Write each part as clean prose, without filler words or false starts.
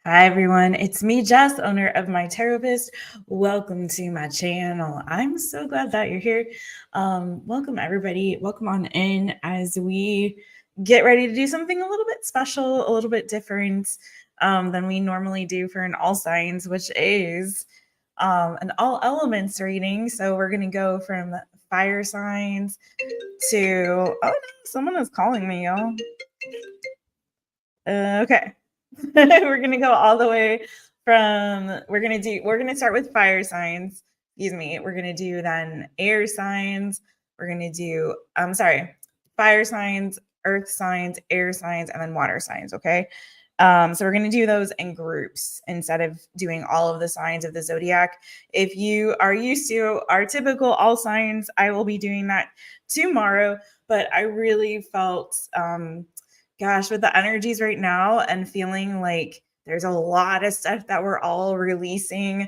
Hi everyone, it's me, Jess, owner of MyTaropist. Welcome to my channel. I'm so glad that you're here. Welcome everybody. Welcome on in as we get ready to do something a little bit special, a little bit different than we normally do for an all signs, which is an all elements reading. So we're going to go from fire signs to, oh no, someone is calling me, y'all. Okay. We're going to go all the way from, we're going to start with fire signs. Excuse me. We're going to do then air signs. We're going to do, fire signs, earth signs, air signs, and then water signs. Okay. So we're going to do those in groups instead of doing all of the signs of the zodiac. If you are used to our typical all signs, I will be doing that tomorrow. But I really felt, gosh, with the energies right now and feeling like there's a lot of stuff that we're all releasing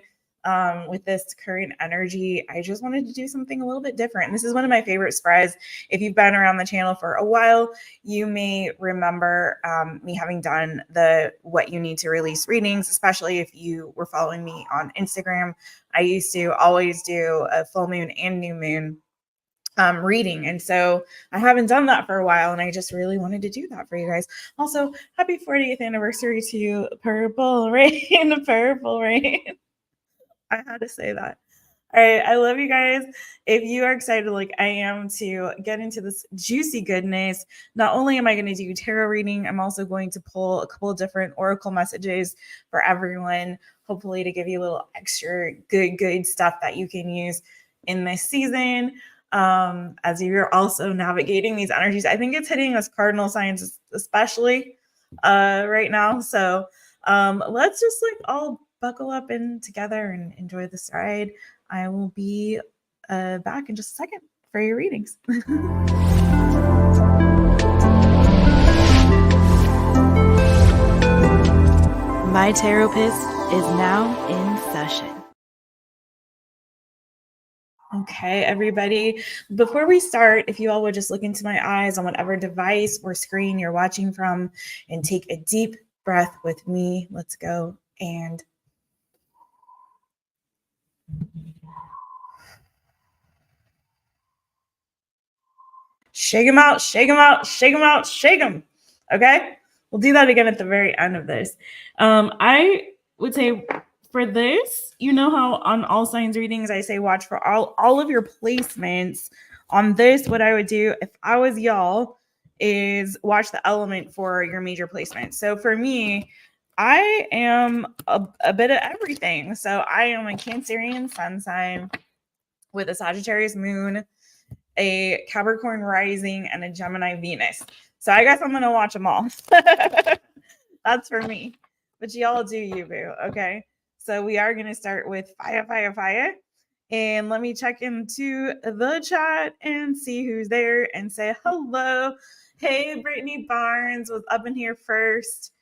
with this current energy, I just wanted to do something a little bit different. And this is one of my favorite spreads. If you've been around the channel for a while, you may remember me having done the what you need to release readings, especially if you were following me on Instagram. I used to always do a full moon and new moon reading. And so I haven't done that for a while, and I just really wanted to do that for you guys. Also, happy 40th anniversary to Purple Rain, Purple Rain. I had to say that. All right, I love you guys. If you are excited like I am to get into this juicy goodness, not only am I going to do tarot reading, I'm also going to pull a couple of different oracle messages for everyone, hopefully to give you a little extra good stuff that you can use in this season. As you're also navigating these energies, I think it's hitting us cardinal signs especially right now. So let's just like all buckle up in together and enjoy this ride. I will be back in just a second for your readings. My Taropist is now in session. Okay, everybody, before we start, if you all would just look into my eyes on whatever device or screen you're watching from and take a deep breath with me. Let's go. And shake them out, shake them out, shake them out, shake them. Okay, we'll do that again at the very end of this. I would say for this, you know how on all signs readings I say watch for all of your placements. On this, what I would do if I was y'all is watch the element for your major placement. So for me, I am a bit of everything. So I am a Cancerian sun sign with a Sagittarius moon, a Capricorn rising, and a Gemini Venus. So I guess I'm going to watch them all. That's for me. But y'all do you, boo. Okay. So we are going to start with fire. And let me check into the chat and see who's there and say hello. Hey, Brittany Barnes was up in here first.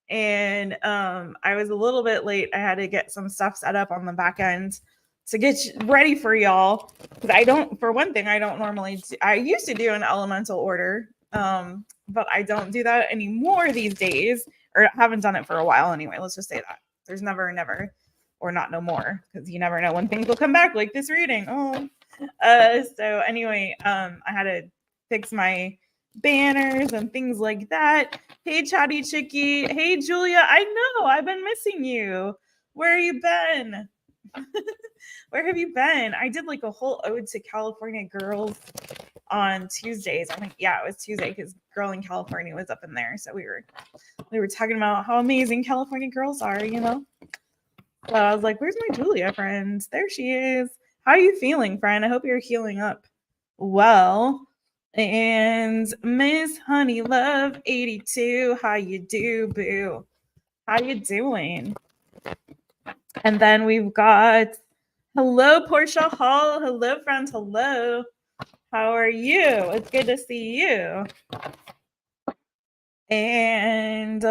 And I was a little bit late. I had to get some stuff set up on the back end to get ready for y'all. Because I don't, for one thing, I don't normally, I used to do an elemental order, but I don't do that anymore these days, or haven't done it for a while anyway. Let's just say that. There's never, or not no more, because you never know when things will come back, like this reading. So anyway, I had to fix my banners and things like that. Hey, Chatty Chickie. Hey, Julia. I know I've been missing you. Where you been? Where have you been? I did like a whole ode to California girls on Tuesdays. I think, yeah, it was Tuesday because Girl in California was up in there. So we were talking about how amazing California girls are, you know? So I was like, where's my Julia friend? There she is. How are you feeling, friend? I hope you're healing up well. And Miss Honey Love 82, how you do, boo? How you doing? And then we've got hello, Portia Hall. Hello, friend. Hello. How are you? It's good to see you. And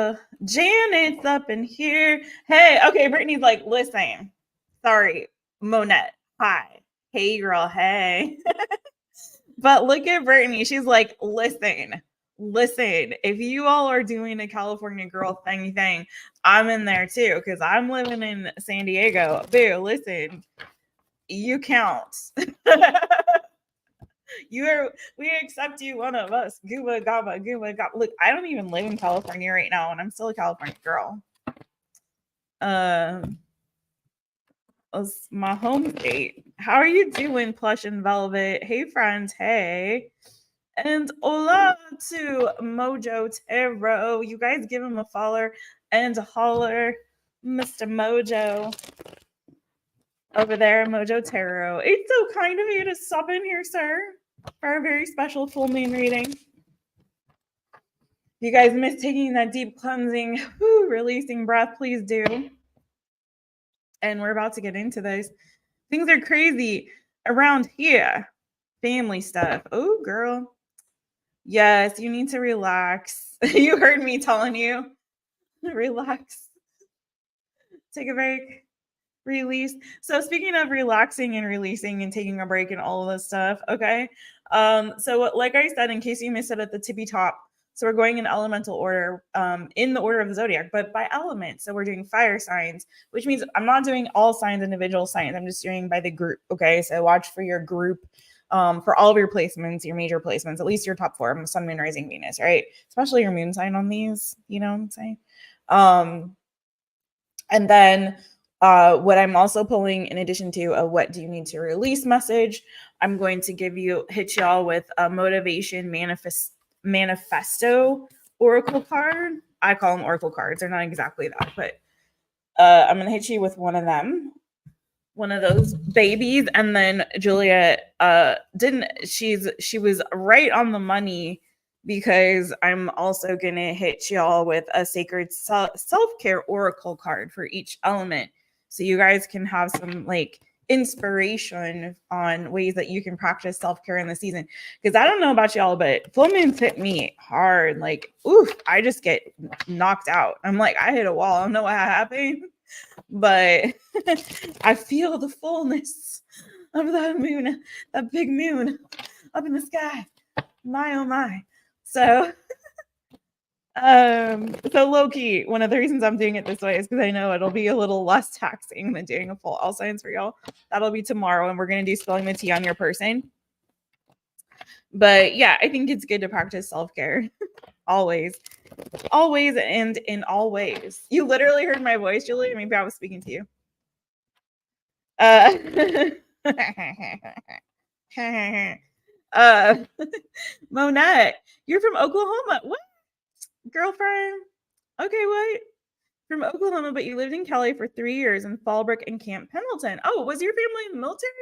Janet's up in here. Hey, okay, Brittany's like, listen. Sorry, Monette. Hi. Hey, girl. Hey. But look at Brittany. She's like, listen, Listen, if you all are doing a California girl thing, I'm in there too, because I'm living in San Diego. Boo, listen, you count. We accept you, one of us. Gooba gaba, gooba gaba. Look, I don't even live in California right now, and I'm still a California girl. It's my home state. How are you doing, Plush and Velvet? Hey, friends. Hey. And hola to Mojo Tarot. You guys give him a follow and a holler, Mr. Mojo. Over there, Mojo Tarot. It's so kind of you to stop in here, sir, for a very special full moon reading. If you guys miss taking that deep cleansing, releasing breath, please do. And we're about to get into this. Things are crazy around here. Family stuff. Oh, girl. Yes, you need to relax. You heard me telling you. Relax. Take a break. Release. So speaking of relaxing and releasing and taking a break and all of this stuff, okay? So like I said, in case you missed it at the tippy top, so we're going in elemental order, in the order of the zodiac, but by element. So we're doing fire signs, which means I'm not doing all signs, individual signs. I'm just doing by the group, okay? So watch for your group. For all of your placements, your major placements, at least your top 4, Sun, Moon, Rising, Venus, right? Especially your moon sign on these, you know what I'm saying? And then what I'm also pulling, in addition to a what do you need to release message, I'm going to hit y'all with a motivation manifesto oracle card. I call them oracle cards. They're not exactly that, but I'm going to hit you with one of them. One of those babies. And then Julia she was right on the money, because I'm also gonna hit y'all with a sacred self-care oracle card for each element, so you guys can have some like inspiration on ways that you can practice self-care in the season. Because I don't know about y'all, but full moons hit me hard. Like, oof, I just get knocked out. I'm like, I hit a wall. I don't know what happened, but I feel the fullness of that moon, that big moon up in the sky. My, oh my. So, so low key, one of the reasons I'm doing it this way is because I know it'll be a little less taxing than doing a full all signs for y'all. That'll be tomorrow, and we're going to do spilling the tea on your person. But yeah, I think it's good to practice self-care. Always and in all ways. You literally heard my voice, Julie. Maybe I was speaking to you. Monette, you're from Oklahoma. What? Girlfriend? Okay, what? From Oklahoma, but you lived in Cali for 3 years in Fallbrook and Camp Pendleton. Oh, was your family in the military?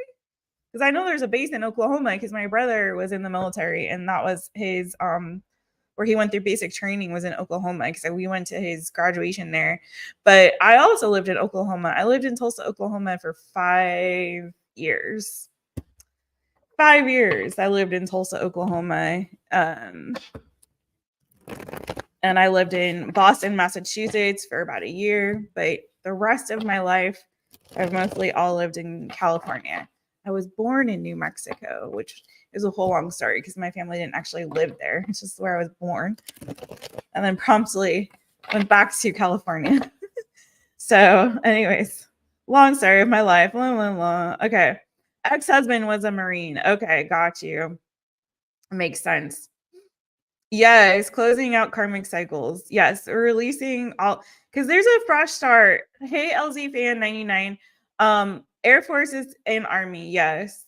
Because I know there's a base in Oklahoma, because my brother was in the military, and that was his where he went through basic training was in Oklahoma, because we went to his graduation there. But I also lived in Oklahoma. I lived in Tulsa, Oklahoma for 5 years. 5 years I lived in Tulsa, Oklahoma. And I lived in Boston, Massachusetts for about a year. But the rest of my life, I've mostly all lived in California. I was born in New Mexico, which is a whole long story because my family didn't actually live there. It's just where I was born. And then promptly went back to California. So anyways, long story of my life. Okay. Ex-husband was a Marine. Okay, got you. Makes sense. Yes, closing out karmic cycles. Yes, releasing all, because there's a fresh start. Hey, LZ fan 99. Air Forces and Army. Yes.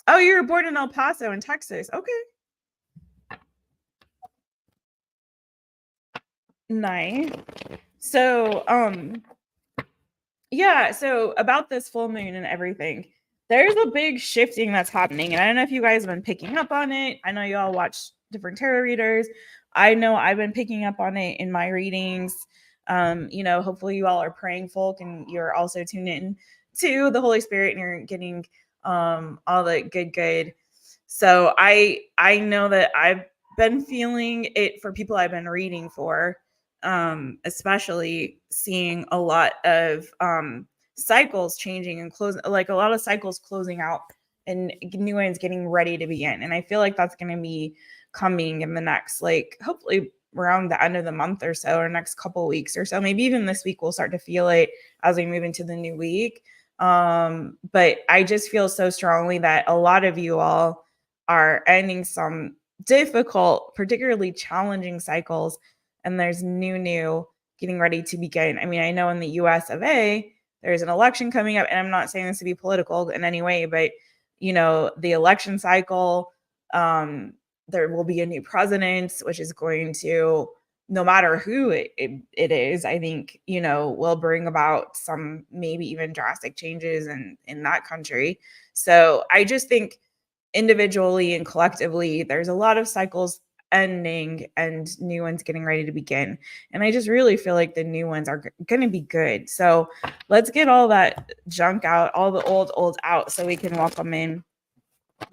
Oh, you were born in El Paso in Texas. Okay. Nice. So, yeah, so about this full moon and everything, there's a big shifting that's happening. And I don't know if you guys have been picking up on it. I know you all watch different tarot readers. I know I've been picking up on it in my readings. Hopefully you all are praying folk, and you're also tuned in to the Holy Spirit, and you're getting all the good. So I know that I've been feeling it for people I've been reading for, especially seeing a lot of cycles changing and closing, like a lot of cycles closing out and new ones getting ready to begin. And I feel like that's going to be coming in the next, like, hopefully around the end of the month or so, or next couple of weeks or so. Maybe even this week we'll start to feel it as we move into the new week. But I just feel so strongly that a lot of you all are ending some difficult, particularly challenging cycles, and there's new getting ready to begin. I mean, I know in the US of A, there's an election coming up, and I'm not saying this to be political in any way, but you know, the election cycle, there will be a new president, which is going to, no matter who it is, I think, you know, will bring about some maybe even drastic changes in that country. So I just think individually and collectively, there's a lot of cycles ending and new ones getting ready to begin. And I just really feel like the new ones are going to be good. So let's get all that junk out, all the old out, so we can welcome in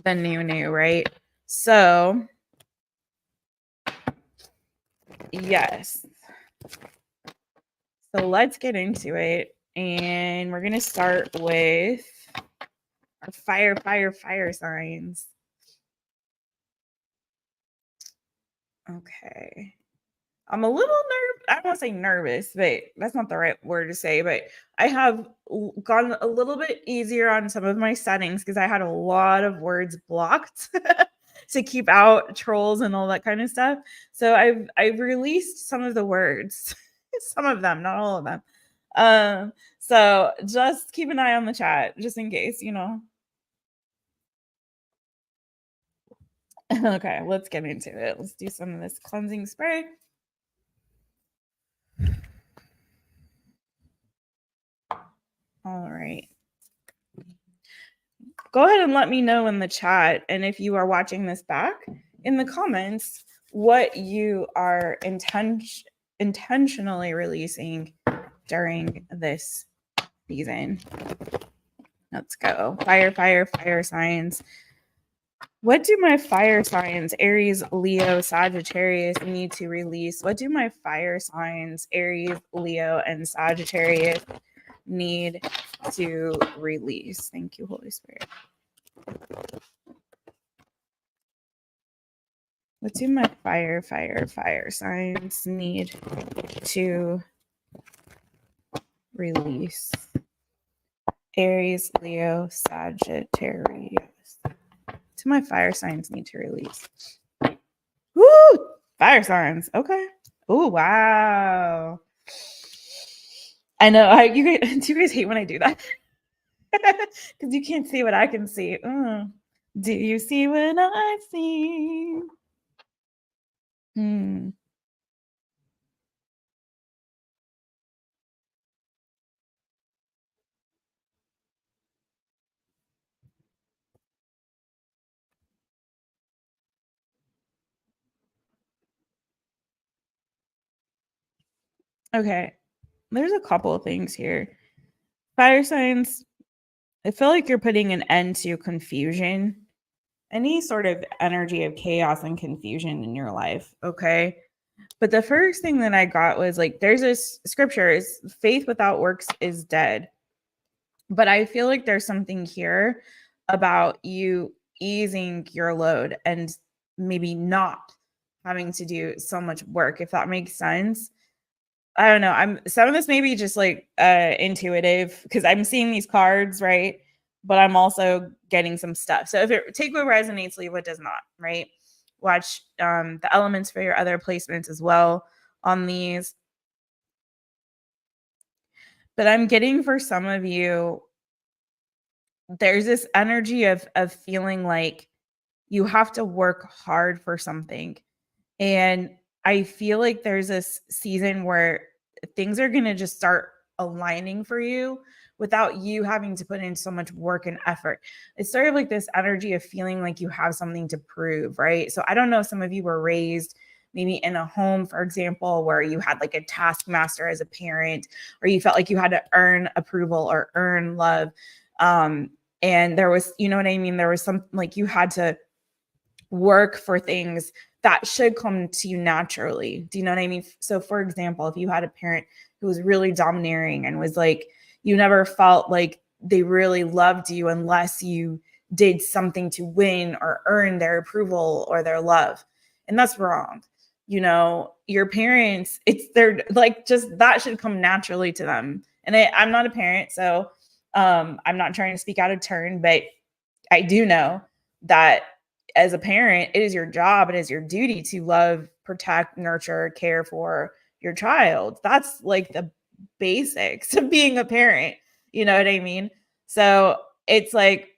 the new, right? So yes. So let's get into it. And we're going to start with our fire signs. Okay. I'm a little I don't want to say nervous, but that's not the right word to say. But I have gone a little bit easier on some of my settings because I had a lot of words blocked to keep out trolls and all that kind of stuff. So I've released some of the words, some of them, not all of them. So just keep an eye on the chat, just in case, you know. Okay, let's get into it. Let's do some of this cleansing spray. All right. Go ahead and let me know in the chat, and if you are watching this back, in the comments, what you are intentionally releasing during this season. Let's go. Fire signs. What do my fire signs, Aries, Leo, Sagittarius, need to release? What do my fire signs, Aries, Leo, and Sagittarius need to release? Thank you, Holy Spirit. What do my fire signs need to release? Aries, Leo, Sagittarius. To my fire signs need to release. Woo! Fire signs. Okay. Oh, wow. I know. Do you guys hate when I do that? Because you can't see what I can see. Do you see what I see? Okay. There's a couple of things here. Fire signs, I feel like you're putting an end to confusion, any sort of energy of chaos and confusion in your life. Okay. But the first thing that I got was like, there's this scripture is faith without works is dead. But I feel like there's something here about you easing your load and maybe not having to do so much work, if that makes sense. I don't know. Some of this may be just like intuitive because I'm seeing these cards, right? But I'm also getting some stuff. So if it take what resonates, leave what does not, right? Watch the elements for your other placements as well on these. But I'm getting for some of you, there's this energy of feeling like you have to work hard for something. And I feel like there's this season where things are going to just start aligning for you without you having to put in so much work and effort. It's sort of like this energy of feeling like you have something to prove, right? So I don't know if some of you were raised maybe in a home, for example, where you had like a taskmaster as a parent, or you felt like you had to earn approval or earn love. And there was, you know what I mean? There was some like you had to work for things that should come to you naturally. Do you know what I mean? So for example, if you had a parent who was really domineering and was like, you never felt like they really loved you unless you did something to win or earn their approval or their love. And that's wrong. You know, your parents, they're like, just that should come naturally to them. And I'm not a parent, so I'm not trying to speak out of turn, but I do know that as a parent, it is your job, it is your duty to love, protect, nurture, care for your child. That's like the basics of being a parent. You know what I mean? So it's like,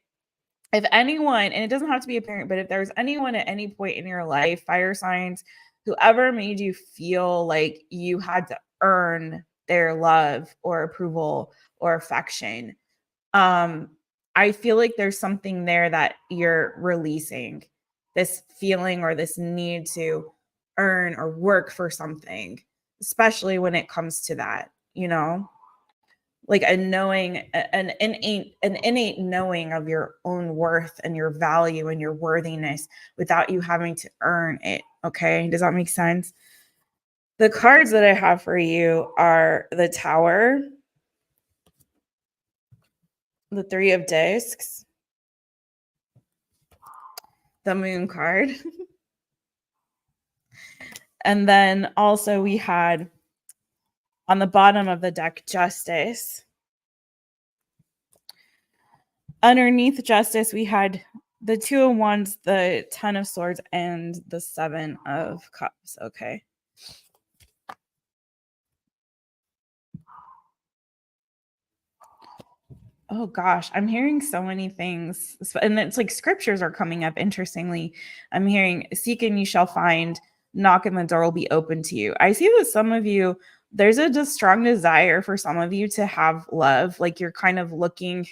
if anyone, and it doesn't have to be a parent, but if there's anyone at any point in your life, fire signs, whoever made you feel like you had to earn their love or approval or affection, I feel like there's something there that you're releasing, this feeling or this need to earn or work for something, especially when it comes to that, you know, like a knowing, an innate knowing of your own worth and your value and your worthiness without you having to earn it. Okay. Does that make sense? The cards that I have for you are the Tower, the Three of Discs, the Moon card. And then also we had on the bottom of the deck, Justice. Underneath Justice, we had the Two of Wands, the Ten of Swords, and the Seven of Cups. Okay. Oh gosh, I'm hearing so many things. And it's like scriptures are coming up. Interestingly, I'm hearing, seek and you shall find, knock and the door will be open to you. I see that some of you, there's a strong desire for some of you to have love. Like you're kind of looking,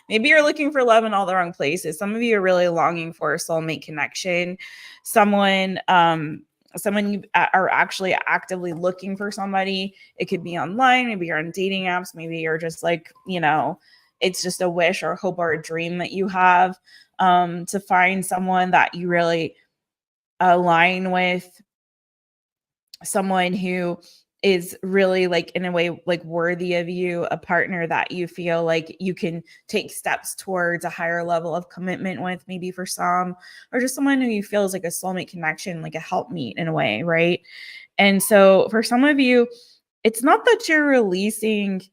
maybe you're looking for love in all the wrong places. Some of you are really longing for a soulmate connection. Someone you are actually actively looking for somebody. It could be online, maybe you're on dating apps, maybe you're just like, you know, it's just a wish or hope or a dream that you have, to find someone that you really align with, someone who is really like in a way like worthy of you, a partner that you feel like you can take steps towards a higher level of commitment with, maybe for some, or just someone who you feel is like a soulmate connection, like a helpmeet in a way, right? And so for some of you, it's not that you're releasing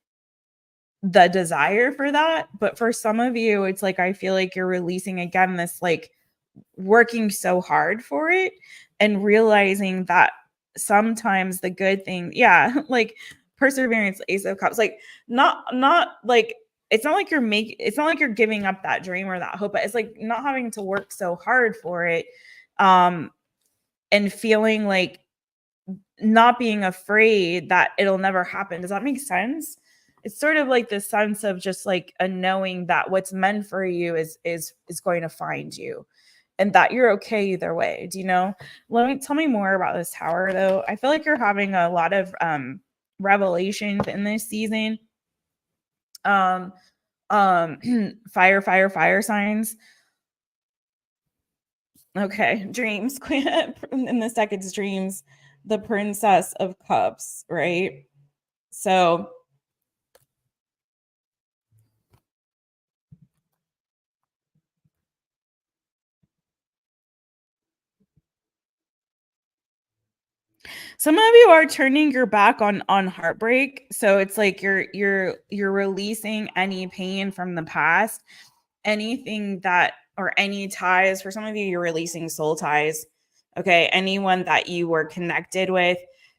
the desire for that, but for some of you, it's like I feel like you're releasing again this like working so hard for it and realizing that sometimes the good thing, yeah, like perseverance, Ace of Cups, like not like it's not like it's not like you're giving up that dream or that hope, but it's like not having to work so hard for it, and feeling like not being afraid that it'll never happen. Does that make sense? It's sort of like the sense of just like a knowing that what's meant for you is going to find you, and that you're okay either way. Do you know? Tell me more about this Tower though. I feel like you're having a lot of revelations in this season. Fire, fire signs. Okay, dreams. In the second, dreams. The Princess of Cups, right? So some of you are turning your back on heartbreak. So it's like you're releasing any pain from the past, anything that, or any ties. For some of you, you're releasing soul ties. Okay, anyone that you were connected with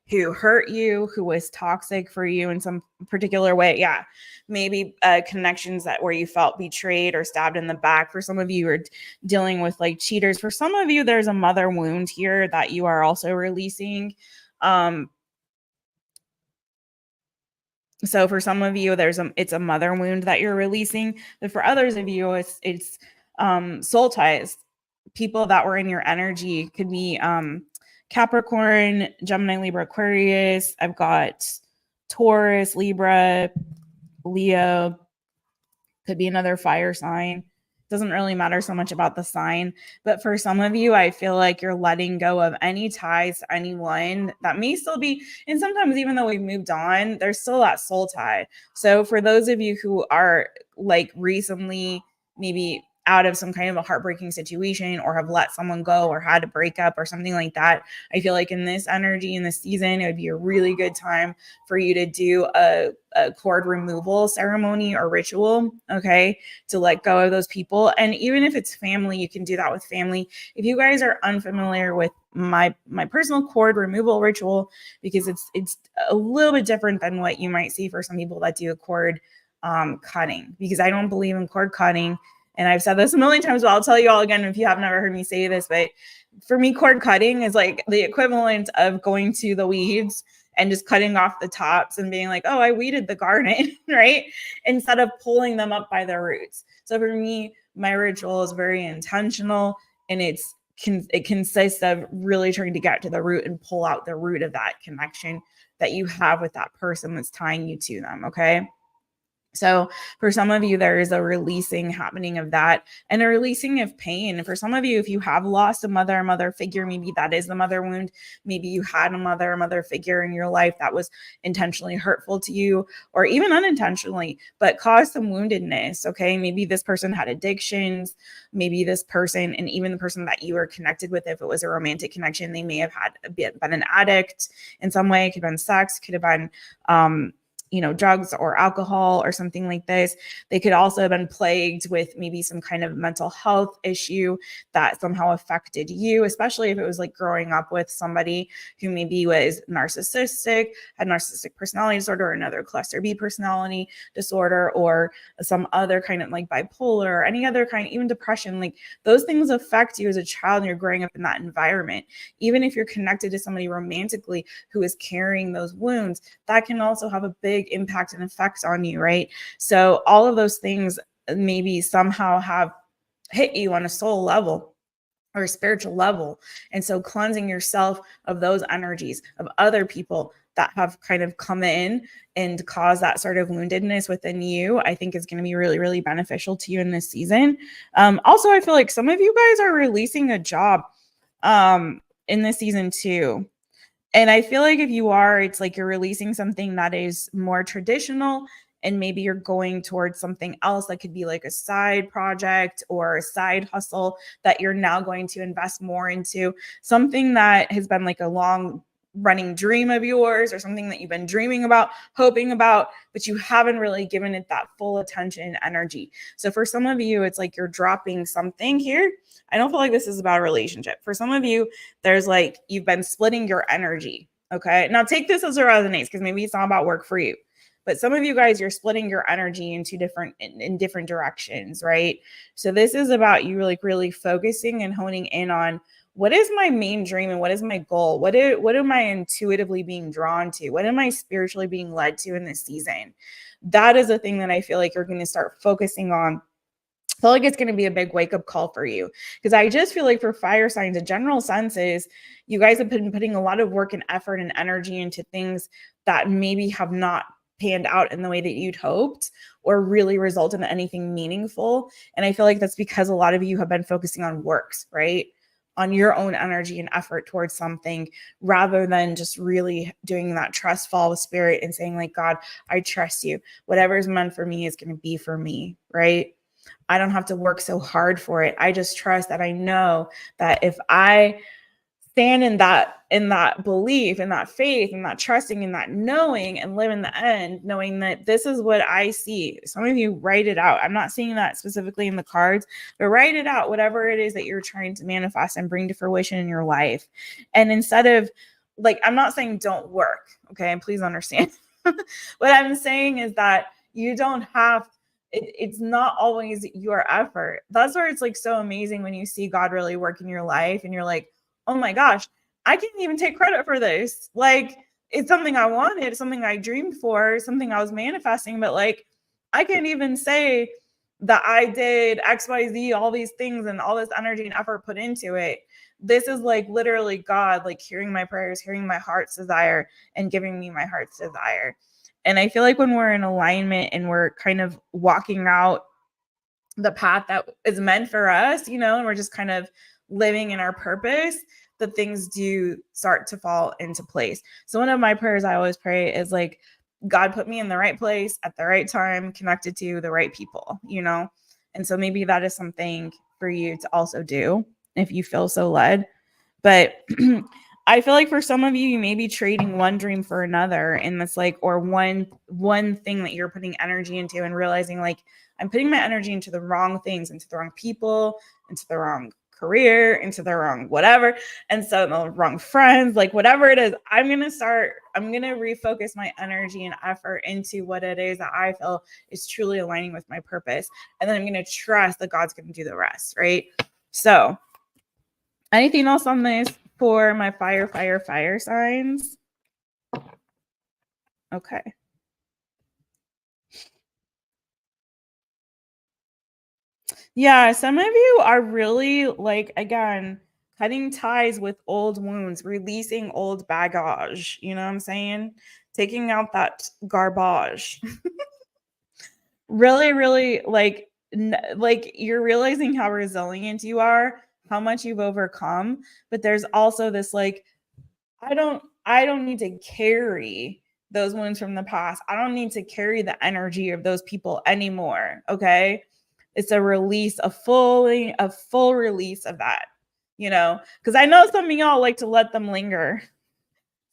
who hurt you, who was toxic for you in some particular way. Yeah, maybe connections that where you felt betrayed or stabbed in the back. For some of you, are dealing with like cheaters. For some of you, there's a mother wound here that you are also releasing. So for some of you, it's a mother wound that you're releasing, but for others of you, it's soul ties. People that were in your energy could be Capricorn, Gemini, Libra, Aquarius. I've got Taurus, Libra, Leo. Could be another fire sign. Doesn't really matter so much about the sign, but for some of you, I feel like you're letting go of any ties to anyone that may still be, and sometimes even though we've moved on, there's still that soul tie. So for those of you who are like recently maybe out of some kind of a heartbreaking situation or have let someone go or had a breakup or something like that, I feel like in this energy, in this season, it would be a really good time for you to do a cord removal ceremony or ritual, okay, to let go of those people. And even if it's family, you can do that with family. If you guys are unfamiliar with my personal cord removal ritual, because it's a little bit different than what you might see for some people that do a cord cutting, because I don't believe in cord cutting. And I've said this a million times, but I'll tell you all again if you have never heard me say this. But for me, cord cutting is like the equivalent of going to the weeds and just cutting off the tops and being like, oh, I weeded the garden, right? Instead of pulling them up by the roots. So for me, my ritual is very intentional, and it consists of really trying to get to the root and pull out the root of that connection that you have with that person that's tying you to them, okay? So for some of you, there is a releasing happening of that, and a releasing of pain. And for some of you, if you have lost a mother figure, maybe that is the mother wound. Maybe you had a mother figure in your life that was intentionally hurtful to you, or even unintentionally, but caused some woundedness. Okay. Maybe this person had addictions. Maybe this person, and even the person that you were connected with, if it was a romantic connection, they may have been an addict in some way. It could have been sex, could have been, drugs or alcohol or something like this. They could also have been plagued with maybe some kind of mental health issue that somehow affected you, especially if it was like growing up with somebody who maybe was narcissistic, had narcissistic personality disorder, or another cluster B personality disorder, or some other kind of like bipolar, or any other kind, even depression. Like those things affect you as a child and you're growing up in that environment. Even if you're connected to somebody romantically who is carrying those wounds, that can also have a big impact and effect on you, right? So all of those things maybe somehow have hit you on a soul level or a spiritual level. And so cleansing yourself of those energies of other people that have kind of come in and caused that sort of woundedness within you, I think is going to be really, really beneficial to you in this season. Also, I feel like some of you guys are releasing a job in this season too. And I feel like if you are, it's like you're releasing something that is more traditional, and maybe you're going towards something else that could be like a side project or a side hustle that you're now going to invest more into, something that has been like a long running dream of yours, or something that you've been dreaming about, hoping about, but you haven't really given it that full attention and energy. So for some of you, it's like you're dropping something here. I don't feel like this is about a relationship. For some of you, there's like you've been splitting your energy. Okay. Now take this as it resonates, because maybe it's not about work for you. But some of you guys, you're splitting your energy into different directions, right? So this is about you like really focusing and honing in on what is my main dream and what is my goal? What am I intuitively being drawn to? What am I spiritually being led to in this season? That is a thing that I feel like you're going to start focusing on. I feel like it's going to be a big wake-up call for you, because I just feel like for fire signs, a general sense is you guys have been putting a lot of work and effort and energy into things that maybe have not panned out in the way that you'd hoped or really result in anything meaningful. And I feel like that's because a lot of you have been focusing on works, right? On your own energy and effort towards something, rather than just really doing that trust fall with spirit and saying like, God, I trust you. Whatever is meant for me is going to be for me, right? I don't have to work so hard for it. I just trust that I know that if I stand in that belief, in that faith, in that trusting, in that knowing, and live in the end, knowing that this is what I see. Some of you write it out. I'm not seeing that specifically in the cards, but write it out, whatever it is that you're trying to manifest and bring to fruition in your life. And instead of like, I'm not saying don't work. Okay. And please understand. What I'm saying is that you don't have it's not always your effort. That's where it's like so amazing when you see God really work in your life and you're like, oh my gosh, I can't even take credit for this. Like, it's something I wanted, something I dreamed for, something I was manifesting, but like, I can't even say that I did XYZ, all these things and all this energy and effort put into it. This is like literally God, like hearing my prayers, hearing my heart's desire, and giving me my heart's desire. And I feel like when we're in alignment and we're kind of walking out the path that is meant for us, and we're just kind of living in our purpose, the things do start to fall into place. So one of my prayers I always pray is like, God put me in the right place at the right time, connected to the right people, And so maybe that is something for you to also do if you feel so led. But I feel like for some of you may be trading one dream for another in this, like, or one thing that you're putting energy into and realizing, like, I'm putting my energy into the wrong things, into the wrong people, into the wrong career, into the wrong whatever. And so the wrong friends, like whatever it is, I'm going to refocus my energy and effort into what it is that I feel is truly aligning with my purpose. And then I'm going to trust that God's going to do the rest. Right. So anything else on this for my fire signs? Okay. Yeah, some of you are really, like, again, cutting ties with old wounds, releasing old baggage. You know what I'm saying? Taking out that garbage. Really, really, like, like you're realizing how resilient you are, how much you've overcome. But there's also this, like, I don't need to carry those wounds from the past. I don't need to carry the energy of those people anymore. Okay. It's a release, a full release of that, because I know some of y'all like to let them linger.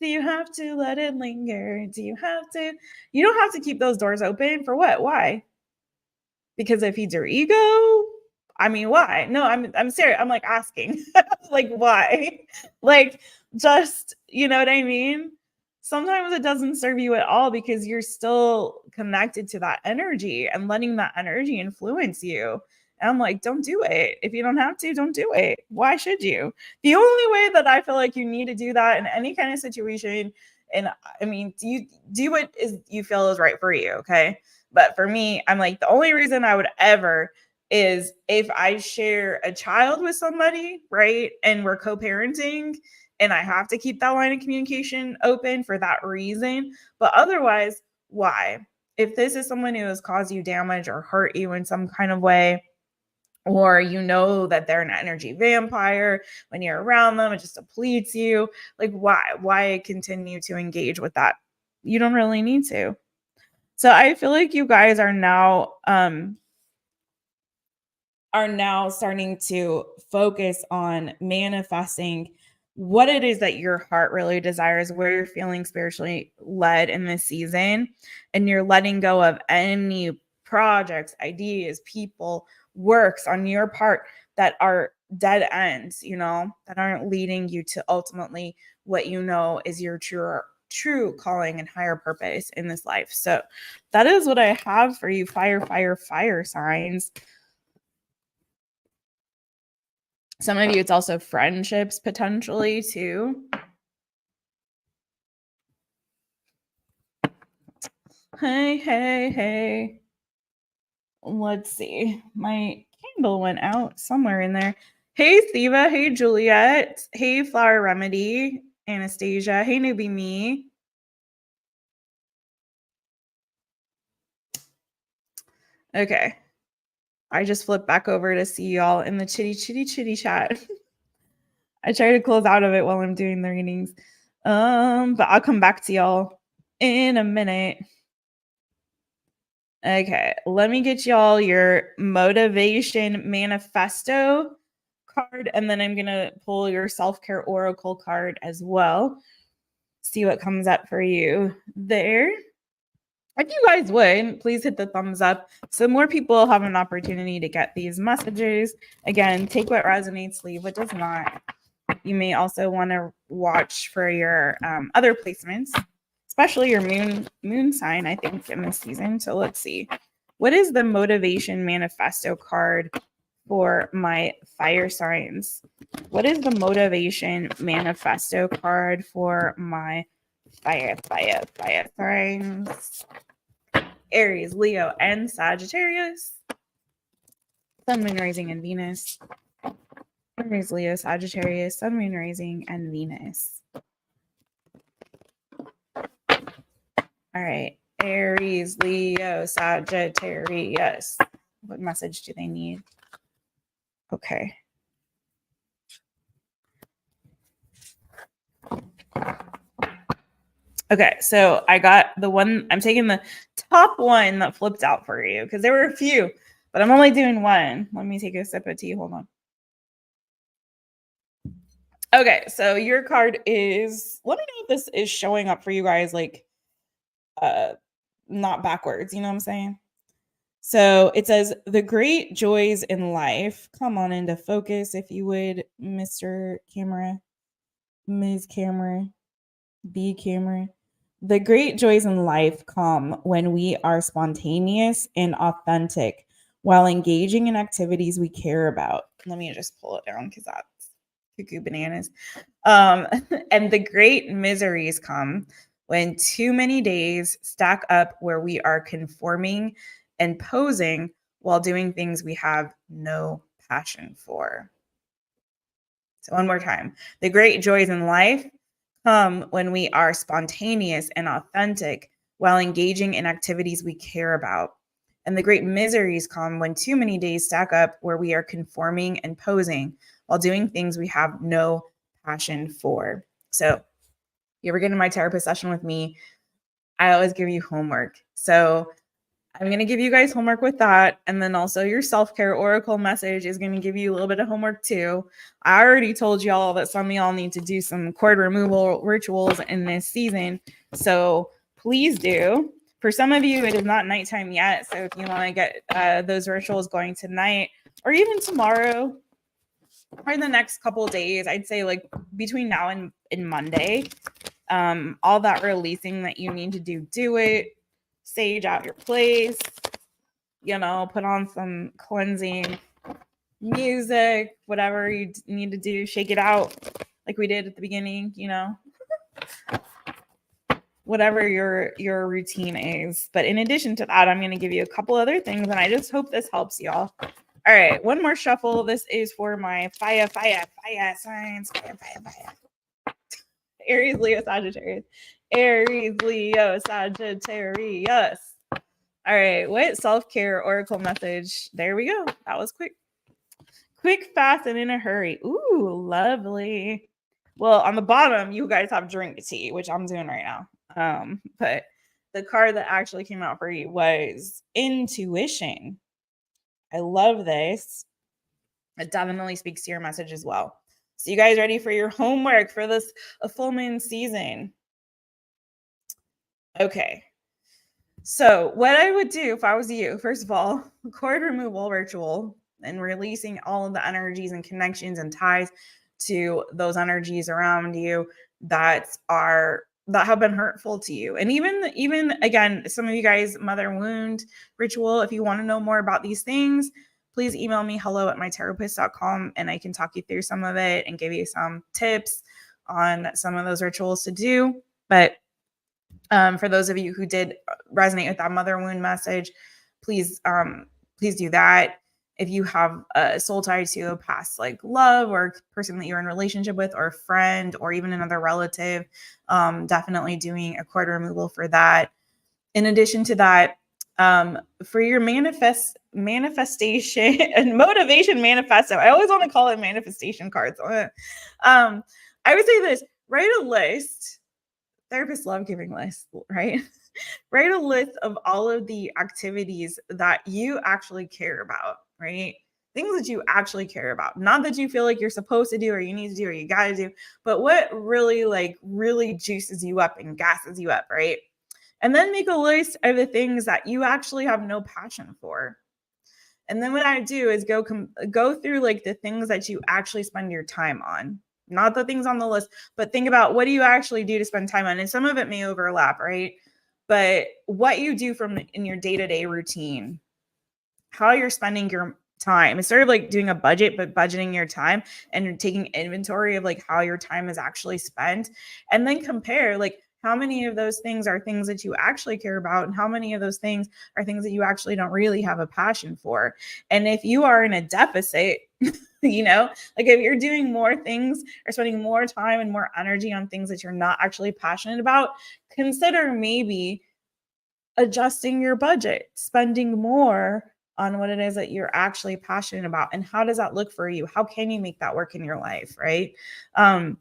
Do you have to let it linger? Do you have to? You don't have to keep those doors open for what? Why? Because it feeds your ego? I mean, why? No, I'm serious. I'm like asking. Like, why? Like, just, you know what I mean? Sometimes it doesn't serve you at all because you're still connected to that energy and letting that energy influence you. And I'm like, don't do it. If you don't have to, don't do it. Why should you? The only way that I feel like you need to do that in any kind of situation, and I mean, you do what is you feel is right for you, okay? But for me, I'm like, the only reason I would ever is if I share a child with somebody, right? And we're co-parenting and I have to keep that line of communication open for that reason. But otherwise, why? If this is someone who has caused you damage or hurt you in some kind of way, or you know that they're an energy vampire, when you're around them, it just depletes you. Like, why continue to engage with that? You don't really need to. So I feel like you guys are now starting to focus on manifesting what it is that your heart really desires, where you're feeling spiritually led in this season, and you're letting go of any projects, ideas, people, works on your part that are dead ends, that aren't leading you to ultimately what you know is your true calling and higher purpose in this life. So that is what I have for you, fire signs. Some of you, it's also friendships potentially too. Hey. Let's see. My candle went out somewhere in there. Hey, Siva. Hey, Juliet. Hey, Flower Remedy. Anastasia. Hey, Newbie Me. Okay. I just flipped back over to see y'all in the chitty chat. I try to close out of it while I'm doing the readings. But I'll come back to y'all in a minute. Okay, let me get y'all your motivation manifesto card, and then I'm gonna pull your self-care oracle card as well. See what comes up for you there. If you guys would, please hit the thumbs up so more people have an opportunity to get these messages. Again, take what resonates, leave what does not. You may also want to watch for your other placements, especially your moon sign, I think, in this season. So let's see. What is the motivation manifesto card for my fire signs? What is the motivation manifesto card for my fire signs? Aries, Leo, and Sagittarius. Sun, Moon, Rising, and Venus. Aries, Leo, Sagittarius, Sun, Moon, Rising, and Venus. All right. Aries, Leo, Sagittarius. What message do they need? Okay. Okay, so I got the one, I'm taking the top one that flipped out for you because there were a few, but I'm only doing one. Let me take a sip of tea. Hold on. Okay, so your card is, let me know if this is showing up for you guys, like, not backwards, you know what I'm saying? So it says, the great joys in life. Come on into focus, if you would, Mr. Camera, Ms. Camera, B Camera. The great joys in life come when we are spontaneous and authentic while engaging in activities we care about. Let me just pull it down because that's cuckoo bananas. And the great miseries come when too many days stack up where we are conforming and posing while doing things we have no passion for. So one more time. The great joys in life come when we are spontaneous and authentic while engaging in activities we care about. And the great miseries come when too many days stack up where we are conforming and posing while doing things we have no passion for. So you ever get in my therapist session with me, I always give you homework. So I'm going to give you guys homework with that. And then also your self-care oracle message is going to give you a little bit of homework too. I already told y'all that some of y'all need to do some cord removal rituals in this season. So please do. For some of you, it is not nighttime yet. So if you want to get those rituals going tonight or even tomorrow or the next couple of days, I'd say like between now and Monday, all that releasing that you need to do it. Sage out your place, you know, put on some cleansing music, whatever you need to do, shake it out like we did at the beginning, you know, whatever your routine is. But in addition to that, I'm going to give you a couple other things, and I just hope this helps y'all. All right, one more shuffle. This is for my fire signs. Fire. Aries, Leo, Sagittarius. Aries, Leo, Sagittarius. All right, what self-care oracle message? There we go. That was quick. Quick, fast, and in a hurry. Ooh, lovely. Well, on the bottom, you guys have drink tea, which I'm doing right now. But the card that actually came out for you was intuition. I love this. It definitely speaks to your message as well. So you guys ready for your homework for this full moon season? Okay. So what I would do if I was you, first of all, cord removal ritual and releasing all of the energies and connections and ties to those energies around you that have been hurtful to you. And even again, some of you guys, mother wound ritual, if you want to know more about these things, please email me hello@mytaropist.com and I can talk you through some of it and give you some tips on some of those rituals to do. But for those of you who did resonate with that mother wound message, please do that. If you have a soul tie to a past like love or person that you're in relationship with or a friend or even another relative, definitely doing a cord removal for that. In addition to that, for your manifestation and motivation manifesto, I always want to call it manifestation cards. I would say this, write a list. Therapists love giving lists, right? Write a list of all of the activities that you actually care about, right? Things that you actually care about, not that you feel like you're supposed to do or you need to do or you got to do, but what really juices you up and gasses you up, right? And then make a list of the things that you actually have no passion for. And then what I do is go through like the things that you actually spend your time on. Not the things on the list, but think about what do you actually do to spend time on? And some of it may overlap, right? But what you do in your day-to-day routine, how you're spending your time. It's sort of like doing a budget, but budgeting your time and taking inventory of like how your time is actually spent. And then compare like how many of those things are things that you actually care about and how many of those things are things that you actually don't really have a passion for. And if you are in a deficit, you know, like if you're doing more things or spending more time and more energy on things that you're not actually passionate about, consider maybe adjusting your budget, spending more on what it is that you're actually passionate about. And how does that look for you? How can you make that work in your life, right? And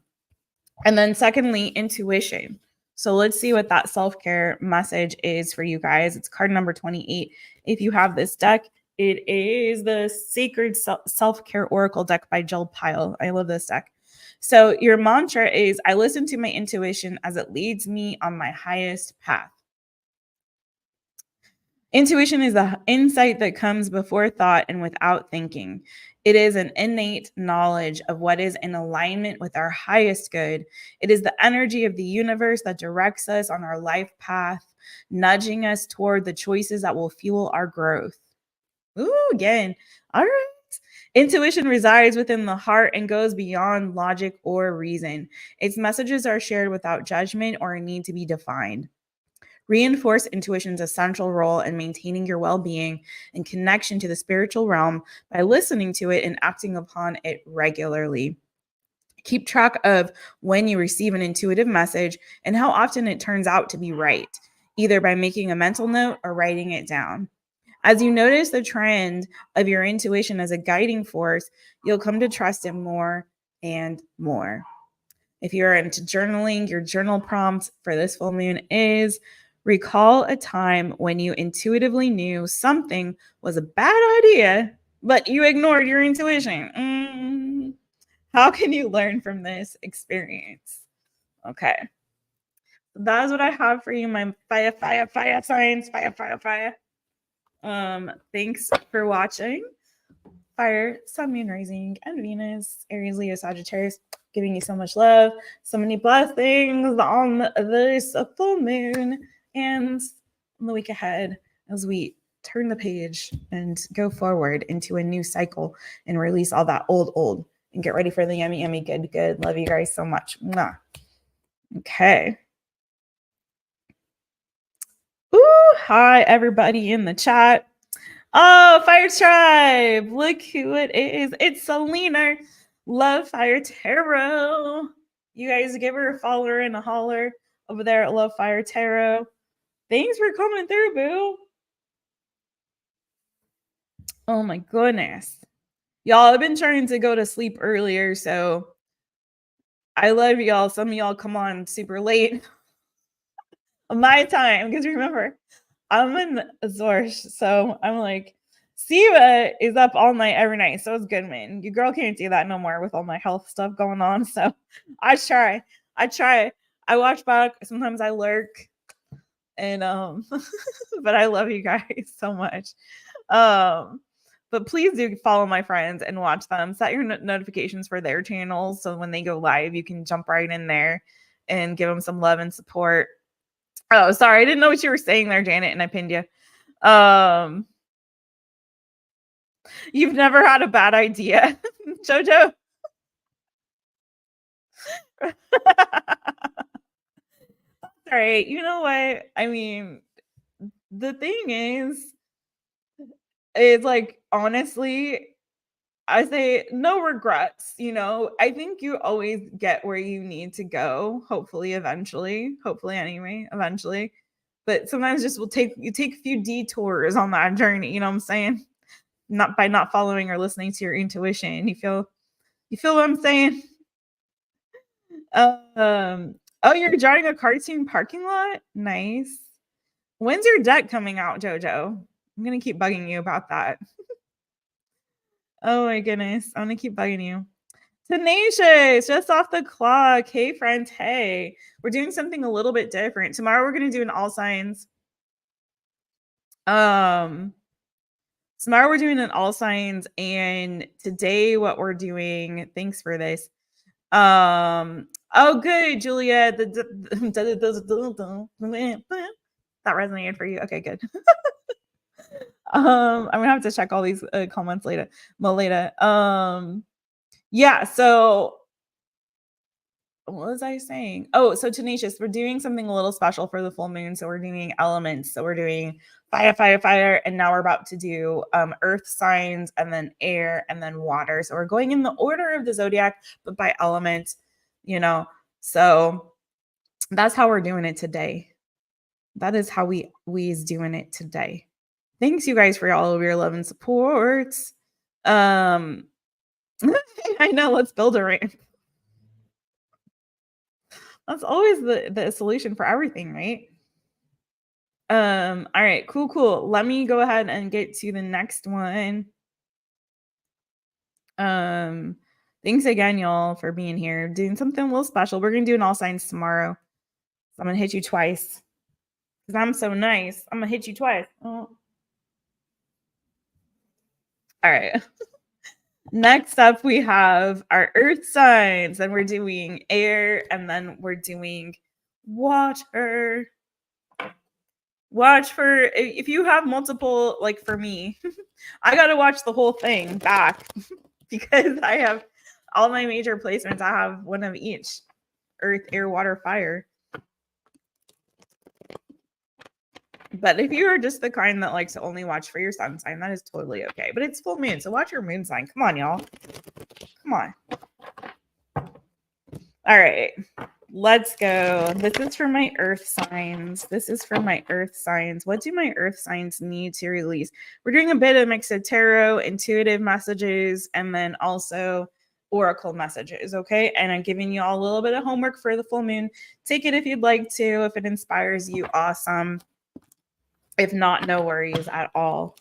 then secondly, intuition. So let's see what that self-care message is for you guys. It's card number 28. If you have this deck, It is the Sacred Self-Care Oracle deck by Jill Pyle. I love this deck. So your mantra is, I listen to my intuition as it leads me on my highest path. Intuition is the insight that comes before thought and without thinking. It is an innate knowledge of what is in alignment with our highest good. It is the energy of the universe that directs us on our life path, nudging us toward the choices that will fuel our growth. Ooh, again. All right. Intuition resides within the heart and goes beyond logic or reason. Its messages are shared without judgment or a need to be defined. Reinforce intuition's essential role in maintaining your well-being and connection to the spiritual realm by listening to it and acting upon it regularly. Keep track of when you receive an intuitive message and how often it turns out to be right, either by making a mental note or writing it down. As you notice the trend of your intuition as a guiding force, you'll come to trust it more and more. If you're into journaling, your journal prompt for this full moon is, recall a time when you intuitively knew something was a bad idea, but you ignored your intuition. How can you learn from this experience? Okay. That's what I have for you, my fire signs, fire. Thanks for watching. Fire, Sun, Moon, Rising, and Venus, Aries, Leo, Sagittarius, giving you so much love, so many blessings on this full moon and the week ahead as we turn the page and go forward into a new cycle and release all that old and get ready for the yummy, good. Love you guys so much. Mwah. Okay. Ooh, hi, everybody in the chat. Oh, Fire Tribe. Look who it is. It's Selena. Love Fire Tarot. You guys give her a follower and a holler over there at Love Fire Tarot. Thanks for coming through, boo. Oh my goodness. Y'all, I've been trying to go to sleep earlier, so I love y'all. Some of y'all come on super late on my time, because remember, I'm in Azorsh, so I'm like, Siva is up all night every night, so it's good, man. Your girl can't do that no more with all my health stuff going on, so I try. I watch back. Sometimes I lurk, and but I love you guys so much. But please do follow my friends and watch them. Set your notifications for their channels, so when they go live, you can jump right in there and give them some love and support. Oh, sorry. I didn't know what you were saying there, Janet, and I pinned you. You've never had a bad idea, Jojo. All right. You know what? I mean, the thing is like, honestly, I say no regrets. I think you always get where you need to go. Hopefully, eventually. Hopefully, anyway, eventually. But sometimes just take a few detours on that journey. You know what I'm saying? Not by not following or listening to your intuition. You feel what I'm saying? Oh, you're drawing a cartoon parking lot? Nice. When's your deck coming out, Jojo? I'm gonna keep bugging you about that. Oh my goodness. I'm gonna keep bugging you. Tenacious, just off the clock. Hey, friends. Hey, we're doing something a little bit different. Tomorrow we're gonna do an all signs. Tomorrow we're doing an all signs, and today what we're doing, thanks for this. Oh good, Julia. That resonated for you. Okay, good. I'm gonna have to check all these comments later. Yeah, so what was I saying? Oh, so Tenacious, we're doing something a little special for the full moon. So we're doing elements. So we're doing fire, and now we're about to do earth signs, and then air, and then water. So we're going in the order of the zodiac, but by element, So that's how we're doing it today. That is how we is doing it today. Thanks, you guys, for all of your love and support. I know. Let's build a ramp. That's always the solution for everything, right? All right, cool. Let me go ahead and get to the next one. Thanks again, y'all, for being here. Doing something a little special. We're gonna do an all signs tomorrow. So I'm gonna hit you twice. Because I'm so nice. I'm gonna hit you twice. Oh. All right. Next up, we have our earth signs, and we're doing air, and then we're doing water. Watch for if you have multiple, like for me, I got to watch the whole thing back because I have all my major placements. I have one of each: earth, air, water, fire. But if you are just the kind that likes to only watch for your sun sign, that is totally okay. But it's full moon, so watch your moon sign. Come on, y'all. Come on. All right. Let's go. This is for my earth signs. This is for my earth signs. What do my earth signs need to release? We're doing a bit of mix of tarot, intuitive messages, and then also oracle messages, okay? And I'm giving you all a little bit of homework for the full moon. Take it if you'd like to. If it inspires you, awesome. If not, no worries at all.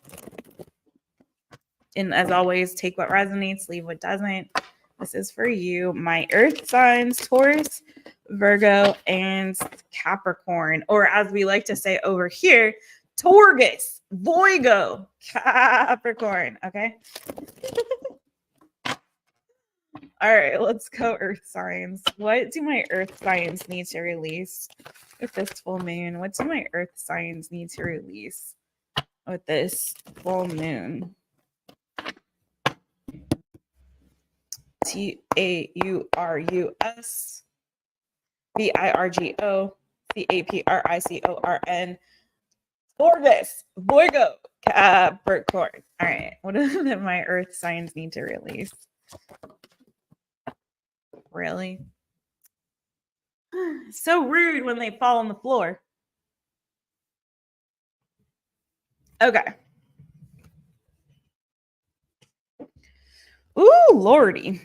And as always, take what resonates, leave what doesn't. This is for you, my earth signs, Taurus, Virgo, and Capricorn. Or as we like to say over here, Taurus, Virgo, Capricorn. Okay. All right, let's go earth signs. What do my earth signs need to release with this full moon? What do my earth signs need to release with this full moon? Taurus, VIRGO, CAPRICORN, Taurus, Virgo, Capricorn. All right, what do my earth signs need to release? Really? So rude when they fall on the floor. Okay. Ooh, lordy.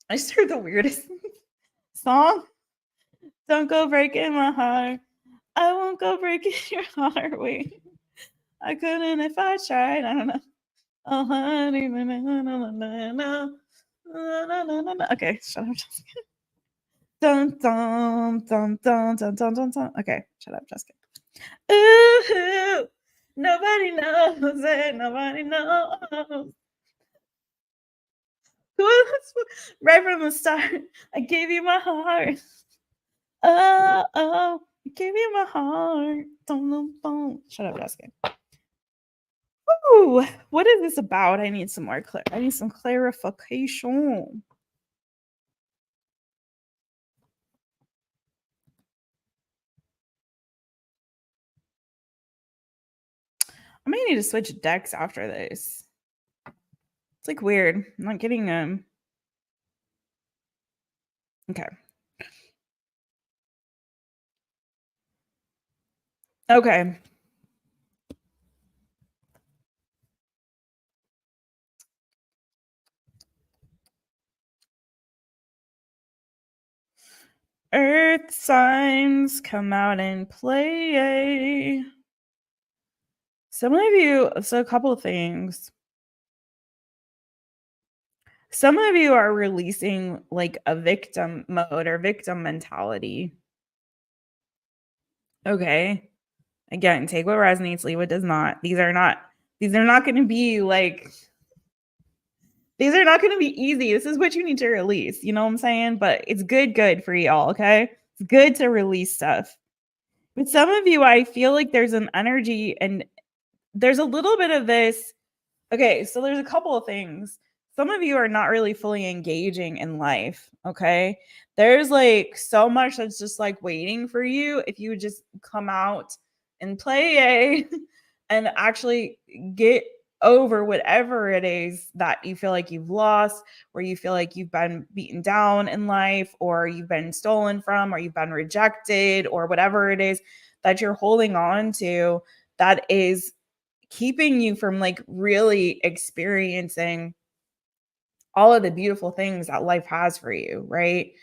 I just heard the weirdest song. Don't go breaking my heart. I won't go breaking your heart. Wait. I couldn't if I tried. I don't know. Oh, honey. Okay, shut up, Jessica. Dun, dun, dun, dun, dun, dun, dun, dun. Okay, shut up, Jessica. Ooh, nobody knows it. Nobody knows. Right from the start, I gave you my heart. Oh, I gave you my heart. Dun, dun, dun. Shut up, Jessica. Ooh, what is this about? I need some more I need some clarification. I may need to switch decks after this. It's like weird. I'm not getting them. Okay. Okay. Earth signs come out and play. Some of you, so a couple of things. Some of you are releasing like a victim mode or victim mentality. Okay. Again, take what resonates, leave what does not. These are not going to be like, these are not going to be easy. This is what you need to release. You know what I'm saying? But it's good for y'all. Okay. It's good to release stuff. But some of you, I feel like there's an energy and there's a little bit of this. Okay. So there's a couple of things. Some of you are not really fully engaging in life. Okay. There's like so much that's just like waiting for you. If you would just come out and play and actually get over whatever it is that you feel like you've lost, or you feel like you've been beaten down in life, or you've been stolen from, or you've been rejected, or whatever it is that you're holding on to that is keeping you from like really experiencing all of the beautiful things that life has for you, right?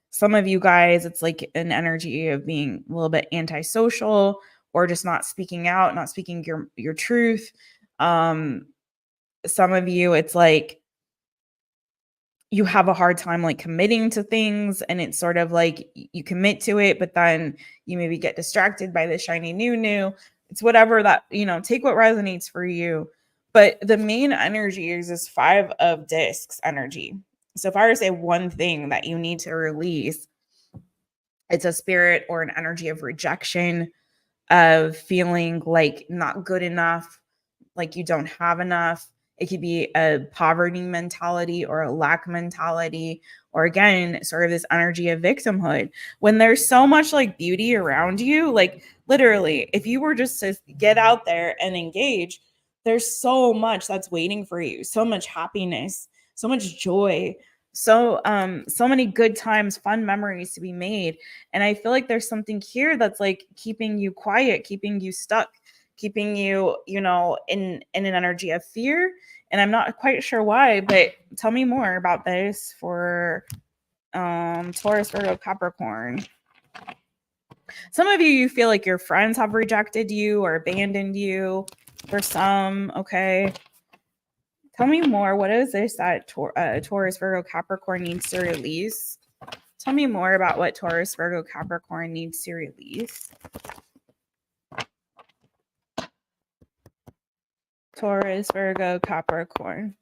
Some of you guys, it's like an energy of being a little bit antisocial or just not speaking out, not speaking your truth. Some of you, it's like you have a hard time like committing to things, and it's sort of like you commit to it, but then you maybe get distracted by the shiny new. It's whatever that, take what resonates for you. But the main energy is this 5 of Discs energy. So if I were to say one thing that you need to release, it's a spirit or an energy of rejection, of feeling like not good enough, like you don't have enough. It could be a poverty mentality or a lack mentality, or again, sort of this energy of victimhood. When there's so much like beauty around you, like literally, if you were just to get out there and engage, there's so much that's waiting for you, so much happiness, so much joy, so many good times, fun memories to be made. And I feel like there's something here that's like keeping you quiet, keeping you stuck, keeping you, in an energy of fear. And I'm not quite sure why, but tell me more about this for Taurus, Virgo, Capricorn. Some of you feel like your friends have rejected you or abandoned you. For some, okay. Tell me more. What is this that Taurus, Virgo, Capricorn needs to release? Tell me more about what Taurus, Virgo, Capricorn needs to release. Taurus, Virgo, Capricorn.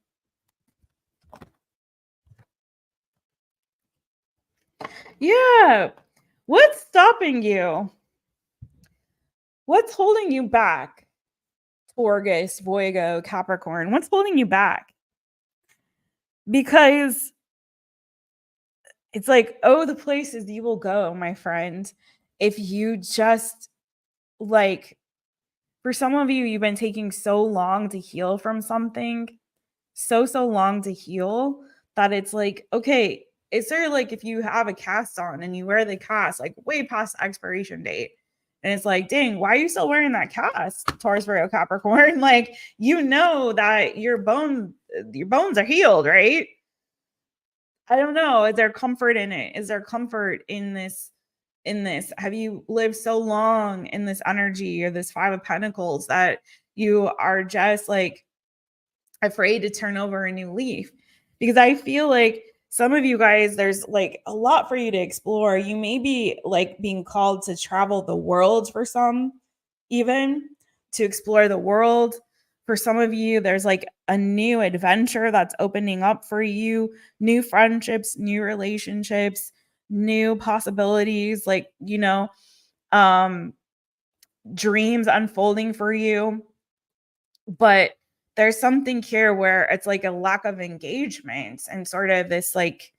Yeah. What's stopping you? What's holding you back? Taurus, Virgo, Capricorn. What's holding you back? Because it's like, oh, the places you will go, my friend, if you just like, for some of you, you've been taking so long to heal from something, so long to heal, that it's like, okay, is there like, if you have a cast on and you wear the cast like way past expiration date, and it's like, dang, why are you still wearing that cast, Taurus, Virgo, Capricorn? Like, that your bones are healed, right? I don't know. Is there comfort in it? Is there comfort in this? Have you lived so long in this energy or this 5 of Pentacles that you are just like afraid to turn over a new leaf? Because I feel like some of you guys, there's like a lot for you to explore. You may be like being called to travel the world, for some, even to explore the world. For some of you, there's like a new adventure that's opening up for you, new friendships, new relationships, new possibilities, like, dreams unfolding for you. But there's something here where it's like a lack of engagement and sort of this like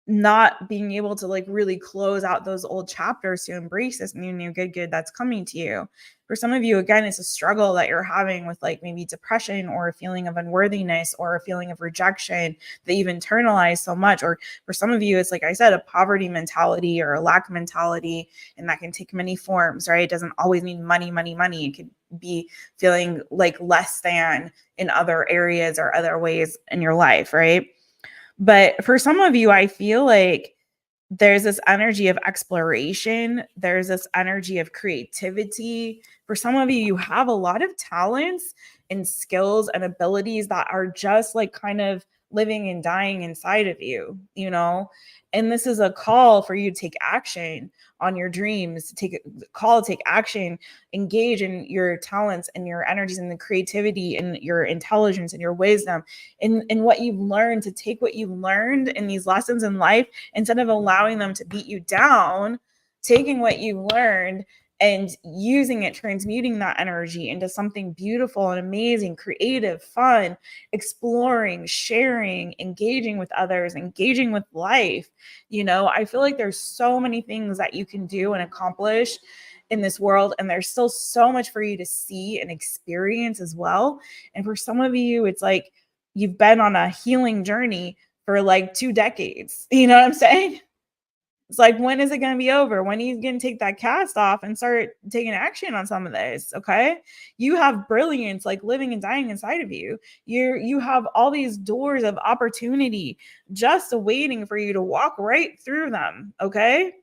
not being able to like really close out those old chapters to embrace this new good that's coming to you. For some of you, again, it's a struggle that you're having with like maybe depression or a feeling of unworthiness or a feeling of rejection that you've internalized so much. Or for some of you, it's like I said, a poverty mentality or a lack mentality, and that can take many forms, right? It doesn't always mean money. It could be feeling like less than in other areas or other ways in your life, right? But for some of you, I feel like there's this energy of exploration. There's this energy of creativity. For some of you, you have a lot of talents and skills and abilities that are just like kind of living and dying inside of you, And this is a call for you to take action on your dreams, to take action, engage in your talents and your energies and the creativity and your intelligence and your wisdom and what you've learned, to take what you've learned in these lessons in life, instead of allowing them to beat you down, taking what you learned and using it, transmuting that energy into something beautiful and amazing, creative, fun, exploring, sharing, engaging with others, engaging with life. I feel like there's so many things that you can do and accomplish in this world, and there's still so much for you to see and experience as well. And for some of you, it's like you've been on a healing journey for like 2 decades. You know what I'm saying? It's like, when is it going to be over? When are you going to take that cast off and start taking action on some of this? Okay. You have brilliance like living and dying inside of you. You have all these doors of opportunity just waiting for you to walk right through them. Okay.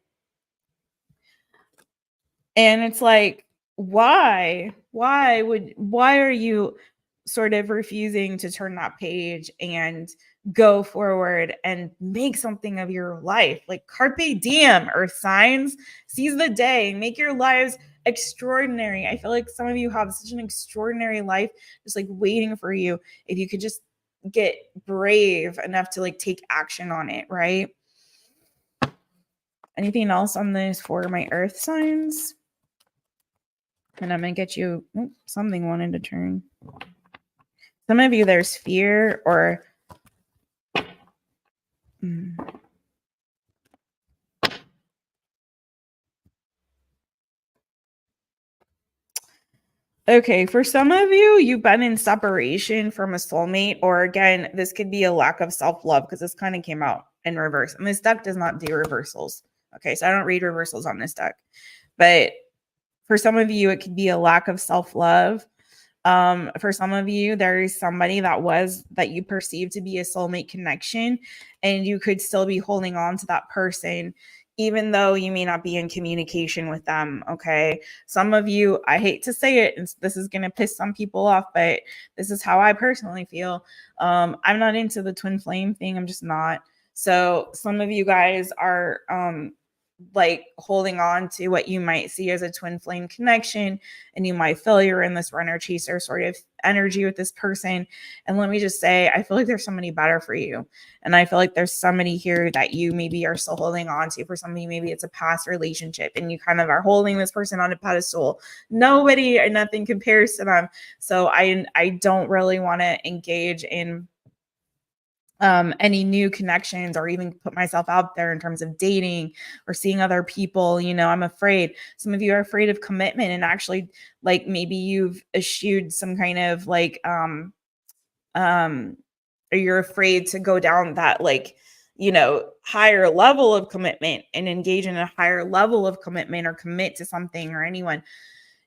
And it's like, why are you sort of refusing to turn that page and go forward and make something of your life? Like, carpe diem, earth signs, seize the day, make your lives extraordinary. I feel like some of you have such an extraordinary life just like waiting for you if you could just get brave enough to like take action on it, right? Anything else on this for my earth signs? And I'm going to get you, something wanted to turn. Some of you, there's fear or okay, for some of you, you've been in separation from a soulmate, or again, this could be a lack of self-love because this kind of came out in reverse. And this deck does not do reversals. Okay, so I don't read reversals on this deck. But for some of you, it could be a lack of self-love. For some of you, there is somebody that you perceive to be a soulmate connection, and you could still be holding on to that person, even though you may not be in communication with them. Okay. Some of you, I hate to say it, and this is going to piss some people off, but this is how I personally feel. I'm not into the twin flame thing. I'm just not. So some of you guys are, like holding on to what you might see as a twin flame connection, and you might feel you're in this runner chaser sort of energy with this person. And let me just say, I feel like there's somebody better for you, and I feel like there's somebody here that you maybe are still holding on to. For some of you, maybe it's a past relationship and you kind of are holding this person on a pedestal. Nobody or nothing compares to them. So I don't really want to engage in any new connections or even put myself out there in terms of dating or seeing other people. I'm afraid. Some of you are afraid of commitment, and actually, like, maybe you've eschewed some kind of like or you're afraid to go down that like higher level of commitment and engage in a higher level of commitment or commit to something or anyone.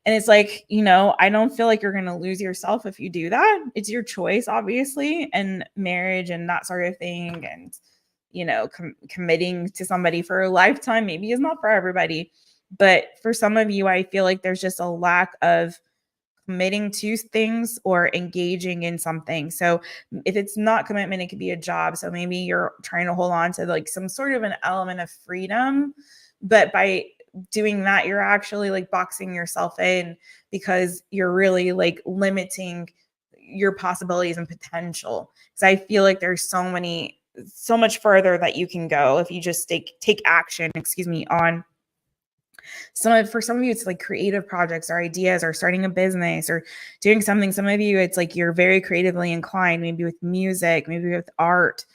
And it's like, I don't feel like you're going to lose yourself if you do that. It's your choice, obviously, and marriage and that sort of thing. And, committing to somebody for a lifetime maybe is not for everybody. But for some of you, I feel like there's just a lack of committing to things or engaging in something. So if it's not commitment, it could be a job. So maybe you're trying to hold on to like some sort of an element of freedom, but by doing that, you're actually like boxing yourself in, because you're really like limiting your possibilities and potential. Because I feel like there's so much further that you can go if you just take action, on for some of you, it's like creative projects or ideas or starting a business or doing something. Some of you, it's like you're very creatively inclined, maybe with music, maybe with art.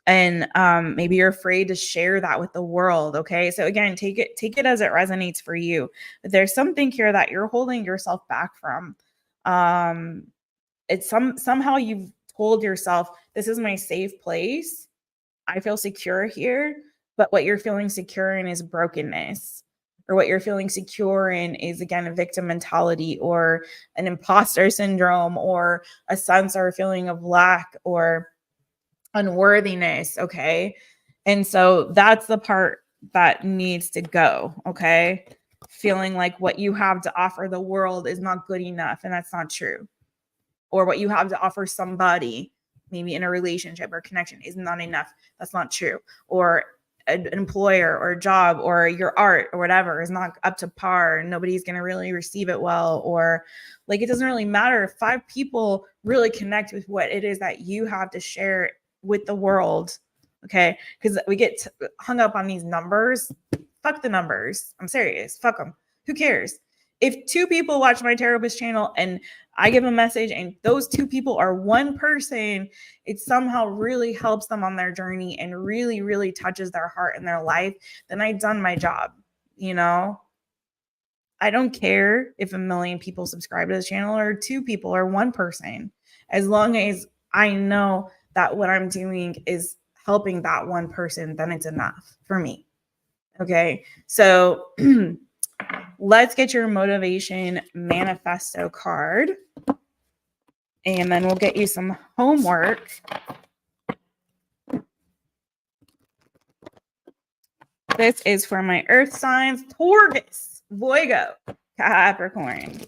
And maybe you're afraid to share that with the world. Okay. So again, take it as it resonates for you. But there's something here that you're holding yourself back from. It's somehow you've told yourself, this is my safe place. I feel secure here. But what you're feeling secure in is brokenness. Or what you're feeling secure in is, again, a victim mentality or an imposter syndrome or a sense or a feeling of lack or unworthiness. Okay. And so that's the part that needs to go. Okay. Feeling like what you have to offer the world is not good enough. And that's not true. Or what you have to offer somebody, maybe in a relationship or connection, is not enough. That's not true. Or an employer or a job or your art or whatever is not up to par. Nobody's going to really receive it well. Or like, it doesn't really matter if 5 people really connect with what it is that you have to share with the world. Okay. Because we get hung up on these numbers. Fuck the numbers. I'm serious. Fuck them. Who cares? If 2 people watch my Taropist channel and I give a message and those 2 people are one person, it somehow really helps them on their journey and really, really touches their heart and their life, then I've done my job. I don't care if 1 million people subscribe to this channel or 2 people or 1 person, as long as I know that what I'm doing is helping that 1 person, then it's enough for me. Okay, so let's get your motivation manifesto card, and then we'll get you some homework. This is for my earth signs: Taurus, Virgo, Capricorn.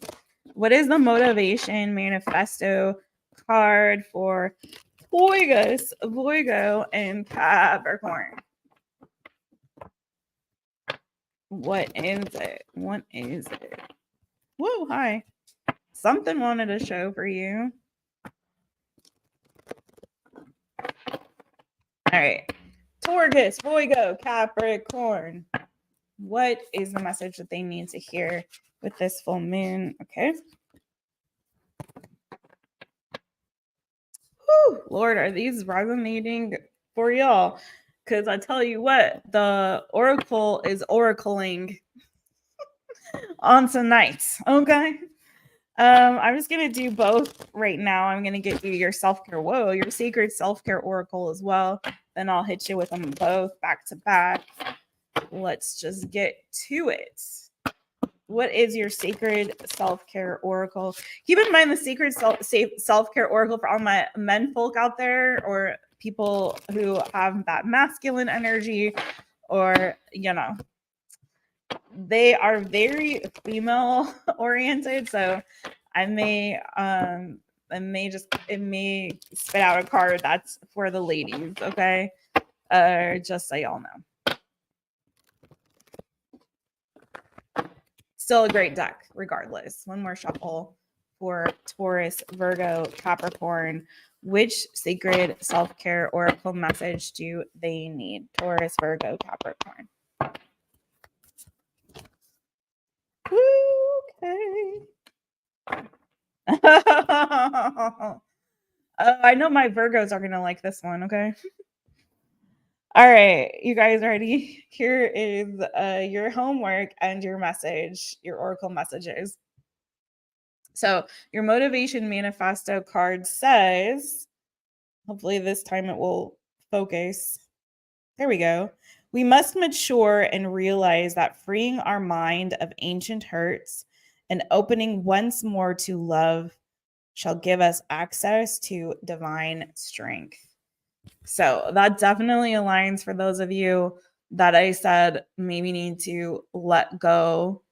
What is the motivation manifesto card for Taurus, Virgo, and Capricorn? What is it? What is it? Whoa, hi. Something wanted to show for you. All right. Taurus, Virgo, Capricorn. What is the message that they need to hear with this full moon? Okay. Whew, Lord, are these resonating for y'all? Because I tell you what, the oracle is oracling on tonight. Okay. I'm just gonna do both right now. I'm gonna get you your self-care, your sacred self-care oracle as well. Then I'll hit you with them both back to back. Let's just get to it. What is your sacred self-care oracle? Keep in mind the sacred self-care oracle for all my men folk out there, or people who have that masculine energy, or they are very female oriented. So it may spit out a card that's for the ladies. Okay, just so y'all know. Still a great deck, regardless. One more shuffle for Taurus, Virgo, Capricorn. Which sacred self-care oracle message do they need? Taurus, Virgo, Capricorn. Okay. I know my Virgos are going to like this one, okay? All right, you guys ready? Here is your homework and your message, your oracle messages. So your motivation manifesto card says, hopefully this time it will focus. There we go. We must mature and realize that freeing our mind of ancient hurts and opening once more to love shall give us access to divine strength. So that definitely aligns for those of you that I said maybe need to let go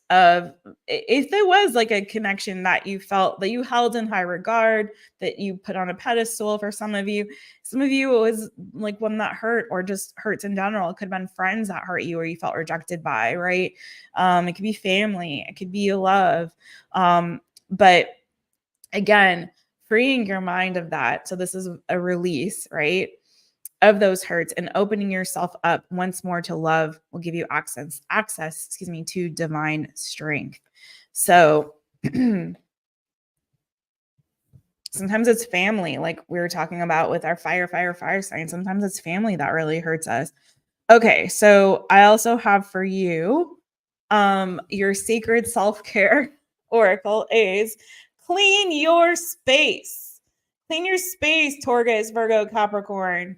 of, if there was like a connection that you felt that you held in high regard, that you put on a pedestal. For some of you it was like one that hurt, or just hurts in general. It could have been friends that hurt you or you felt rejected by, right? It could be family, it could be love. But again, freeing your mind of that. So this is a release, right, of those hurts, and opening yourself up once more to love will give you access, to divine strength. So sometimes it's family, like we were talking about with our fire sign. Sometimes it's family that really hurts us. Okay, so I also have for you your sacred self-care oracle is clean your space. Clean your space, Taurus, Virgo, Capricorn.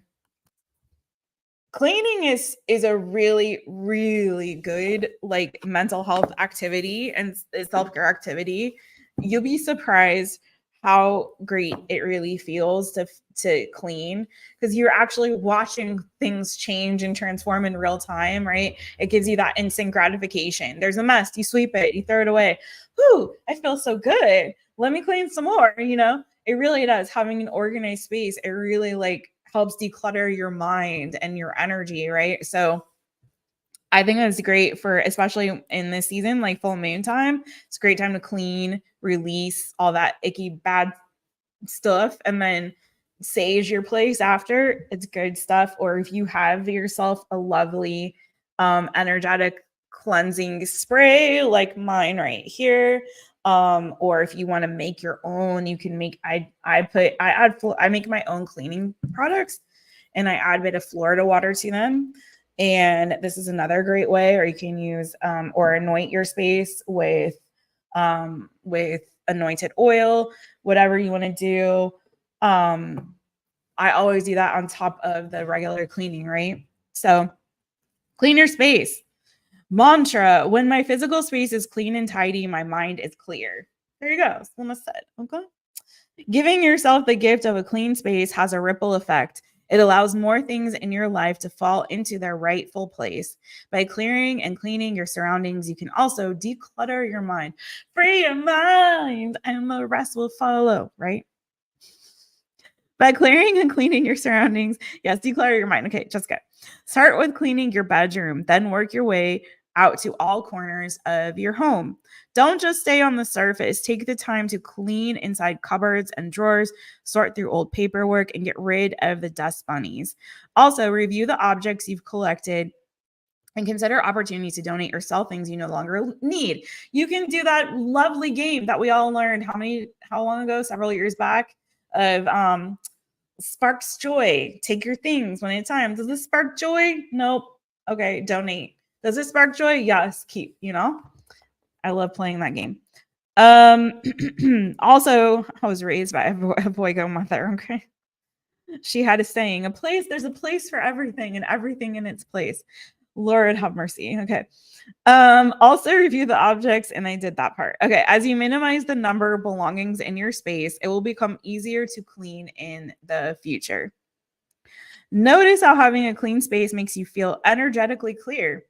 Cleaning is a really, really good like mental health activity and self-care activity. You'll be surprised how great it really feels to clean, because you're actually watching things change and transform in real time, right? It gives you that instant gratification. There's a mess, you sweep it, you throw it away. Whew, I feel so good. Let me clean some more, It really does. Having an organized space, it really like helps declutter your mind and your energy, right? So I think that's great for, especially in this season, like full moon time. It's a great time to clean, release all that icky, bad stuff, and then sage your place after. It's good stuff. Or if you have yourself a lovely, energetic cleansing spray like mine right here, or if you want to make your own, you can make. I make my own cleaning products, and I add a bit of Florida water to them. And this is another great way. Or you can use or anoint your space with anointed oil, whatever you want to do. I always do that on top of the regular cleaning, right? So Clean your space. Mantra: when my physical space is clean and tidy, my mind is clear. There you go. Someone said, okay. Giving yourself the gift of a clean space has a ripple effect. It allows more things in your life to fall into their rightful place. By clearing and cleaning your surroundings, you can also declutter your mind. Free your mind, and the rest will follow, right? By clearing and cleaning your surroundings, yes, declutter your mind. Okay, Jessica. Start with cleaning your bedroom, then work your way out to all corners of your home. Don't just stay on the surface. Take the time to clean inside cupboards and drawers, sort through old paperwork, and get rid of the dust bunnies. Also, review the objects you've collected and consider opportunities to donate or sell things you no longer need. You can do that lovely game that we all learned how long ago? Several years back, of sparks joy. Take your things one at a time. Does this spark joy? Nope. Okay, donate. Does it spark joy? Yes, keep, I love playing that game. Also, I was raised by a Boygo mother, okay? She had a saying, there's a place for everything and everything in its place. Lord have mercy. Okay. Also review the objects, and I did that part. Okay. As you minimize the number of belongings in your space, it will become easier to clean in the future. Notice how having a clean space makes you feel energetically clear.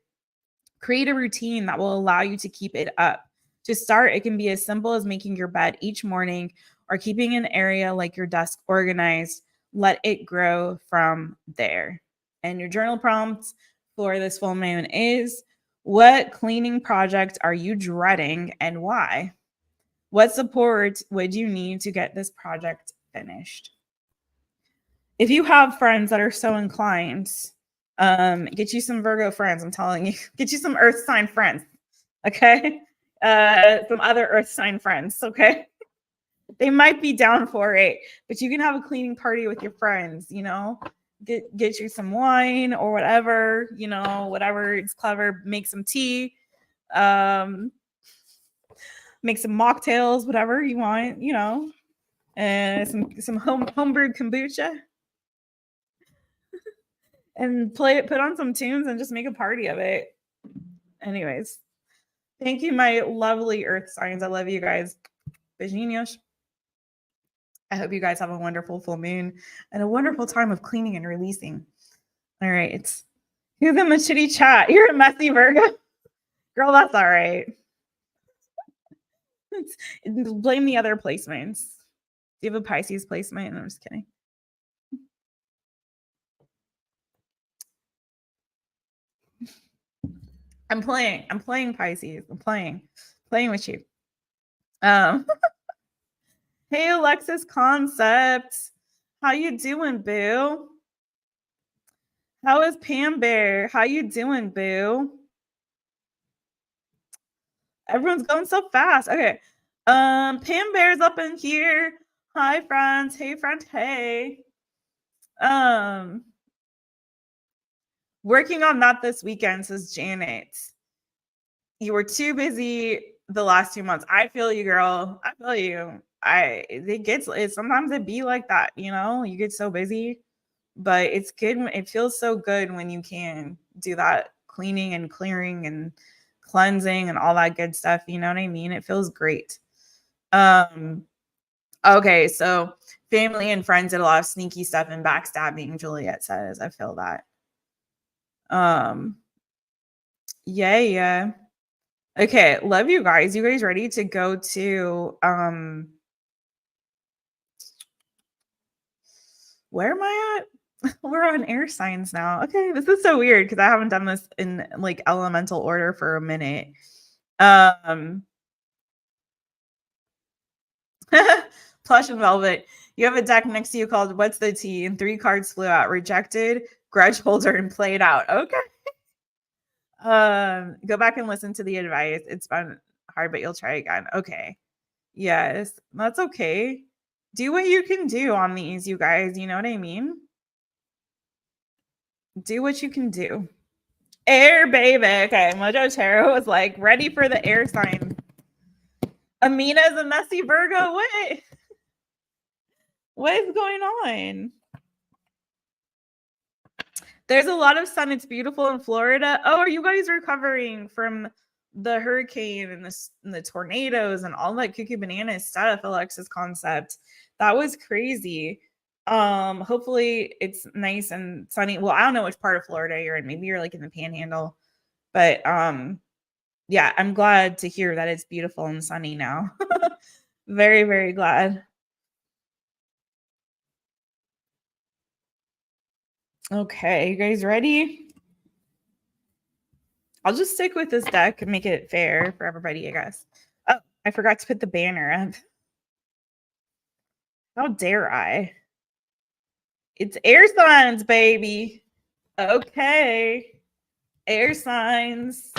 Create a routine that will allow you to keep it up. To start, it can be as simple as making your bed each morning or keeping an area like your desk organized. Let it grow from there. And your journal prompts for this full moon is: what cleaning project are you dreading and why? What support would you need to get this project finished? If you have friends that are so inclined, get you some Virgo friends. I'm telling you, get you some earth sign friends. Okay. Some other earth sign friends. Okay. They might be down for it, but you can have a cleaning party with your friends, get you some wine or whatever, whatever it's clever, make some tea, make some mocktails, whatever you want, and some homebrewed kombucha, and put on some tunes and just make a party of it. Anyways, thank you, my lovely earth signs. I love you guys. Beijinhos. I hope you guys have a wonderful full moon and a wonderful time of cleaning and releasing. All right. Who's in the shitty chat? You're a messy Virgo. Girl, that's all right. Blame the other placements. Do you have a Pisces placement? I'm just kidding. I'm playing Pisces. I'm playing with you. Hey, Alexis Concepts. How you doing, boo? How is Pam Bear? How you doing, boo? Everyone's going so fast. Okay. Pam Bear's up in here. Hi, friends. Hey, friend. Hey. Working on that this weekend, says Janet. You were too busy the last 2 months. I feel you, girl. I feel you. Sometimes it be like that, you get so busy, but it's good. It feels so good when you can do that cleaning and clearing and cleansing and all that good stuff. You know what I mean? It feels great. Okay. So family and friends did a lot of sneaky stuff and backstabbing. Juliet says, I feel that. Yeah. Okay. Love you guys. You guys ready to go to, where am I at? We're on air signs now. Okay, this is so weird because I haven't done this in like elemental order for a minute. Plush and Velvet. You have a deck next to you called What's the Tea? And 3 cards flew out: Rejected, Grudge Holder, and Played Out. Okay. Go back and listen to the advice. It's been hard, but you'll try again. Okay. Yes, that's okay. Do what you can do on these, you guys. You know what I mean? Do what you can do. Air, baby. Okay, Mojo Tarot was like ready for the air sign. Amina's a messy Virgo. What is going on? There's a lot of sun. It's beautiful in Florida. Oh, are you guys recovering from the hurricane and the tornadoes and all that cuckoo banana stuff, Alexis Concept? That was crazy. Hopefully it's nice and sunny. Well, I don't know which part of Florida you're in. Maybe you're like in the Panhandle. But yeah, I'm glad to hear that it's beautiful and sunny now. Very, very glad. Okay, you guys ready? I'll just stick with this deck and make it fair for everybody, I guess. Oh, I forgot to put the banner up. How dare I? It's air signs, baby. Okay. Air signs.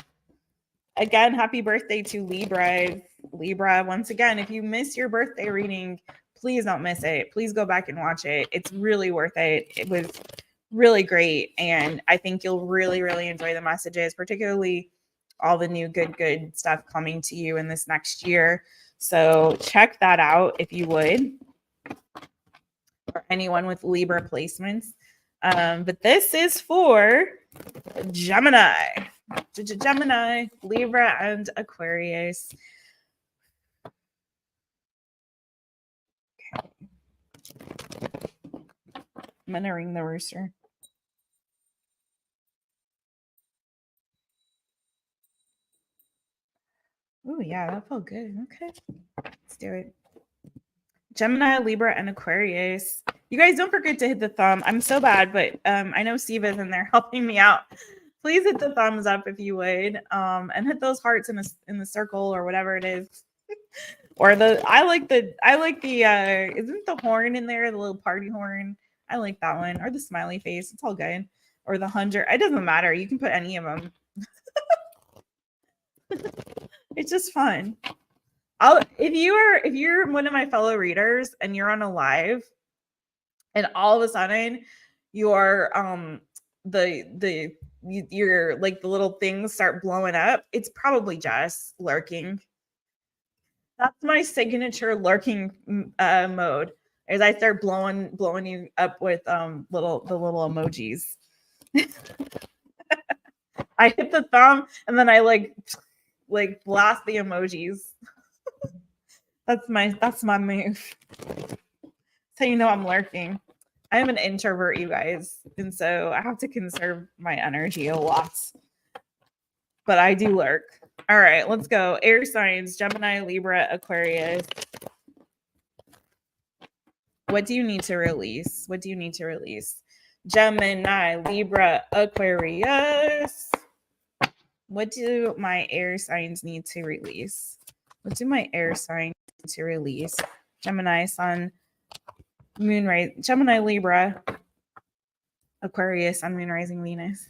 Again, happy birthday to Libra. Libra, once again, if you miss your birthday reading, please don't miss it. Please go back and watch it. It's really worth it. It was really great. And I think you'll really, really enjoy the messages, particularly all the new good stuff coming to you in this next year. So check that out if you would, for anyone with Libra placements. But this is for Gemini, Libra, and Aquarius. Okay. I'm gonna ring the rooster. Oh yeah, that felt good. Okay, let's do it. Gemini, Libra, and Aquarius. You guys don't forget to hit the thumb. I'm so bad, but I know Siva's in there helping me out. Please hit the thumbs up if you would, and hit those hearts in the circle or whatever it is. Or I like the isn't the horn in there, the little party horn? I like that one. Or the smiley face. It's all good. Or the 100. It doesn't matter. You can put any of them. It's just fun. If you're one of my fellow readers and you're on a live and all of a sudden your your like the little things start blowing up, it's probably just lurking. That's my signature lurking mode, is I start blowing you up with the little emojis. I hit the thumb and then I like blast the emojis. That's my move. So you know I'm lurking. I am an introvert, you guys, and so I have to conserve my energy a lot. But I do lurk. All right, let's go. Air signs: Gemini, Libra, Aquarius. What do you need to release? What do you need to release? Gemini, Libra, Aquarius. What do my air signs need to release? What do my air signs need to release? Gemini, Sun, Moon, Gemini, Libra, Aquarius, Sun, Moon, Rising, Venus.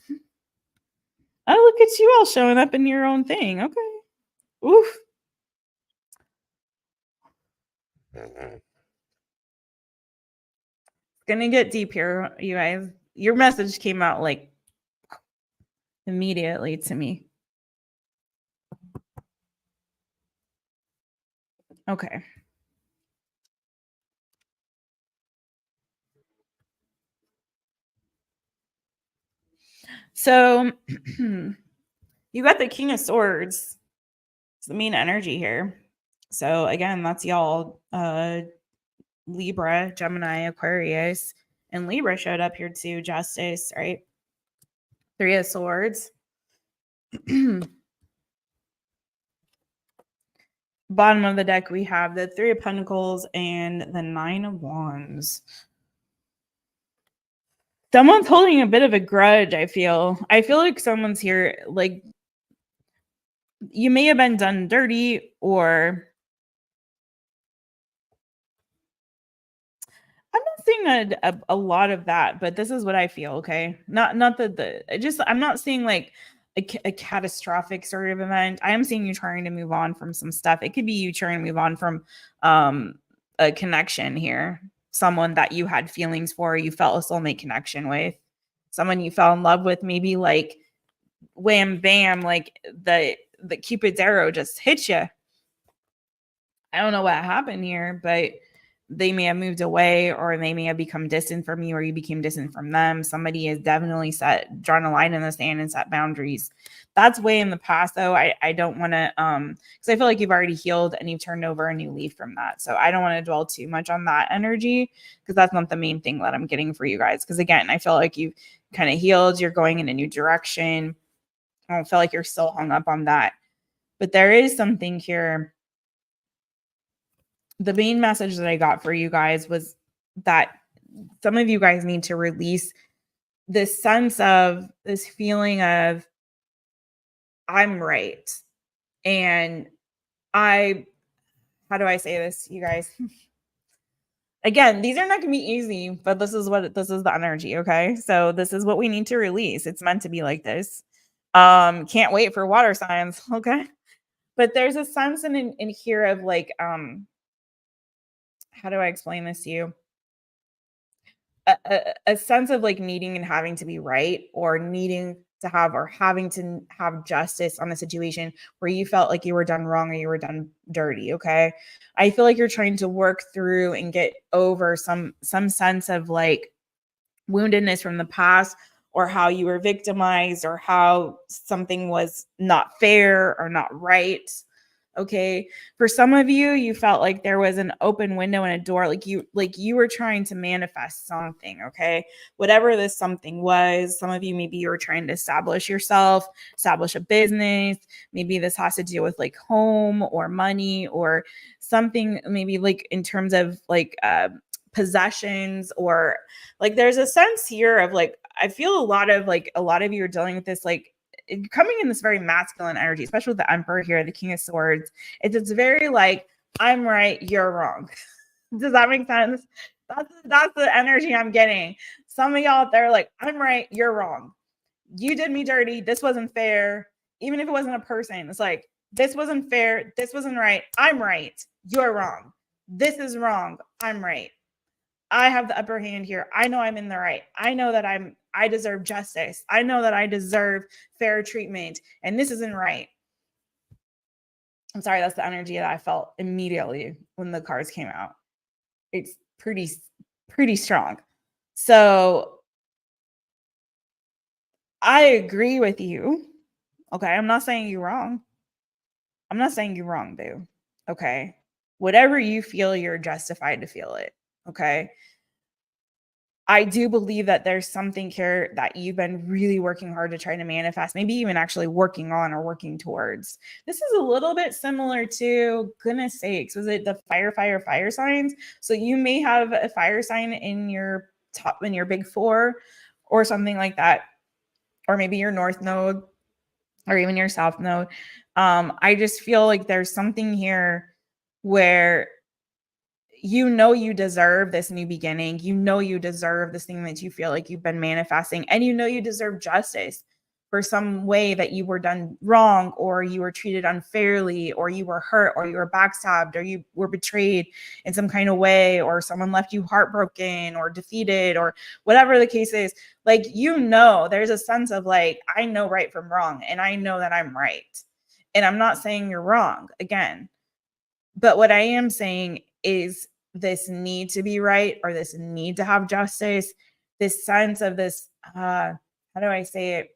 Oh, look at you all showing up in your own thing. Okay. Oof. It's gonna get deep here, you guys. Your message came out like immediately to me. Okay. So you got the King of Swords. It's the main energy here. So again, that's y'all. Libra, Gemini, Aquarius, and Libra showed up here too. Justice, right? Three of Swords. Bottom of the deck, we have the Three of Pentacles and the Nine of Wands. Someone's holding a bit of a grudge, I feel. I feel like someone's here, like, you may have been done dirty, or I'm not seeing a lot of that, but this is what I feel, okay? Not that I'm not seeing like a catastrophic sort of event. I am seeing you trying to move on from some stuff. It could be you trying to move on from a connection here. Someone that you had feelings for, you felt a soulmate connection with. Someone you fell in love with, maybe like wham bam, like the Cupid's arrow just hit you. I don't know what happened here, but they may have moved away, or they may have become distant from you, or you became distant from them. Somebody has definitely drawn a line in the sand and set boundaries. That's way in the past, though. I don't want to, because I feel like you've already healed and you've turned over a new leaf from that. So I don't want to dwell too much on that energy, because that's not the main thing that I'm getting for you guys. Because again, I feel like you've kind of healed. You're going in a new direction. I don't feel like you're still hung up on that. But there is something here. The main message that I got for you guys was that some of you guys need to release this sense of this feeling of, I'm right. And how do I say this, you guys? Again, these are not going to be easy, but this is the energy. Okay. So this is what we need to release. It's meant to be like this. Can't wait for water signs. Okay. But there's a sense in here of like, how do I explain this to you? A sense of like needing and having to be right, or needing to have, or having to have justice on a situation where you felt like you were done wrong or you were done dirty. Okay. I feel like you're trying to work through and get over some sense of like woundedness from the past, or how you were victimized, or how something was not fair or not right. Okay. For some of you, you felt like there was an open window and a door, like you were trying to manifest something. Okay. Whatever this something was, some of you, maybe you were trying to establish yourself, establish a business. Maybe this has to do with like home or money or something, maybe like in terms of like, possessions, or like there's a sense here of like, I feel a lot of you are dealing with this, like coming in this very masculine energy, especially with the Emperor here, the King of Swords. It's very like, I'm right, you're wrong. Does that make sense? That's the energy I'm getting. Some of y'all out there are like, I'm right, you're wrong. You did me dirty. This wasn't fair. Even if it wasn't a person, it's like, this wasn't fair. This wasn't right. I'm right. You're wrong. This is wrong. I'm right. I have the upper hand here. I know I'm in the right. I know that I deserve justice. I know that I deserve fair treatment, and this isn't right. I'm sorry, that's the energy that I felt immediately when the cards came out. It's pretty strong. So I agree with you. Okay, I'm not saying you're wrong. I'm not saying you're wrong, boo. Okay. Whatever you feel, you're justified to feel it. Okay. I do believe that there's something here that you've been really working hard to try to manifest, maybe even actually working on or working towards. This is a little bit similar to, goodness sakes, was it the fire signs? So you may have a fire sign in your big four or something like that, or maybe your north node or even your south node. I just feel like there's something here where you deserve this new beginning. You deserve this thing that you feel like you've been manifesting, and you deserve justice for some way that you were done wrong, or you were treated unfairly, or you were hurt, or you were backstabbed, or you were betrayed in some kind of way, or someone left you heartbroken or defeated, or whatever the case is. Like, there's a sense of like, I know right from wrong, and I know that I'm right. And I'm not saying you're wrong again. But what I am saying is this need to be right, or this need to have justice, this sense of this, how do I say it?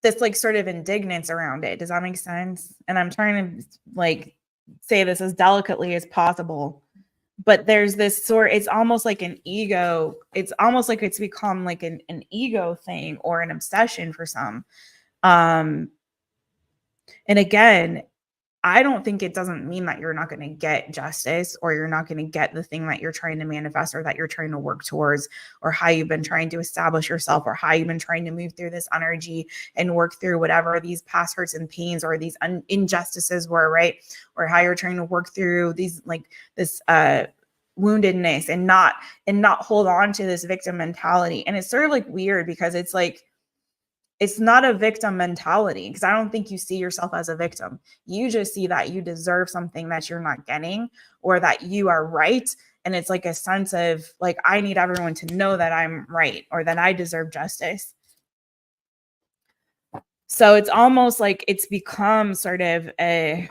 This like sort of indignance around it. Does that make sense? And I'm trying to like say this as delicately as possible. But there's this it's almost like an ego. It's almost like it's become like an ego thing or an obsession for some. And again, I don't think it doesn't mean that you're not going to get justice, or you're not going to get the thing that you're trying to manifest, or that you're trying to work towards, or how you've been trying to establish yourself, or how you've been trying to move through this energy and work through whatever these past hurts and pains or these injustices were, right? Or how you're trying to work through these, like this, woundedness, and not hold on to this victim mentality. And it's sort of like weird, because it's like, it's not a victim mentality, because I don't think you see yourself as a victim. You just see that you deserve something that you're not getting, or that you are right. And it's like a sense of like, I need everyone to know that I'm right, or that I deserve justice. So it's almost like it's become sort of a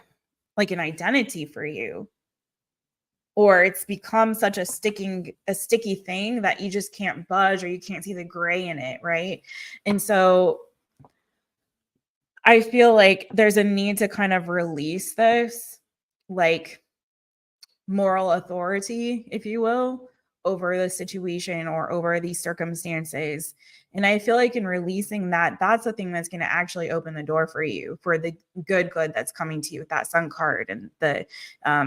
like an identity for you, or it's become such a sticky thing that you just can't budge, or you can't see the gray in it, right? And so I feel like there's a need to kind of release this, like, moral authority, if you will, over the situation or over these circumstances. And I feel like in releasing that, that's the thing that's going to actually open the door for you for the good that's coming to you with that Sun card and the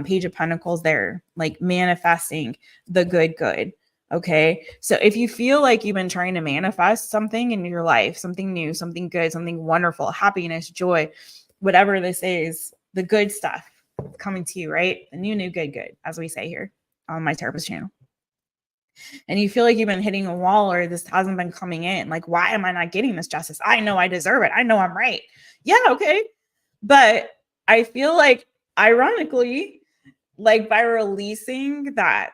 Page of Pentacles there, like manifesting the good. Okay. So if you feel like you've been trying to manifest something in your life, something new, something good, something wonderful, happiness, joy, whatever this is, the good stuff coming to you, right? The new, good, as we say here on my Taropist channel. And you feel like you've been hitting a wall, or this hasn't been coming in. Like, why am I not getting this justice? I know I deserve it. I know I'm right. Yeah, okay. But I feel like, ironically, like by releasing that,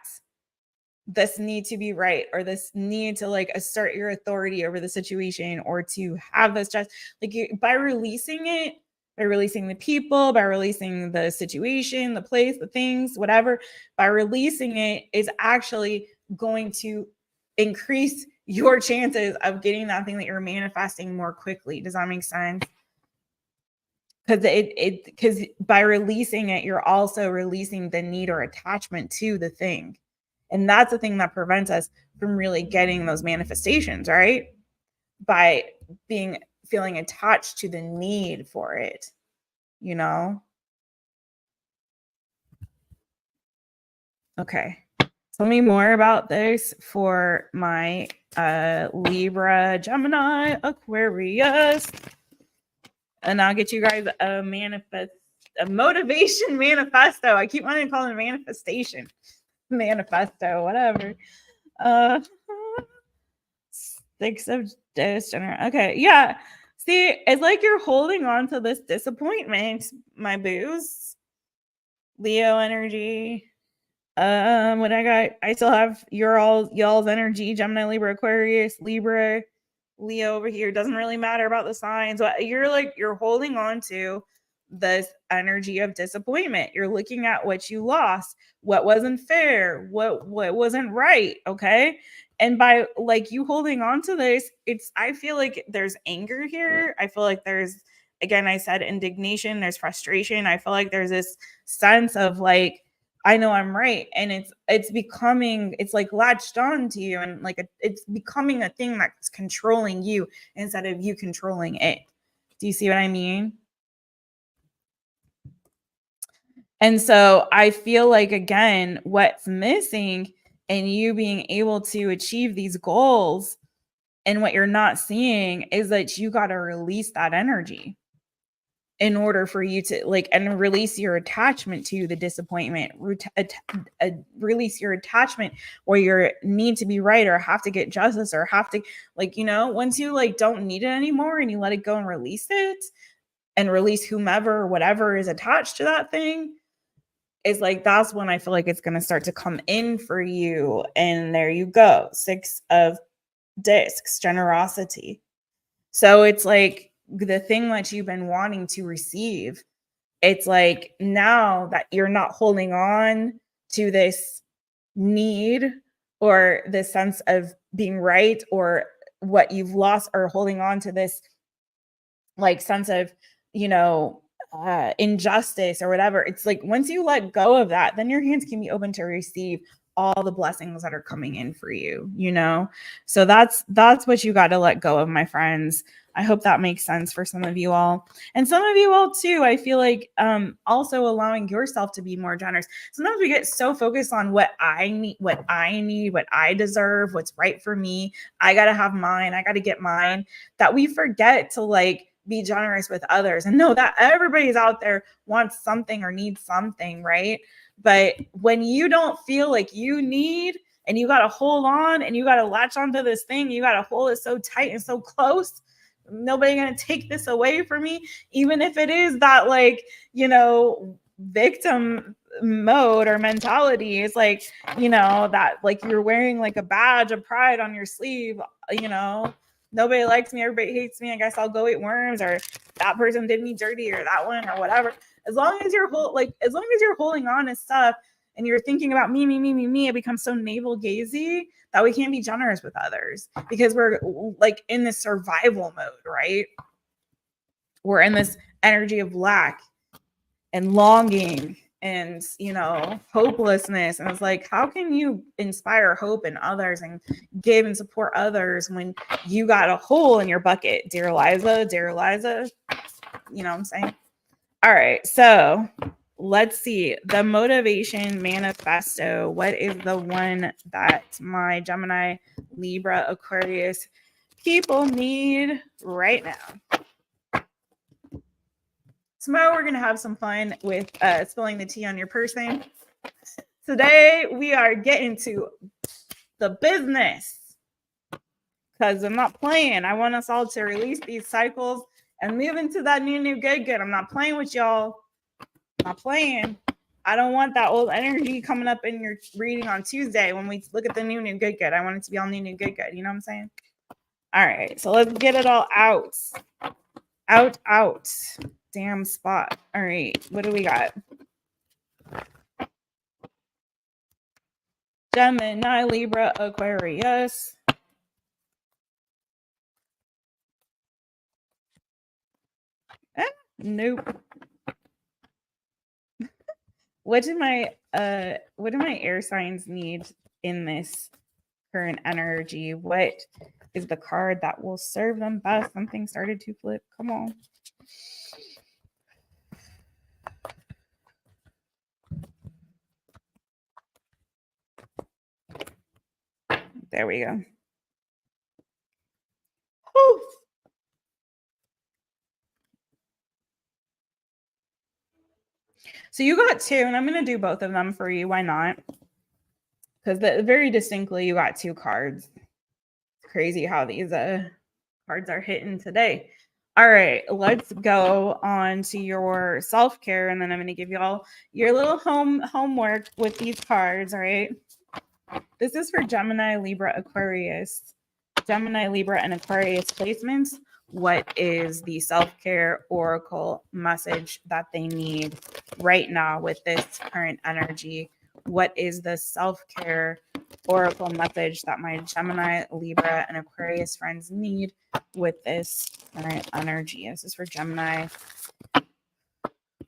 this need to be right, or this need to like assert your authority over the situation, or to have this just like by releasing it, by releasing the people, by releasing the situation, the place, the things, whatever, by releasing it is actually going to increase your chances of getting that thing that you're manifesting more quickly. Does that make sense? Because by releasing it, you're also releasing the need or attachment to the thing. And that's the thing that prevents us from really getting those manifestations, right? By feeling attached to the need for it, you know? Okay. Tell me more about this for my Libra, Gemini, Aquarius. And I'll get you guys a motivation manifesto. I keep wanting to call it a manifestation. Manifesto, whatever. 6 of Disc. Okay, yeah. See, it's like you're holding on to this disappointment, my boos. Leo energy. What I got, I still have y'all's energy, Gemini, Libra, Aquarius, Libra, Leo over here. Doesn't really matter about the signs. You're holding on to this energy of disappointment. You're looking at what you lost, what wasn't fair, what wasn't right. Okay. And by like you holding on to this, I feel like there's anger here. I feel like there's, again, I said indignation, there's frustration. I feel like there's this sense of like, I know I'm right. And it's becoming, it's like latched on to you, and like it's becoming a thing that's controlling you instead of you controlling it. Do you see what I mean? And so I feel like, again, what's missing in you being able to achieve these goals, and what you're not seeing, is that you got to release that energy in order for you to like, and release your attachment to the disappointment, release your attachment where you need to be right, or have to get justice, or have to, like, you know, once you like don't need it anymore and you let it go and release it, and release whomever or whatever is attached to that thing, is like, that's when I feel like it's going to start to come in for you. And there you go. 6 of Discs, generosity. So it's like the thing that you've been wanting to receive, it's like now that you're not holding on to this need or this sense of being right, or what you've lost, or holding on to this like sense of, you know, injustice or whatever. It's like once you let go of that, then your hands can be open to receive all the blessings that are coming in for you, you know? So that's what you got to let go of, my friends. I hope that makes sense for some of you all. And some of you all too, I feel like also allowing yourself to be more generous. Sometimes we get so focused on what I need, what I deserve, what's right for me. I got to have mine. I got to get mine, that we forget to like be generous with others, and know that everybody's out there wants something or needs something, right? But when you don't feel like you need, and you got to hold on, and you got to latch onto this thing, you got to hold it so tight and so close, nobody gonna take this away from me, even if it is that, like, you know, victim mode or mentality. It's like, you know, that like you're wearing like a badge of pride on your sleeve, you know, nobody likes me, everybody hates me, I guess I'll go eat worms, or that person did me dirty, or that one, or whatever. As long as you're as long as you're holding on to stuff and you're thinking about me, it becomes so navel gazy that we can't be generous with others, because we're like in this survival mode, right? We're in this energy of lack and longing and, you know, hopelessness. And it's like, how can you inspire hope in others and give and support others when you got a hole in your bucket? Dear Liza, you know what I'm saying? All right, so let's see. The motivation manifesto. What is the one that my Gemini, Libra, Aquarius people need right now? Tomorrow we're going to have some fun with spilling the tea on your person. Today we are getting to the business, because I'm not playing. I want us all to release these cycles and move into that new good. I'm not playing with y'all. I'm not playing. I don't want that old energy coming up in your reading on Tuesday when we look at the new good. I want it to be all new good. You know what I'm saying? All right, so let's get it all out. Out. Damn spot. All right, what do we got? Gemini, Libra, Aquarius. Nope. What do my air signs need in this current energy? What is the card that will serve them best? Something started to flip. Come on. There we go. Whew. So you got two, and I'm going to do both of them for you. Why not? Because very distinctly, you got two cards. It's crazy how these cards are hitting today. All right, let's go on to your self-care, and then I'm going to give you all your little homework with these cards, all right? This is for Gemini, Libra, Aquarius. Gemini, Libra, and Aquarius placements. What is the self-care oracle message that they need right now with this current energy? What is the self-care oracle message that my Gemini, Libra, and Aquarius friends need with this current energy? This is for Gemini,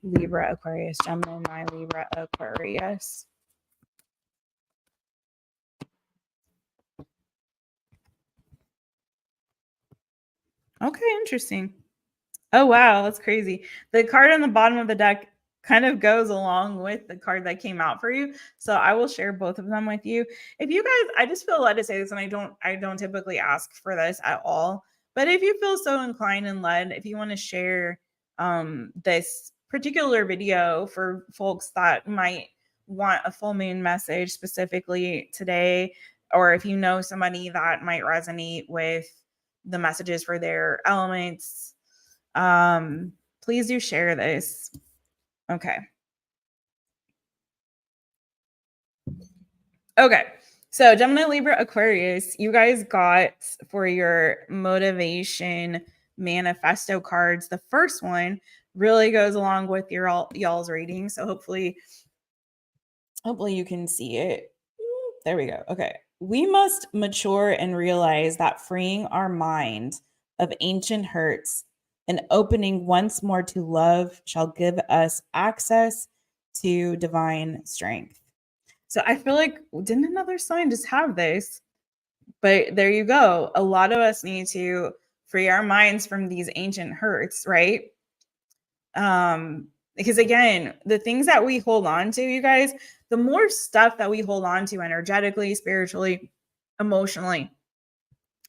Libra, Aquarius. Gemini, Libra, Aquarius. Okay, interesting. Oh, wow, that's crazy. The card on the bottom of the deck kind of goes along with the card that came out for you. So I will share both of them with you. If you guys, I just feel led to say this, and I don't typically ask for this at all. But if you feel so inclined and led, if you want to share this particular video for folks that might want a full moon message specifically today, or if you know somebody that might resonate with the messages for their elements, please do share this. Okay. So Gemini, Libra, Aquarius, you guys got for your motivation manifesto cards. The first one really goes along with your y'all's reading. So hopefully you can see it. There we go. Okay. We must mature and realize that freeing our mind of ancient hurts and opening once more to love shall give us access to divine strength. So I feel like, didn't another sign just have this? But there you go. A lot of us need to free our minds from these ancient hurts, right? Because again, the things that we hold on to, you guys, the more stuff that we hold on to energetically, spiritually, emotionally,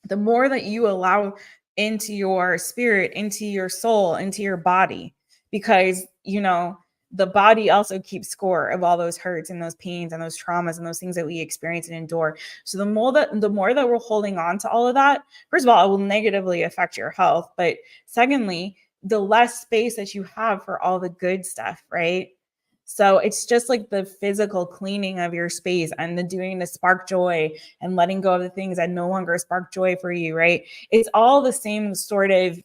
the more that you allow into your spirit, into your soul, into your body, because, you know, the body also keeps score of all those hurts and those pains and those traumas and those things that we experience and endure. So the more that we're holding on to all of that, first of all, it will negatively affect your health. But secondly, the less space that you have for all the good stuff, right? So it's just like the physical cleaning of your space and the doing the spark joy and letting go of the things that no longer spark joy for you, right? It's all the same sort of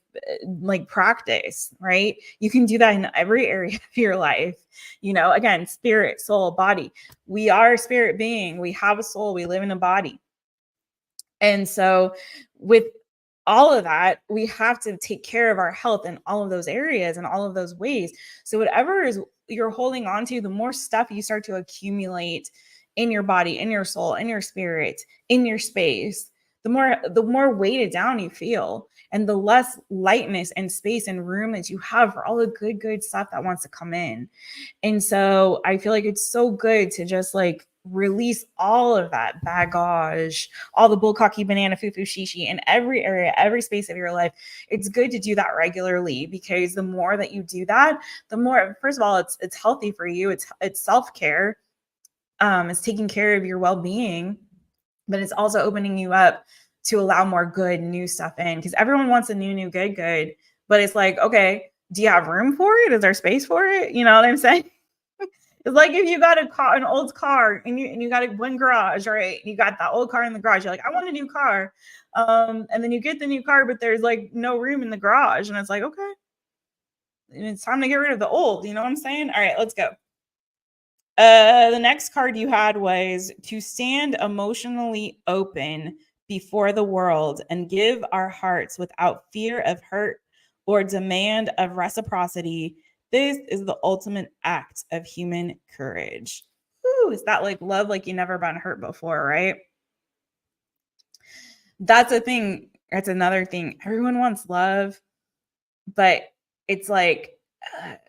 like practice, right? You can do that in every area of your life. You know, again, spirit, soul, body. We are a spirit being. We have a soul. We live in a body. And so with all of that, we have to take care of our health in all of those areas and all of those ways. So whatever is you're holding on to, the more stuff you start to accumulate in your body, in your soul, in your spirit, in your space, the more weighted down you feel, and the less lightness and space and room that you have for all the good stuff that wants to come in. And so I feel like it's so good to just like release all of that baggage, all the bullcocky banana foo-foo shishi in every area, every space of your life. It's good to do that regularly, because the more that you do that, the more, first of all, it's healthy for you. It's self-care. It's taking care of your well-being, but it's also opening you up to allow more good new stuff in, because everyone wants a new good, but it's like, okay, do you have room for it? Is there space for it? You know what I'm saying? It's like if you got an old car and you got one garage, right? You got that old car in the garage. You're like, I want a new car. And then you get the new car, but there's like no room in the garage. And it's like, okay, it's time to get rid of the old. You know what I'm saying? All right, let's go. The next card you had was to stand emotionally open before the world and give our hearts without fear of hurt or demand of reciprocity. This is the ultimate act of human courage. Ooh, is that like love like you never been hurt before, right? That's a thing. That's another thing. Everyone wants love, but it's like,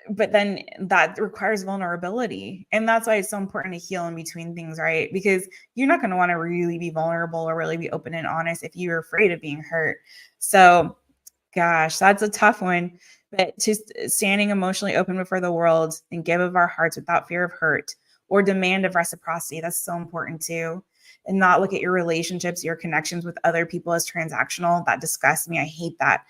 but then that requires vulnerability. And that's why it's so important to heal in between things, right? Because you're not going to want to really be vulnerable or really be open and honest if you're afraid of being hurt. So, gosh, that's a tough one. But just standing emotionally open before the world and give of our hearts without fear of hurt or demand of reciprocity. That's so important too. And not look at your relationships, your connections with other people as transactional. That disgusts me. I hate that.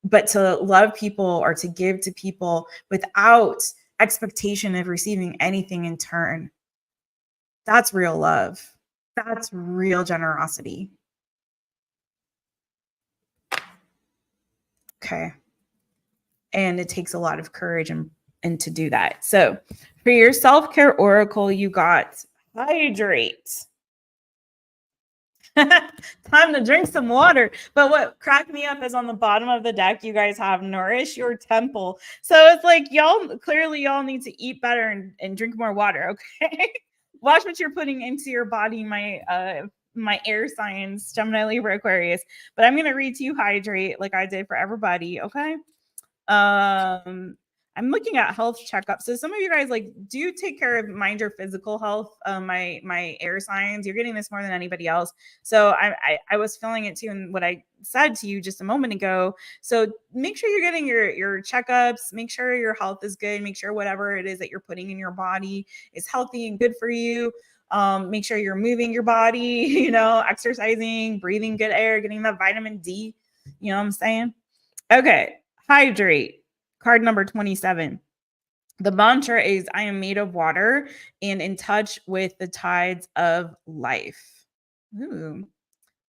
But to love people or to give to people without expectation of receiving anything in turn, that's real love. That's real generosity. Okay. And it takes a lot of courage and to do that. So for your self-care oracle, you got hydrate. Time to drink some water. But what cracked me up is on the bottom of the deck, you guys have nourish your temple. So it's like y'all need to eat better and drink more water. Okay. Watch what you're putting into your body, my air signs, Gemini, Libra, Aquarius. But I'm gonna read to you hydrate like I did for everybody. Okay. I'm looking at health checkups. So some of you guys like do take care of mind your physical health. My air signs, you're getting this more than anybody else. So I was feeling it too, and what I said to you just a moment ago. So make sure you're getting your checkups. Make sure your health is good. Make sure whatever it is that you're putting in your body is healthy and good for you. Make sure you're moving your body. You know, exercising, breathing good air, getting that vitamin D. You know what I'm saying? Okay. Hydrate, card number 27. The mantra is I am made of water and in touch with the tides of life. Ooh,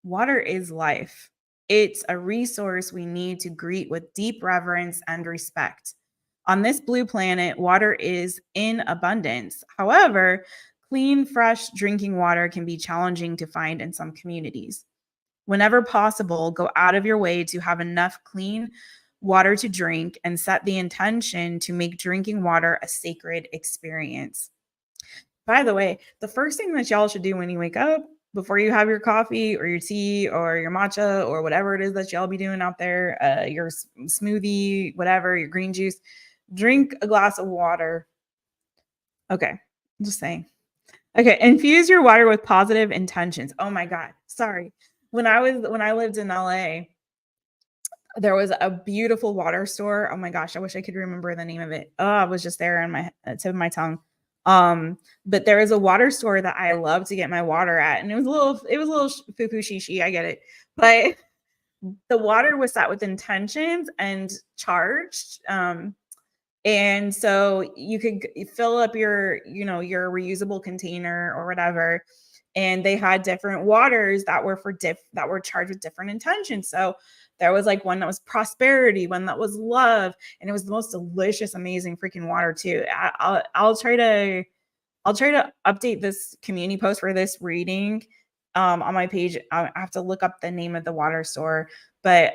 water is life. It's a resource we need to greet with deep reverence and respect. On this blue planet, water is in abundance. However, clean, fresh drinking water can be challenging to find in some communities. Whenever possible, go out of your way to have enough clean water to drink and set the intention to make drinking water a sacred experience. By the way, the first thing that y'all should do when you wake up, before you have your coffee or your tea or your matcha or whatever it is that y'all be doing out there, your smoothie, whatever, your green juice, drink a glass of water. Okay, I'm just saying. Okay, infuse your water with positive intentions. Oh my God, sorry. When I lived in LA, there was a beautiful water store. Oh my gosh, I wish I could remember the name of it. Oh, I was just there on my tip of my tongue. But there is a water store that I love to get my water at, and it was a little foo-foo shishi. I get it, but the water was set with intentions and charged. And so you could fill up your, your reusable container or whatever. And they had different waters that were that were charged with different intentions. So there was like one that was prosperity, one that was love, and it was the most delicious, amazing freaking water too. I'll try to update this community post for this reading on my page. I have to look up the name of the water store. But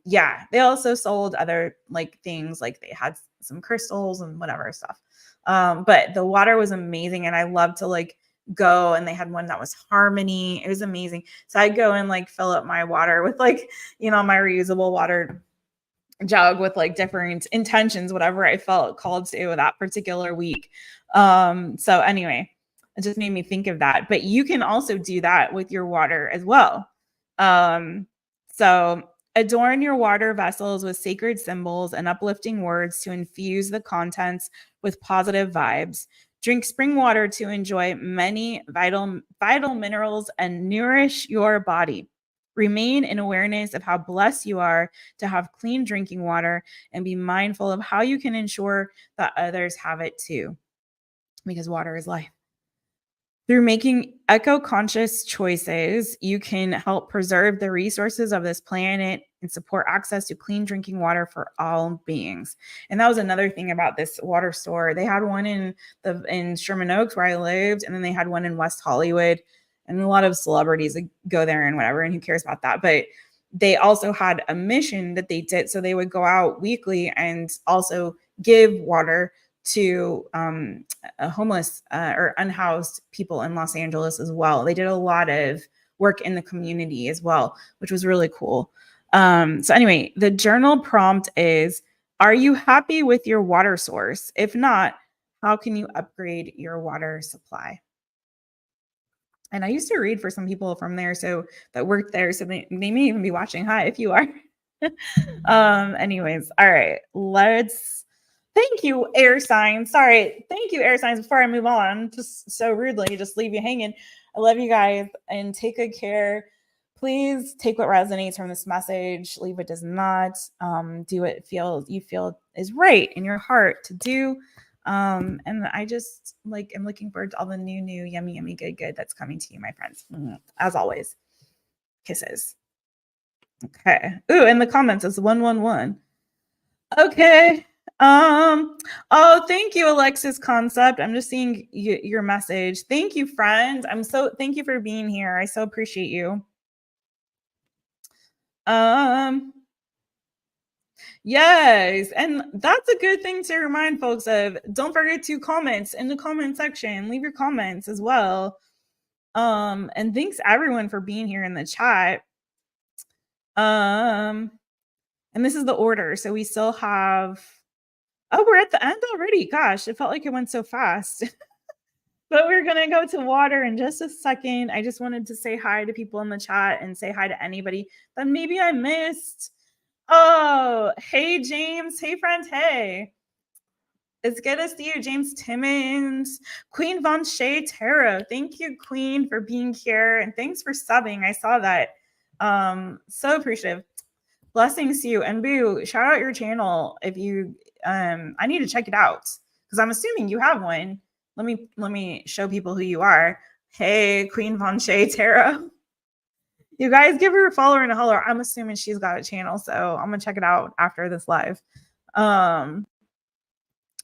yeah, they also sold other like things, like they had some crystals and whatever stuff. But the water was amazing, and I love to like go, and they had one that was harmony. It was amazing. So I'd go and like fill up my water with like, my reusable water jug with like different intentions, whatever I felt called to that particular week. So anyway, it just made me think of that. But you can also do that with your water as well. So adorn your water vessels with sacred symbols and uplifting words to infuse the contents with positive vibes. Drink spring water to enjoy many vital minerals and nourish your body. Remain in awareness of how blessed you are to have clean drinking water, and be mindful of how you can ensure that others have it too, because water is life. Through making eco-conscious choices, you can help preserve the resources of this planet and support access to clean drinking water for all beings. And that was another thing about this water store. They had one in Sherman Oaks where I lived, and then they had one in West Hollywood. And a lot of celebrities go there and whatever, and who cares about that? But they also had a mission that they did. So they would go out weekly and also give water to homeless or unhoused people in Los Angeles as well. They did a lot of work in the community as well, which was really cool. So anyway, the journal prompt is, are you happy with your water source? If not, how can you upgrade your water supply? And I used to read for some people from there, so that worked there. So they may even be watching. Hi, if you are. Anyways, all right, thank you, air signs. Sorry, thank you, air signs. Before I move on, just so rudely, just leave you hanging. I love you guys, and take good care. Please take what resonates from this message, leave what does not. Do what you feel is right in your heart to do. And I just am looking forward to all the new, yummy, good that's coming to you, my friends. As always, kisses. Okay. Ooh, in the comments, it's 111. Okay. Oh, thank you, Alexis Concept. I'm just seeing your message. Thank you, friend. Thank you for being here. I so appreciate you. Yes, and that's a good thing to remind folks of. Don't forget to comment in the comment section. Leave your comments as well. And thanks everyone for being here in the chat. And this is the order. So we still have, we're at the end already. Gosh, it felt like it went so fast. But we're going to go to water in just a second. I just wanted to say hi to people in the chat and say hi to anybody that maybe I missed. Oh, hey, James. Hey, friend. Hey. It's good to see you, James Timmons. Queen Von Shea Tarot. Thank you, Queen, for being here. And thanks for subbing. I saw that. So appreciative. Blessings to you. And Boo, shout out your channel if you I need to check it out, because I'm assuming you have one. Let me show people who you are. Hey, Queen Von Shea Tarot. You guys give her a follower and a holler. I'm assuming she's got a channel, so I'm gonna check it out after this live.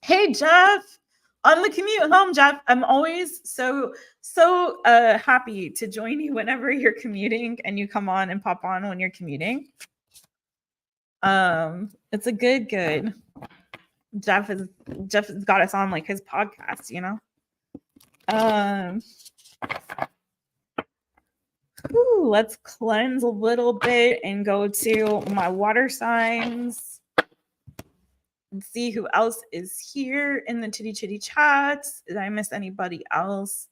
Hey, Jeff, on the commute home, Jeff. I'm always so happy to join you whenever you're commuting and you come on and pop on when you're commuting. It's a good. Jeff has got us on like his podcast, let's cleanse a little bit and go to my water signs and see who else is here in the chitty chitty chats. Did I miss anybody else?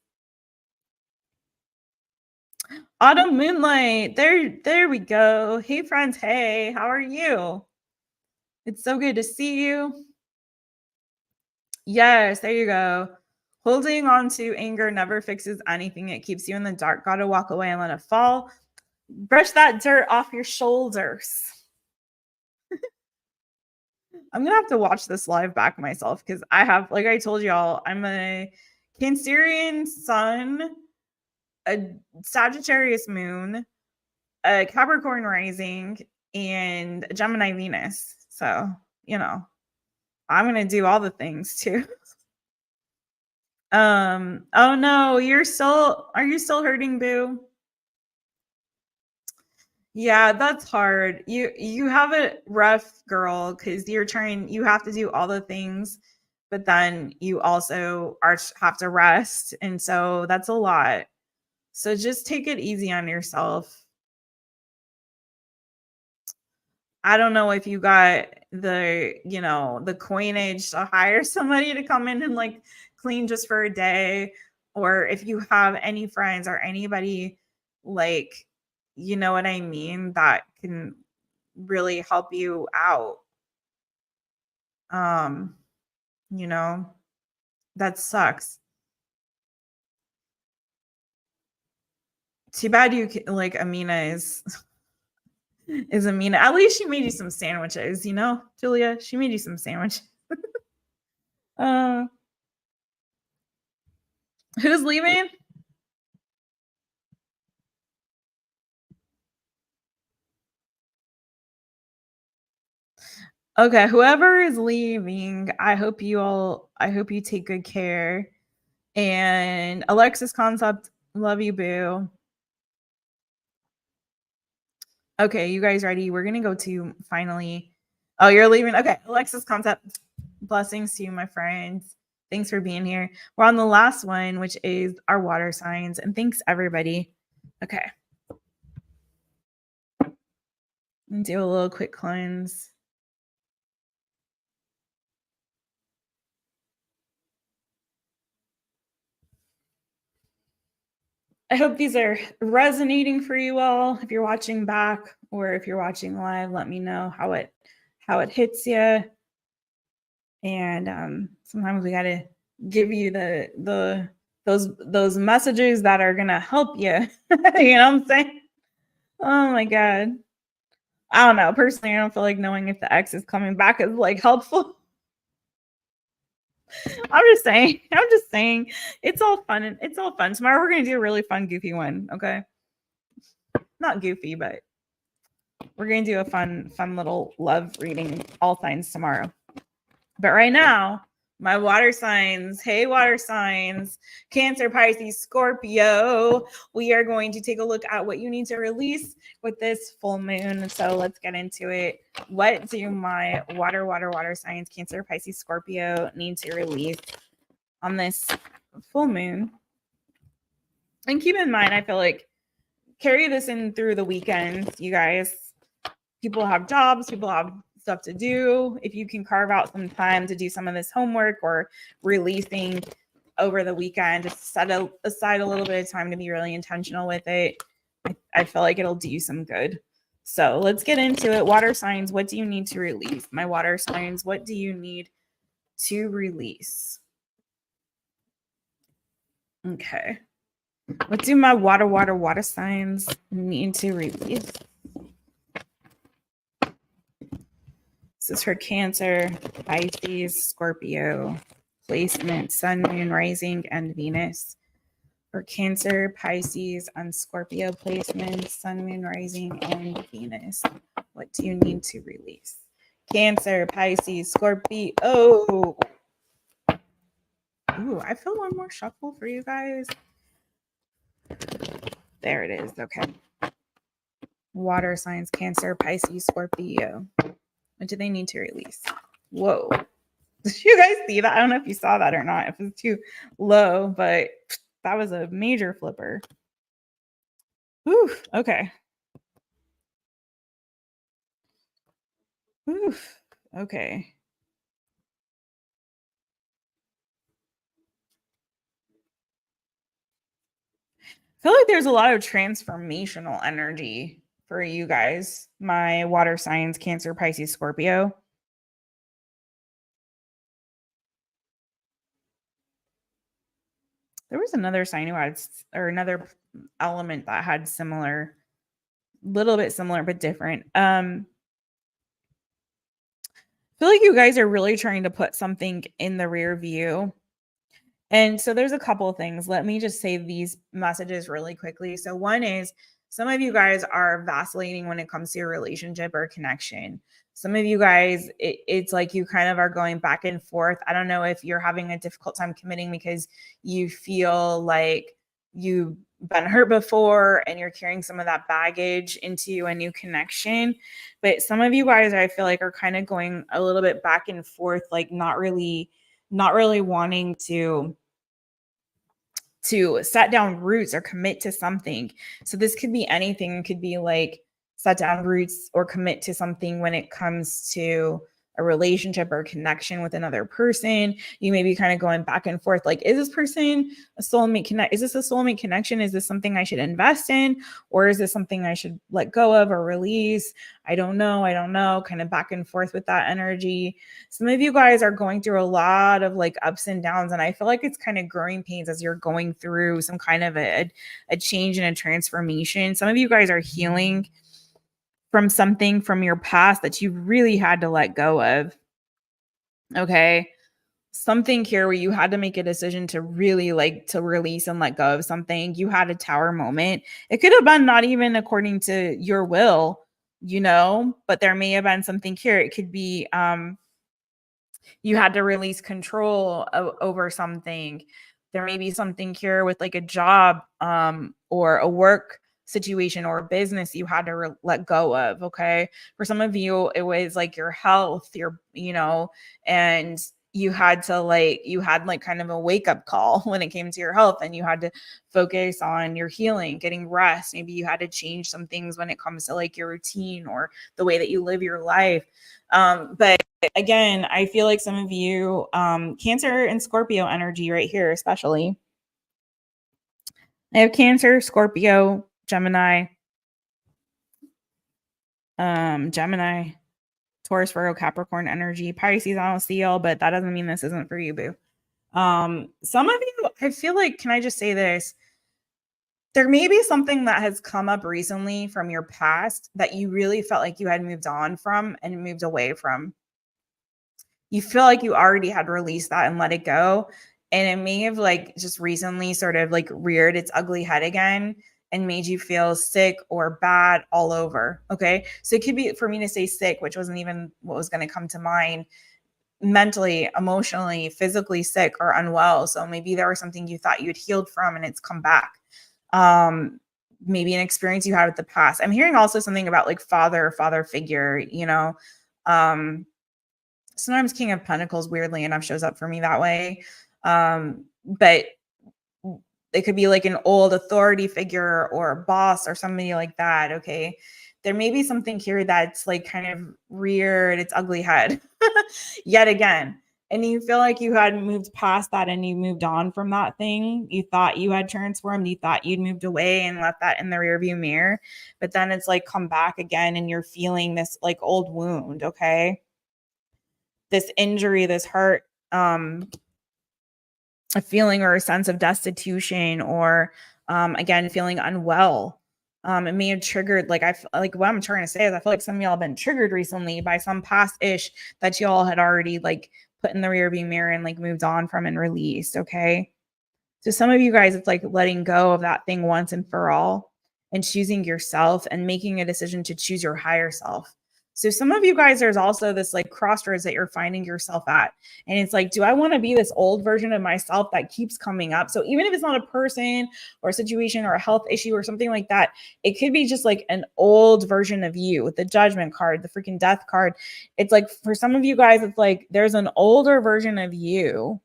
Autumn Moonlight, there we go. Hey friends, hey, how are you? It's so good to see you. Yes, there you go. Holding on to anger never fixes anything. It keeps you in the dark. Gotta walk away and let it fall. Brush that dirt off your shoulders. I'm gonna have to watch this live back myself because I have, like I told y'all, I'm a Cancerian sun, a Sagittarius moon, a Capricorn rising, and a Gemini Venus. So, you know, I'm gonna do all the things too. Oh no, are you still hurting, boo? Yeah, that's hard. You have it rough, girl, because you have to do all the things, but then you also have to rest. And so that's a lot. So just take it easy on yourself. I don't know if you got the coinage to hire somebody to come in and like clean just for a day, or if you have any friends or anybody, like, you know what I mean, that can really help you out. Um, you know, that sucks. Too bad like Amina is Amina. At least she made you some sandwiches, Julia. She made you some sandwiches. Uh, who's leaving? Okay, whoever is leaving, I hope you take good care. And Alexis Concept, love you, boo. Okay, you guys ready? We're gonna go to finally. Oh, you're leaving. Okay, Alexis Concept, blessings to you, my friends. Thanks for being here. We're on the last one, which is our water signs. And thanks, everybody. Okay. And do a little quick cleanse. I hope these are resonating for you all. If you're watching back or if you're watching live, let me know how it hits you. And sometimes we got to give you those messages that are gonna help you. You know what I'm saying? Oh my god. I don't know. Personally, I don't feel like knowing if the ex is coming back is like helpful. I'm just saying. I'm just saying. It's all fun. It's all fun. Tomorrow we're gonna do a really fun, goofy one. Okay. Not goofy, but we're gonna do a fun little love reading, all signs tomorrow. But right now, my water signs, hey, water signs, Cancer, Pisces, Scorpio, we are going to take a look at what you need to release with this full moon. So let's get into it. What do my water signs, Cancer, Pisces, Scorpio, need to release on this full moon? And keep in mind, I feel like carry this in through the weekend, you guys. People have jobs, people have stuff to do. If you can carve out some time to do some of this homework or releasing over the weekend, just set aside a little bit of time to be really intentional with it. I feel like it'll do you some good. So let's get into it. Water signs, what do you need to release? My water signs, what do you need to release? Okay. What do my water signs need to release? This is for Cancer, Pisces, Scorpio, placement, Sun, Moon, Rising, and Venus. For Cancer, Pisces, and Scorpio placement, Sun, Moon, Rising, and Venus. What do you need to release? Cancer, Pisces, Scorpio. Ooh, I feel one more shuffle for you guys. There it is. Okay. Water signs, Cancer, Pisces, Scorpio. What do they need to release? Whoa. Did you guys see that? I don't know if you saw that or not, if it's too low, but that was a major flipper. Whew, okay. Whew, okay. I feel like there's a lot of transformational energy for you guys, my water signs, Cancer, Pisces, Scorpio. There was another sign who had, or another element that had similar, little bit similar but different. feel like you guys are really trying to put something in the rear view. And so there's a couple of things. Let me just say these messages really quickly. So one is some of you guys are vacillating when it comes to your relationship or connection. Some of you guys, it's like you kind of are going back and forth. I don't know if you're having a difficult time committing because you feel like you've been hurt before and you're carrying some of that baggage into a new connection. But some of you guys, I feel like, are kind of going a little bit back and forth, like not really wanting to set down roots or commit to something. So this could be anything. It could be like set down roots or commit to something when it comes to a relationship or connection with another person. You may be kind of going back and forth. Like, is this person a soulmate connect? Is this a soulmate connection? Is this something I should invest in? Or is this something I should let go of or release? I don't know. Kind of back and forth with that energy. Some of you guys are going through a lot of like ups and downs. And I feel like it's kind of growing pains as you're going through some kind of a change and a transformation. Some of you guys are healing from something from your past that you really had to let go of. Okay. Something here where you had to make a decision to really like to release and let go of something. You had a tower moment. It could have been not even according to your will, but there may have been something here. It could be you had to release control over something. There may be something here with like a job or a work situation or a business you had to let go of. Okay. For some of you, it was like your health, and you had kind of a wake up call when it came to your health, and you had to focus on your healing, getting rest. Maybe you had to change some things when it comes to like your routine or the way that you live your life. But again, I feel like some of you, Cancer and Scorpio energy right here, especially. I have Cancer, Scorpio, Gemini, Taurus, Virgo, Capricorn energy, Pisces. I don't see y'all, but that doesn't mean this isn't for you, boo. Some of you, I feel like, can I just say this? There may be something that has come up recently from your past that you really felt like you had moved on from and moved away from. You feel like you already had released that and let it go. And it may have like just recently sort of like reared its ugly head again and made you feel sick or bad all over. Okay. So it could be for me to say sick, which wasn't even what was going to come to mind, mentally, emotionally, physically sick or unwell. So maybe there was something you thought you had healed from and it's come back. Maybe an experience you had with the past. I'm hearing also something about like father figure, sometimes King of Pentacles weirdly enough shows up for me that way. But it could be like an old authority figure or a boss or somebody like that. Okay. There may be something here that's like kind of reared its ugly head yet again. And you feel like you had moved past that and you moved on from that thing. You thought you had transformed. You thought you'd moved away and left that in the rearview mirror. But then it's like come back again and you're feeling this like old wound. Okay. This injury, this hurt, a feeling or a sense of destitution or again feeling unwell. It may have triggered like what I'm trying to say is I feel like some of y'all have been triggered recently by some past ish that y'all had already like put in the rearview mirror and like moved on from and released. Okay. So some of you guys, it's like letting go of that thing once and for all and choosing yourself and making a decision to choose your higher self. So some of you guys, there's also this like crossroads that you're finding yourself at. And it's like, do I want to be this old version of myself that keeps coming up? So even if it's not a person or a situation or a health issue or something like that, it could be just like an old version of you with the judgment card, the freaking death card. It's like for some of you guys, it's like there's an older version of you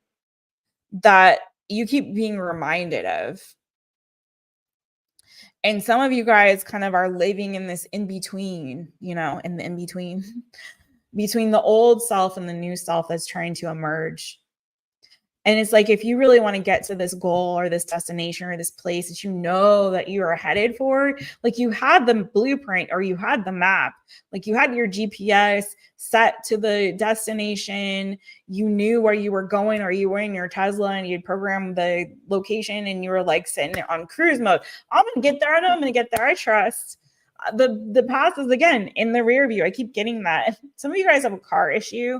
that you keep being reminded of. And some of you guys kind of are living in this in between, in the in between, between the old self and the new self that's trying to emerge. And it's like, if you really want to get to this goal or this destination or this place that you know that you are headed for, like you had the blueprint or you had the map, like you had your GPS set to the destination, you knew where you were going, or you were in your Tesla and you'd program the location and you were like sitting on cruise mode. I'm going to get there and I'm going to get there. I trust. the past is again in the rear view. I keep getting that. Some of you guys have a car issue.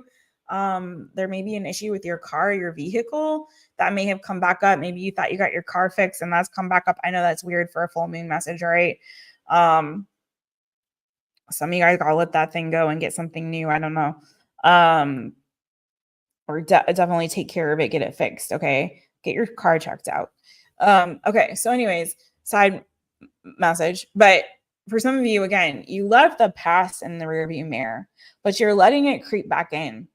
There may be an issue with your car, your vehicle that may have come back up. Maybe you thought you got your car fixed and that's come back up. I know that's weird for a full moon message, right? Some of you guys gotta let that thing go and get something new. I don't know. Or definitely take care of it, get it fixed. Okay. Get your car checked out. Okay. So anyways, side message, but for some of you, again, you left the past in the rearview mirror, but you're letting it creep back in.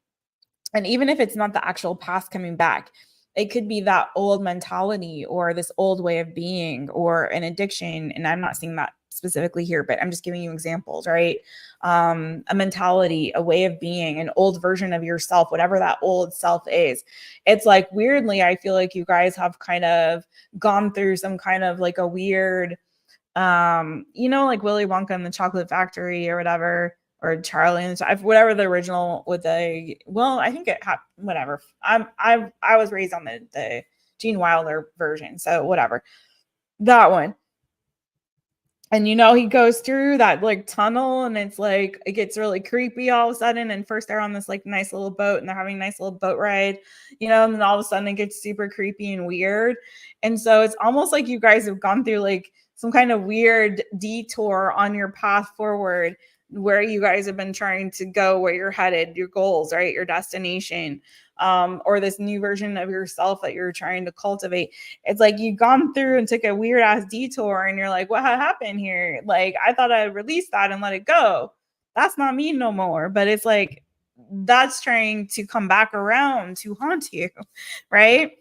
And even if it's not the actual past coming back, it could be that old mentality or this old way of being or an addiction. And I'm not seeing that specifically here, but I'm just giving you examples, right? A mentality, a way of being, an old version of yourself, whatever that old self is. It's like, weirdly, I feel like you guys have kind of gone through some kind of like a weird, like Willy Wonka and the Chocolate Factory or whatever, or Charlie and whatever the original with I think it happened, whatever. I was raised on the Gene Wilder version, so whatever, that one. And he goes through that like tunnel and it's like it gets really creepy all of a sudden. And first they're on this like nice little boat and they're having a nice little boat ride, and then all of a sudden it gets super creepy and weird. And so it's almost like you guys have gone through like some kind of weird detour on your path forward, where you guys have been trying to go, where you're headed, your goals, right? Your destination, or this new version of yourself that you're trying to cultivate. It's like you've gone through and took a weird ass detour and you're like, what happened here? Like, I thought I released that and let it go. That's not me no more. But it's like, that's trying to come back around to haunt you, right?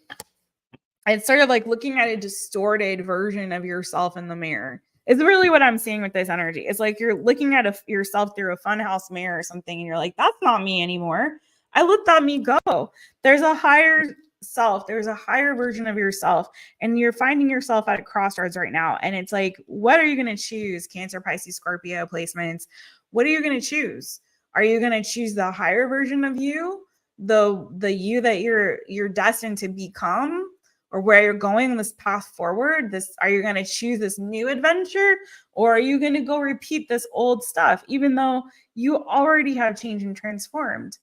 It's sort of like looking at a distorted version of yourself in the mirror. It's really what I'm seeing with this energy. It's like you're looking at yourself through a funhouse mirror or something, and you're like, that's not me anymore. I let that me go. There's a higher self. There's a higher version of yourself, and you're finding yourself at a crossroads right now. And it's like, what are you going to choose? Cancer, Pisces, Scorpio placements. What are you going to choose? Are you going to choose the higher version of you, the you that you're destined to become? Or where you're going this path forward? Are you going to choose this new adventure, or are you going to go repeat this old stuff, even though you already have changed and transformed?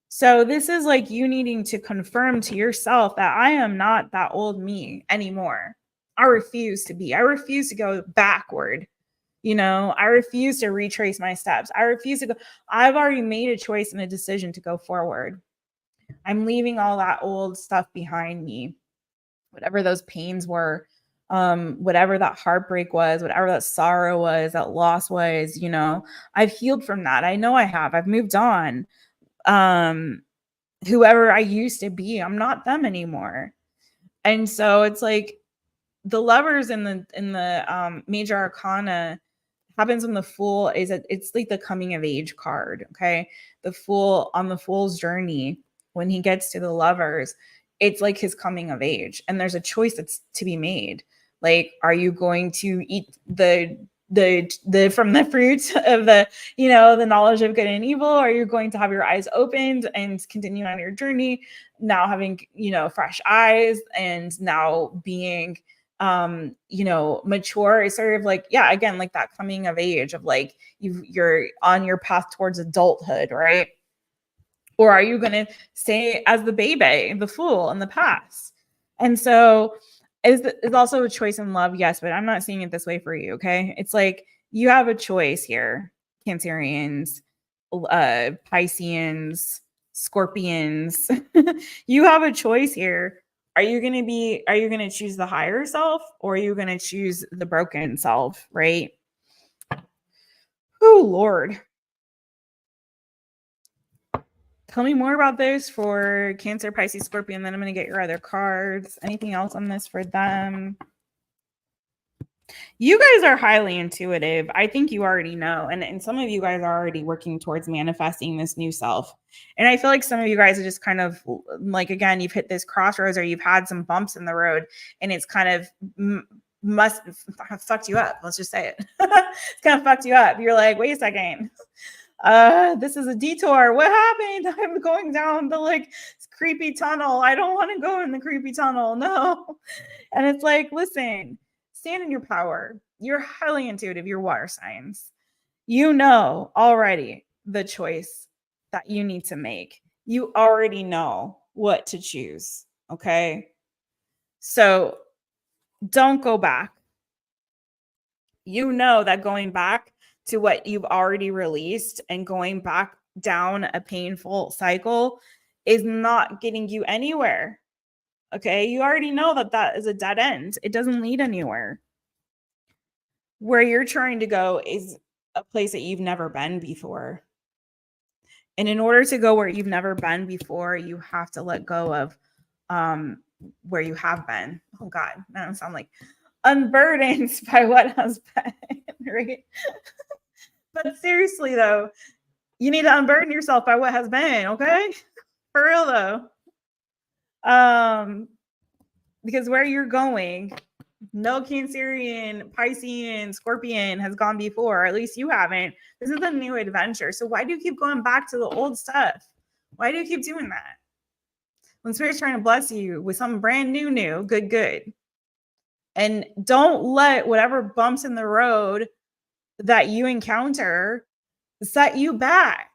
So this is like you needing to confirm to yourself that I am not that old me anymore. I refuse to be. I refuse to go backward. I refuse to retrace my steps. I refuse to go. I've already made a choice and a decision to go forward. I'm leaving all that old stuff behind me. Whatever those pains were, whatever that heartbreak was, whatever that sorrow was, that loss was, I've healed from that. I know I have. I've moved on. Whoever I used to be, I'm not them anymore. And so it's like the Lovers in the major arcana happens when the Fool it's like the coming of age card. Okay. The Fool, on the Fool's journey, when he gets to the Lovers, it's like his coming of age, and there's a choice that's to be made. Like, are you going to eat the from the fruit of the knowledge of good and evil? Or are you going to have your eyes opened and continue on your journey, now having fresh eyes and now being mature? Is sort of like, again, like that coming of age of like you're on your path towards adulthood, right? Or are you going to stay as the baby, the Fool in the past? And so it's also a choice in love, yes, but I'm not seeing it this way for you, okay? It's like you have a choice here, Cancerians, Pisceans, Scorpions. You have a choice here. Are you going to choose the higher self, or are you going to choose the broken self, right? Oh, Lord. Tell me more about this for Cancer, Pisces, Scorpio, and then I'm going to get your other cards. Anything else on this for them? You guys are highly intuitive. I think you already know. And some of you guys are already working towards manifesting this new self. And I feel like some of you guys are just kind of like, again, you've hit this crossroads, or you've had some bumps in the road, and it's kind of must have fucked you up. Let's just say it. It's kind of fucked you up. You're like, wait a second. This is a detour. What happened? I'm going down the like creepy tunnel. I don't want to go in the creepy tunnel. No. And it's like, listen, stand in your power. You're highly intuitive, you're water signs. You know already the choice that you need to make. You already know what to choose. Okay. So don't go back. You know that going back to what you've already released and going back down a painful cycle is not getting you anywhere. Okay. You already know that that is a dead end. It doesn't lead anywhere. Where you're trying to go is a place that you've never been before. And in order to go where you've never been before, you have to let go of where you have been. Oh God, that don't sound like unburdened by what has been, right? But seriously though, you need to unburden yourself by what has been, okay? For real though. Because where you're going, no Cancerian, Piscean, Scorpion has gone before, or at least you haven't. This is a new adventure. So why do you keep going back to the old stuff? Why do you keep doing that? When Spirit's trying to bless you with something brand new, good. And don't let whatever bumps in the road that you encounter set you back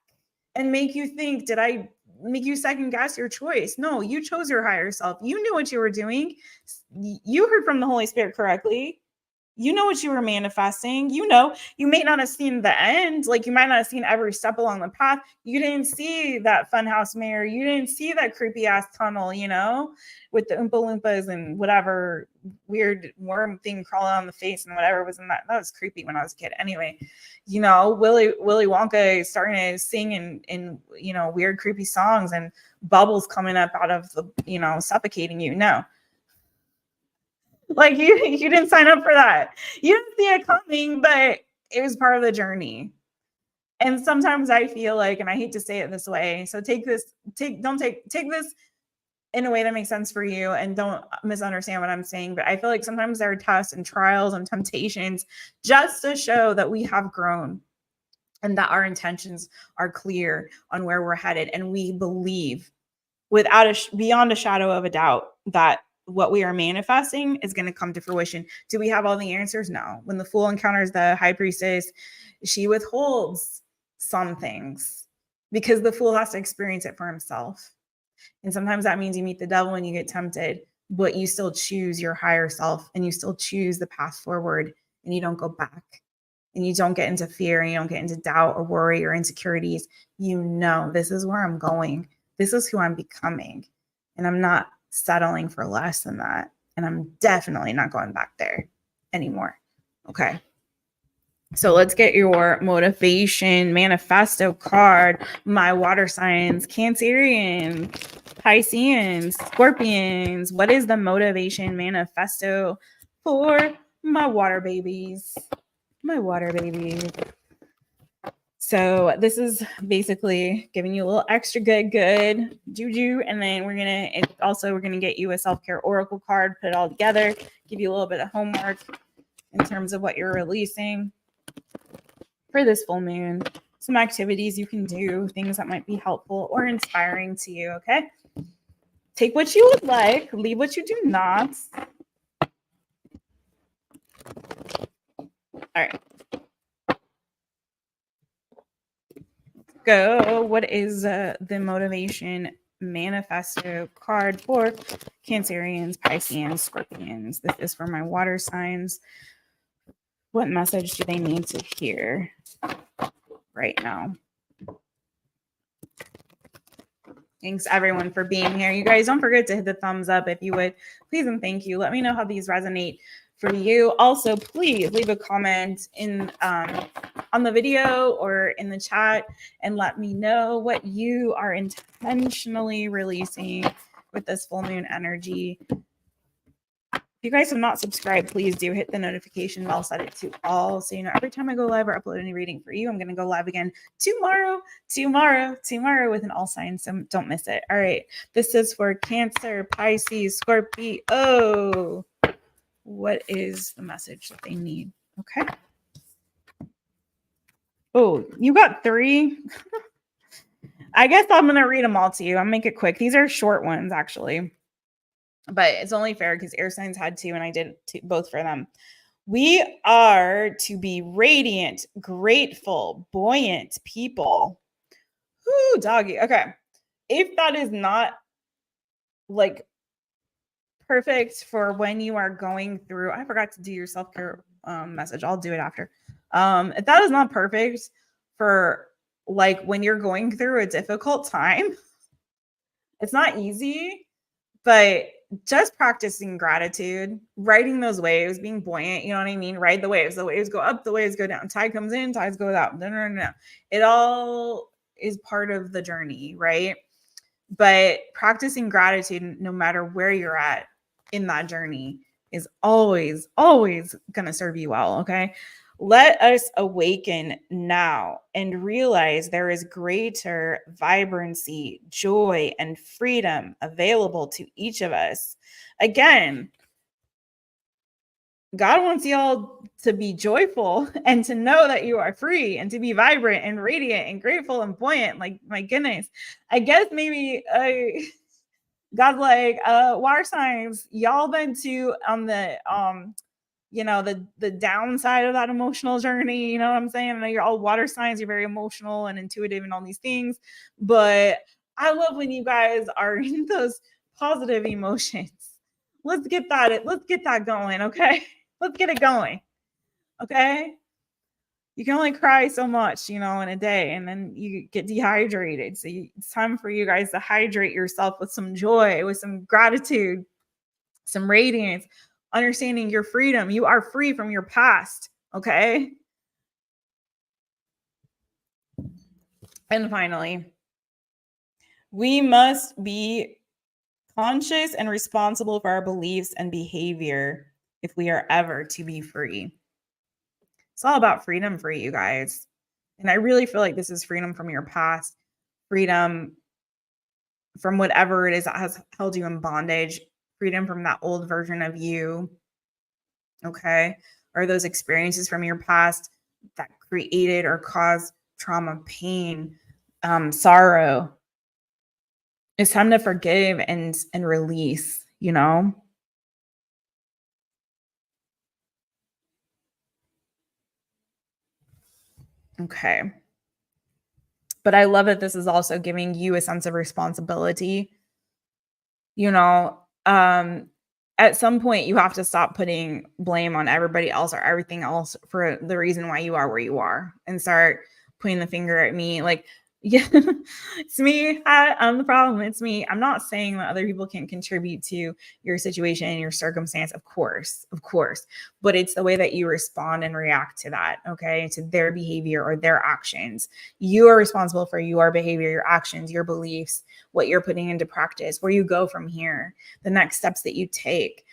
and make you think, did I make you second guess your choice? No, you chose your higher self. You knew what you were doing. You heard from the Holy Spirit correctly. You know what you were manifesting. You know, you may not have seen the end. Like you might not have seen every step along the path. You didn't see that funhouse mirror. You didn't see that creepy ass tunnel, you know, with the Oompa Loompas and whatever weird worm thing crawling on the face and whatever was in that. That was creepy when I was a kid. Anyway, you know, Willy Wonka is starting to sing in you know, weird, creepy songs and bubbles coming up out of the, you know, suffocating you. No. Like you didn't sign up for that. You didn't see it coming, but it was part of the journey. And sometimes I feel like, and I hate to say it this way, so take this in a way that makes sense for you and don't misunderstand what I'm saying. But I feel like sometimes there are tests and trials and temptations just to show that we have grown and that our intentions are clear on where we're headed. And we believe beyond a shadow of a doubt that what we are manifesting is going to come to fruition. Do we have all the answers? No. When the Fool encounters the High Priestess, she withholds some things because the Fool has to experience it for himself. And sometimes that means you meet the devil and you get tempted, but you still choose your higher self and you still choose the path forward and you don't go back and you don't get into fear and you don't get into doubt or worry or insecurities. You know, this is where I'm going. This is who I'm becoming. And I'm not settling for less than that. And I'm definitely not going back there anymore. Okay. So let's get your motivation manifesto card. My water signs, Cancerians, Pisceans, Scorpions. What is the motivation manifesto for my water babies? My water babies. So this is basically giving you a little extra good juju. And then we're going to get you a self-care oracle card, put it all together, give you a little bit of homework in terms of what you're releasing for this full moon. Some activities you can do, things that might be helpful or inspiring to you. Okay. Take what you would like, leave what you do not. All right. Go. What is the motivation manifesto card for Cancerians, Pisceans, Scorpions? This is for my water signs. What message do they need to hear right now? Thanks everyone for being here. You guys don't forget to hit the thumbs up if you would. Please and thank you. Let me know how these resonate for you. Also, please leave a comment in on the video or in the chat and let me know what you are intentionally releasing with this full moon energy. If you guys have not subscribed, please do hit the notification bell, set it to all. So you know every time I go live or upload any reading for you, I'm going to go live again tomorrow with an all sign. So don't miss it. All right. This is for Cancer, Pisces, Scorpio. What is the message that they need? Okay. Oh, you got 3. I guess I'm going to read them all to you. I'll make it quick. These are short ones, actually. But it's only fair because air signs had 2 and I did both for them. We are to be radiant, grateful, buoyant people. Whoo, doggy. Okay. If that is not like perfect for when you are going through, I forgot to do your self-care message. I'll do it after. If that is not perfect for like when you're going through a difficult time, it's not easy, but just practicing gratitude, riding those waves, being buoyant, you know what I mean? Ride the waves. The waves go up, the waves go down. Tide comes in, tides go out. No. It all is part of the journey, right? But practicing gratitude, no matter where you're at in that journey, is always, always going to serve you well. Okay. Let us awaken now and realize there is greater vibrancy, joy, and freedom available to each of us. Again, God wants y'all to be joyful and to know that you are free and to be vibrant and radiant and grateful and buoyant. Like, my goodness, I guess maybe God's like, water signs, y'all been too on the the downside of that emotional journey. You know what I'm saying? I know you're all water signs, you're very emotional and intuitive and all these things, but I love when you guys are in those positive emotions. Let's get that going, okay? Let's get it going. Okay? You can only cry so much, in a day, and then you get dehydrated. So it's time for you guys to hydrate yourself with some joy, with some gratitude, some radiance, understanding your freedom. You are free from your past. Okay. And finally, we must be conscious and responsible for our beliefs and behavior if we are ever to be free. It's all about freedom for you guys. And I really feel like this is freedom from your past, freedom from whatever it is that has held you in bondage, freedom from that old version of you. Okay. Or those experiences from your past that created or caused trauma, pain, sorrow. It's time to forgive and release, Okay. But I love that this is also giving you a sense of responsibility. You know, um, at some point you have to stop putting blame on everybody else or everything else for the reason why you are where you are and start pointing the finger at me like, yeah, it's me. I'm the problem. It's me. I'm not saying that other people can contribute to your situation and your circumstance. Of course. But it's the way that you respond and react to that. Okay. To their behavior or their actions. You are responsible for your behavior, your actions, your beliefs, what you're putting into practice, where you go from here, the next steps that you take.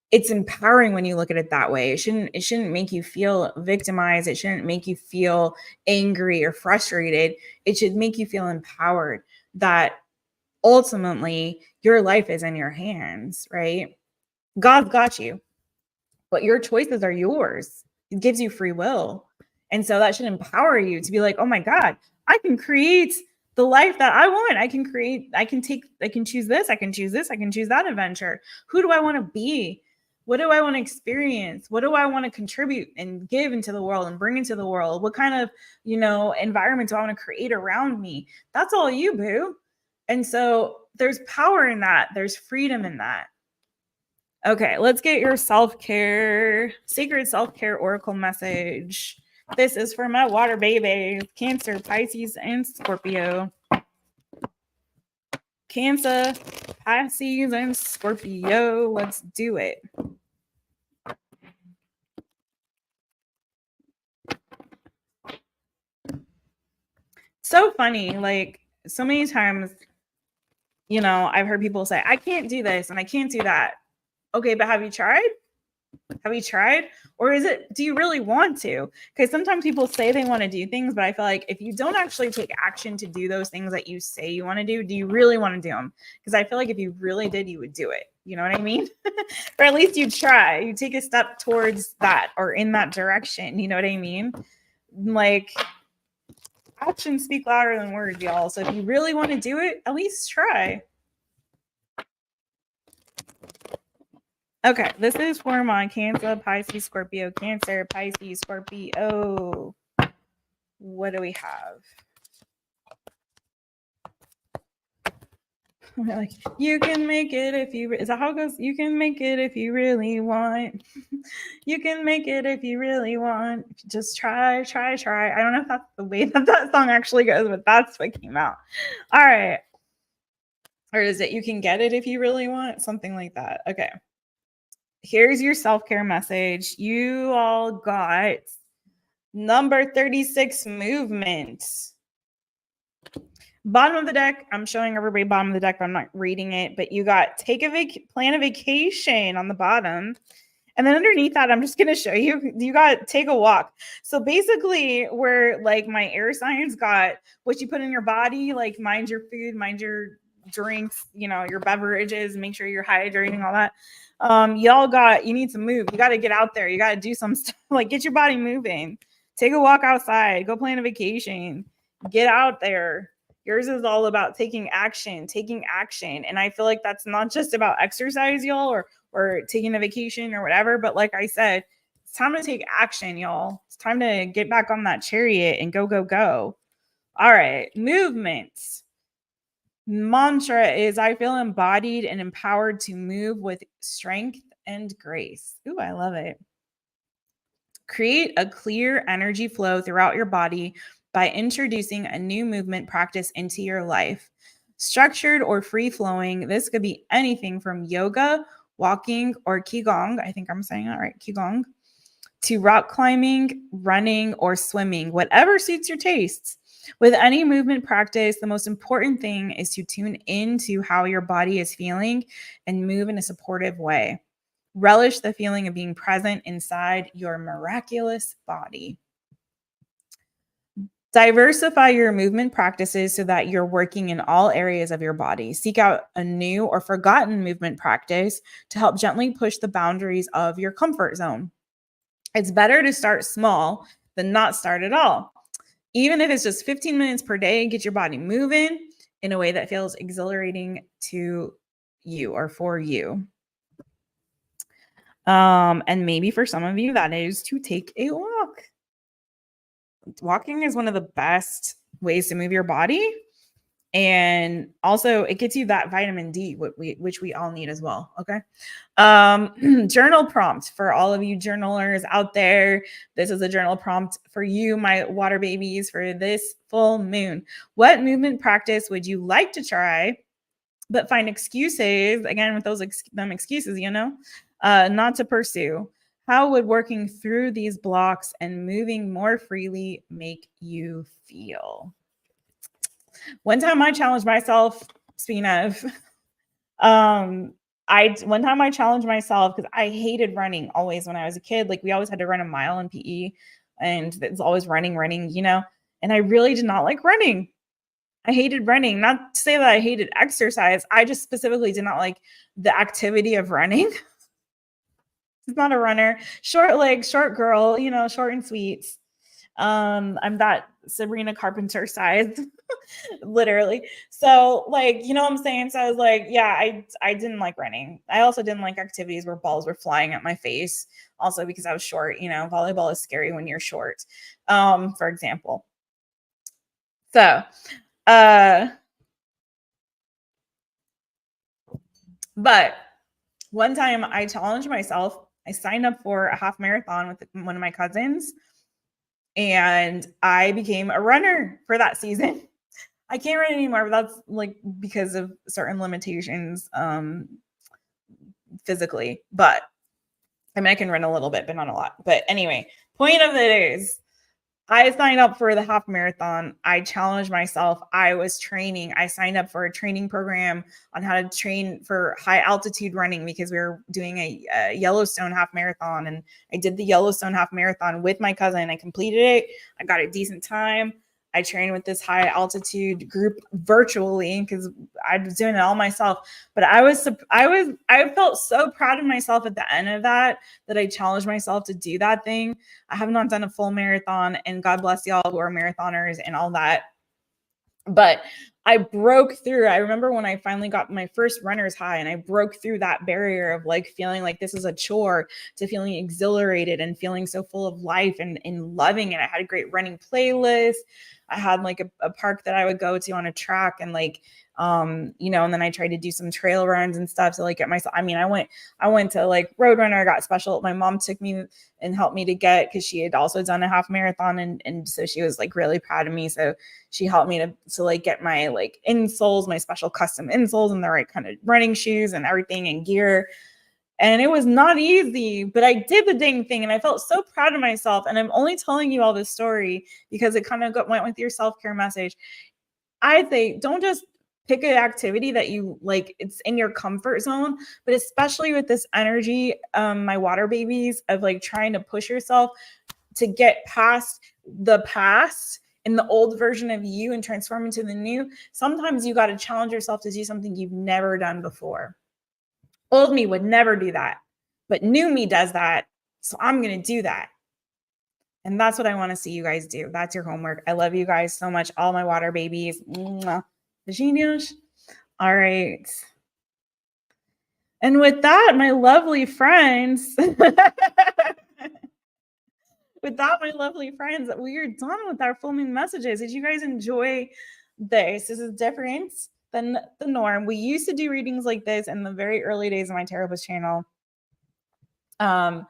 It's empowering when you look at it that way. It shouldn't make you feel victimized. It shouldn't make you feel angry or frustrated. It should make you feel empowered that ultimately your life is in your hands, right? God's got you, but your choices are yours. It gives you free will. And so that should empower you to be like, oh my God, I can create the life that I want. I can choose this, I can choose this, I can choose that adventure. Who do I want to be? What do I want to experience? What do I want to contribute and give into the world and bring into the world? What kind of, environment do I want to create around me? That's all you, boo. And so there's power in that. There's freedom in that. Okay, let's get your sacred self-care oracle message. This is for my water babies, Cancer, Pisces, and Scorpio. Cancer, Pisces, and Scorpio. Let's do it. So funny. Like, so many times, I've heard people say, I can't do this and I can't do that. Okay, but have you tried? Have you tried? Or do you really want to? Because sometimes people say they want to do things, but I feel like if you don't actually take action to do those things that you say you want to do you really want to do them? Because I feel like if you really did, you would do it. You know what I mean? Or at least you try. You take a step towards that or in that direction. You know what I mean? Like, actions speak louder than words, y'all. So if you really want to do it, at least try. Okay, this is for my Cancer, Pisces, Scorpio, Cancer, Pisces, Scorpio. What do we have? Like, you can make it if you, is that how it goes? You can make it if you really want. You can make it if you really want. Just try, try, try. I don't know if that's the way that that song actually goes, but that's what came out. All right. Or is it you can get it if you really want? Something like that. Okay. Here's your self-care message. You all got number 36, movement. Bottom of the deck, I'm showing everybody bottom of the deck, but I'm not reading it. But you got plan a vacation on the bottom. And then underneath that, I'm just going to show you, you got take a walk. So basically where like my air signs got what you put in your body, like mind your food, mind your drinks, you know, your beverages, make sure you're hydrating, all that. Y'all got, you need to move. You got to get out there. You got to do some stuff, like get your body moving. Take a walk outside, go plan a vacation, get out there. Yours is all about taking action. And I feel like that's not just about exercise, y'all, or taking a vacation or whatever. But like I said, it's time to take action, y'all. It's time to get back on that chariot and go, go, go. All right. Movements. Mantra is I feel embodied and empowered to move with strength and grace. Ooh, I love it. Create a clear energy flow throughout your body by introducing a new movement practice into your life. Structured or free-flowing, this could be anything from yoga, walking, or qigong, I think I'm saying that right, qigong, to rock climbing, running, or swimming, whatever suits your tastes. With any movement practice, the most important thing is to tune into how your body is feeling and move in a supportive way. Relish the feeling of being present inside your miraculous body. Diversify your movement practices so that you're working in all areas of your body. Seek out a new or forgotten movement practice to help gently push the boundaries of your comfort zone. It's better to start small than not start at all. Even if it's just 15 minutes per day, get your body moving in a way that feels exhilarating to you or for you. And maybe for some of you, that is to take a walk. Walking is one of the best ways to move your body. And also it gets you that vitamin D, which we all need as well. Okay. Journal prompt for all of you journalers out there. This is a journal prompt for you, my water babies, for this full moon. What movement practice would you like to try, but find excuses, again, with those excuses, you know, not to pursue? How would working through these blocks and moving more freely make you feel? One time I challenged myself, speaking of, one time I challenged myself because I hated running always when I was a kid. Like we always had to run a mile in PE and it's always running, you know, and I really did not like running. I hated running. Not to say that I hated exercise. I just specifically did not like the activity of running. It's not a runner. Short legs, short girl, you know, short and sweet. I'm that Sabrina Carpenter size, literally. So like, you know what I'm saying? So I was like, yeah, I didn't like running. I also didn't like activities where balls were flying at my face. Also because I was short, you know, volleyball is scary when you're short, for example. So, but one time I challenged myself. I signed up for a half marathon with one of my cousins and I became a runner for that season. I can't run anymore, but that's like because of certain limitations physically. But I mean, I can run a little bit, but not a lot. But anyway, point of it is I signed up for the half marathon. I challenged myself. I was training. I signed up for a training program on how to train for high altitude running because we were doing a Yellowstone half marathon. And I did the Yellowstone half marathon with my cousin. I completed it. I got a decent time. I trained with this high altitude group virtually because I was doing it all myself. But I felt so proud of myself at the end of that I challenged myself to do that thing. I have not done a full marathon, and God bless y'all who are marathoners and all that. But I broke through. I remember when I finally got my first runner's high and I broke through that barrier of like feeling like this is a chore to feeling exhilarated and feeling so full of life and loving it. I had a great running playlist. I had like a park that I would go to on a track and like, you know, and then I tried to do some trail runs and stuff to like get myself. I mean, I went to like Roadrunner, got special. My mom took me and helped me to get, because she had also done a half marathon, and so she was like really proud of me. So she helped me to like get my like insoles, my special custom insoles and the right kind of running shoes and everything and gear. And it was not easy, but I did the dang thing and I felt so proud of myself. And I'm only telling you all this story because it kind of went with your self-care message. I say don't just pick an activity that you like, it's in your comfort zone, but especially with this energy, my water babies, of like trying to push yourself to get past the past and the old version of you and transform into the new. Sometimes you got to challenge yourself to do something you've never done before. Old me would never do that, but new me does that. So I'm going to do that. And that's what I want to see you guys do. That's your homework. I love you guys so much. All my water babies. Genius. All right. And with that, my lovely friends, we are done with our full moon messages. Did you guys enjoy this? This is different than the norm. We used to do readings like this in the very early days of my Taropist channel. And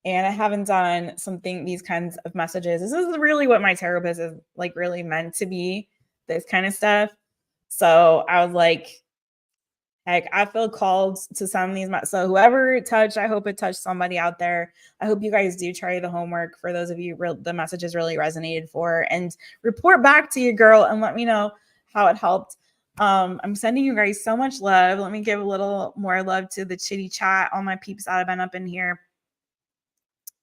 I haven't done these kinds of messages. This is really what my Taropist is like really meant to be, this kind of stuff. So I was like, heck, I feel called to some of these. So whoever it touched, I hope it touched somebody out there. I hope you guys do try the homework. For those of you the messages really resonated for, and report back to your girl and let me know how it helped. I'm sending you guys so much love. Let me give a little more love to the chitty chat. All my peeps that have been up in here,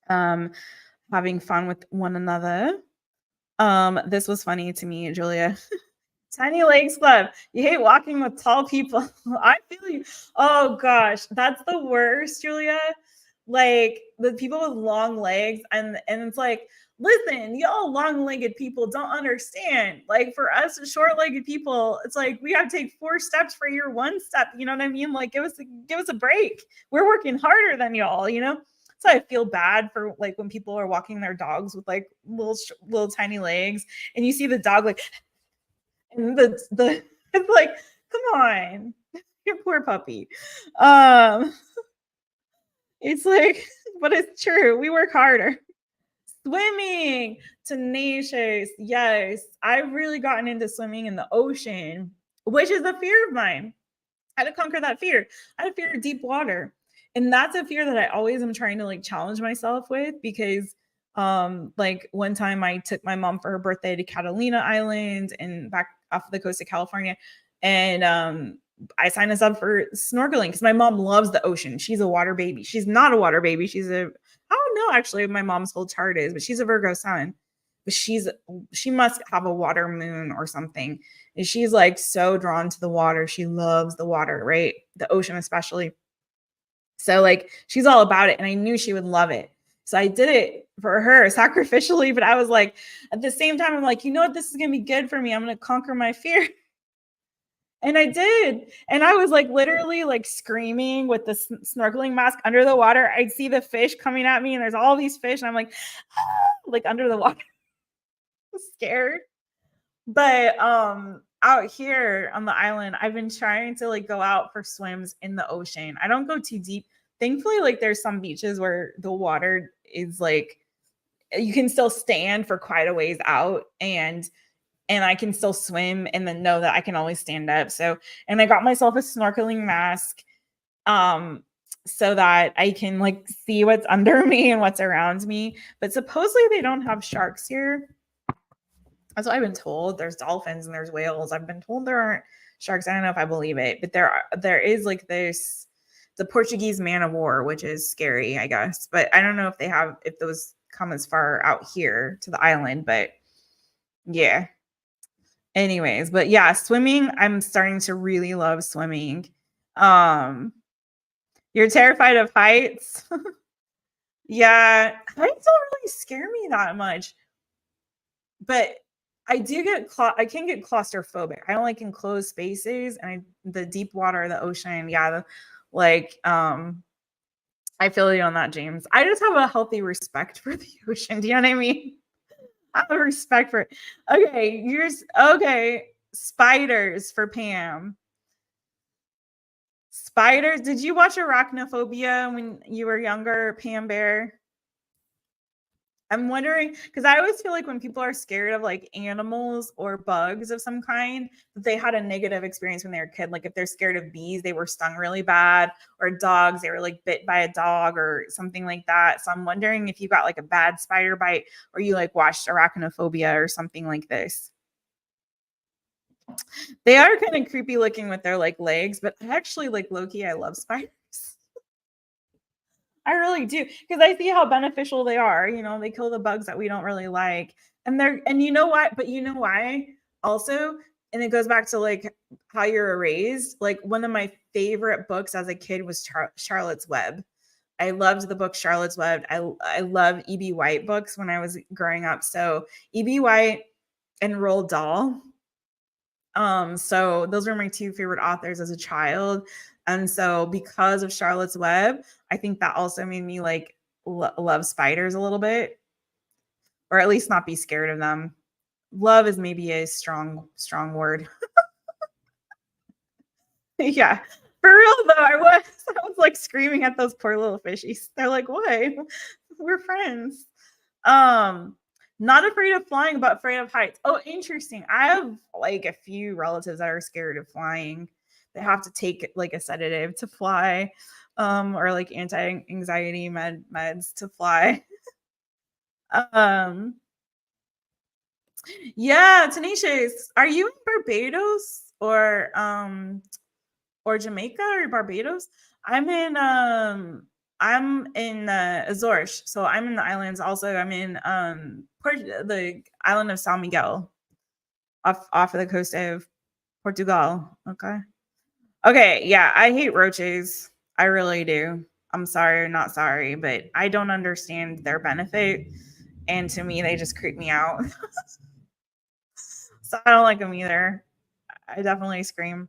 having fun with one another. This was funny to me, Julia. Tiny legs club. You hate walking with tall people. I feel you. Oh gosh, that's the worst, Julia. Like the people with long legs, and it's like, listen, y'all long-legged people don't understand. Like for us short-legged people, it's like we have to take 4 steps for your 1 step. You know what I mean? Like give us a break. We're working harder than y'all, you know? So I feel bad for like when people are walking their dogs with like little tiny legs, and you see the dog like, and the it's like, come on, your poor puppy. It's like, but it's true. We work harder. Swimming, tenacious. Yes, I've really gotten into swimming in the ocean, which is a fear of mine. I had to conquer that fear. I had a fear of deep water. And that's a fear that I always am trying to like challenge myself with, because like one time I took my mom for her birthday to Catalina Island and back off the coast of California. And I signed us up for snorkeling because my mom loves the ocean. She's a water baby. She's not a water baby. I don't know actually what my mom's full chart is, but she's a Virgo sun. But she must have a water moon or something. And she's like so drawn to the water. She loves the water, right? The ocean especially. So like she's all about it. And I knew she would love it. So I did it for her sacrificially. But I was like, at the same time, I'm like, you know what? This is going to be good for me. I'm going to conquer my fear. And I did. And I was like literally like screaming with the snorkeling mask under the water. I'd see the fish coming at me and there's all these fish. And I'm like, like under the water. Scared. But out here on the island, I've been trying to like go out for swims in the ocean. I don't go too deep. Thankfully, like there's some beaches where the water is like you can still stand for quite a ways out, and I can still swim and then know that I can always stand up. So, and I got myself a snorkeling mask so that I can like see what's under me and what's around me. But supposedly they don't have sharks here. That's what I've been told. There's dolphins and there's whales. I've been told there aren't sharks. I don't know if I believe it, but there is like this, the Portuguese man of war, which is scary, I guess. But I don't know if those come as far out here to the island, but yeah. Anyways, but yeah, swimming, I'm starting to really love swimming. You're terrified of heights? Yeah, heights don't really scare me that much. But I do get I can get claustrophobic. I don't like enclosed spaces, and the deep water, the ocean, yeah, like I feel you on that, James. I just have a healthy respect for the ocean. Do you know what I mean? I have a respect for it. Okay, okay. Spiders for Pam. Spiders. Did you watch Arachnophobia when you were younger, Pam Bear? I'm wondering, because I always feel like when people are scared of like animals or bugs of some kind, that they had a negative experience when they were a kid. Like if they're scared of bees, they were stung really bad, or dogs, they were like bit by a dog or something like that. So I'm wondering if you got like a bad spider bite, or you like watched Arachnophobia or something like this. They are kind of creepy looking with their like legs, but I actually like low-key, I love spiders. I really do, because I see how beneficial they are. You know, they kill the bugs that we don't really like. And you know what? But you know why? Also, and it goes back to like how you're raised. Like one of my favorite books as a kid was Charlotte's Web. I loved the book Charlotte's Web. I love E.B. White books when I was growing up. So E.B. White and Roald Dahl. So those were my two favorite authors as a child. And so because of Charlotte's Web, I think that also made me like love spiders a little bit, or at least not be scared of them. Love is maybe a strong word. Yeah. For real though, I was like screaming at those poor little fishies. They're like, "What? We're friends." Not afraid of flying, but afraid of heights. Oh, interesting. I have like a few relatives that are scared of flying. They have to take like a sedative to fly, or like anti-anxiety meds to fly. Yeah, Tenacious. Are you in Barbados or Jamaica or Barbados? I'm in Azores, so I'm in the islands. Also, I'm in the island of San Miguel, off of the coast of Portugal. Okay, yeah, I hate roaches. I really do. I'm sorry, not sorry, but I don't understand their benefit, and to me, they just creep me out. So I don't like them either. I definitely scream.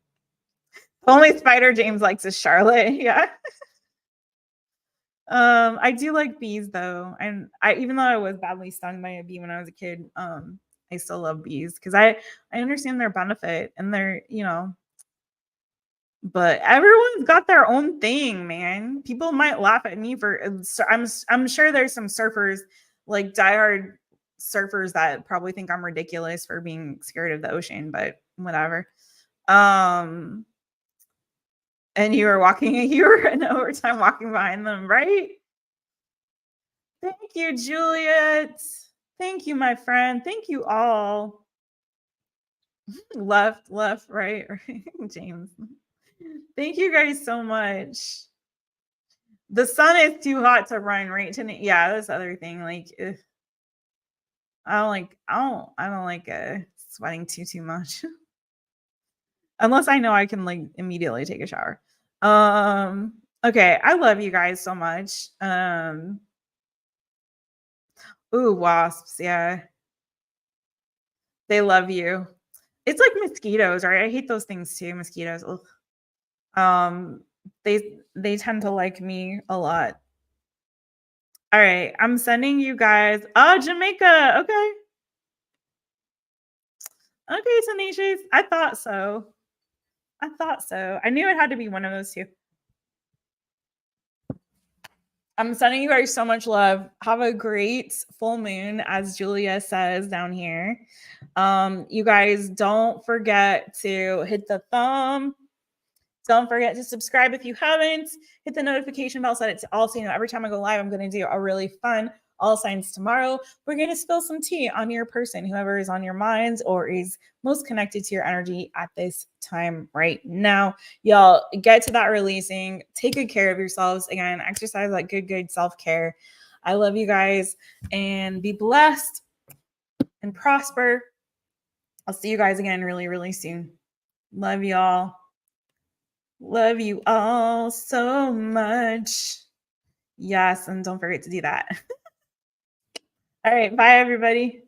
The only spider James likes is Charlotte. Yeah. I do like bees though, and I even though I was badly stung by a bee when I was a kid, I still love bees because I understand their benefit and their but everyone's got their own thing, man. People might laugh at me for I'm sure there's some surfers, like diehard surfers, that probably think I'm ridiculous for being scared of the ocean, but whatever. And you were in overtime walking behind them, right? Thank you, Juliet. Thank you, my friend. Thank you all. Left, right, James. Thank you guys so much. The sun is too hot to run right to me. Yeah, this other thing, like I don't like sweating too much. Unless I know I can like immediately take a shower. Okay, I love you guys so much. Ooh, wasps, yeah. They love you. It's like mosquitoes, right? I hate those things too, mosquitoes. Ugh. They tend to like me a lot. All right, I'm sending you guys. Oh, Jamaica. Okay. Okay, Tenacious. I thought so. I knew it had to be one of those two. I'm sending you guys so much love. Have a great full moon, as Julia says down here. You guys don't forget to hit the thumb. Don't forget to subscribe if you haven't. Hit the notification bell so that it's all so you know every time I go live, I'm going to do a really fun all signs tomorrow. We're going to spill some tea on your person, whoever is on your minds or is most connected to your energy at this time right now. Y'all get to that releasing. Take good care of yourselves. Again, exercise that good self-care. I love you guys and be blessed and prosper. I'll see you guys again really soon. Love y'all. Love you all so much. Yes, and don't forget to do that. All right, bye everybody.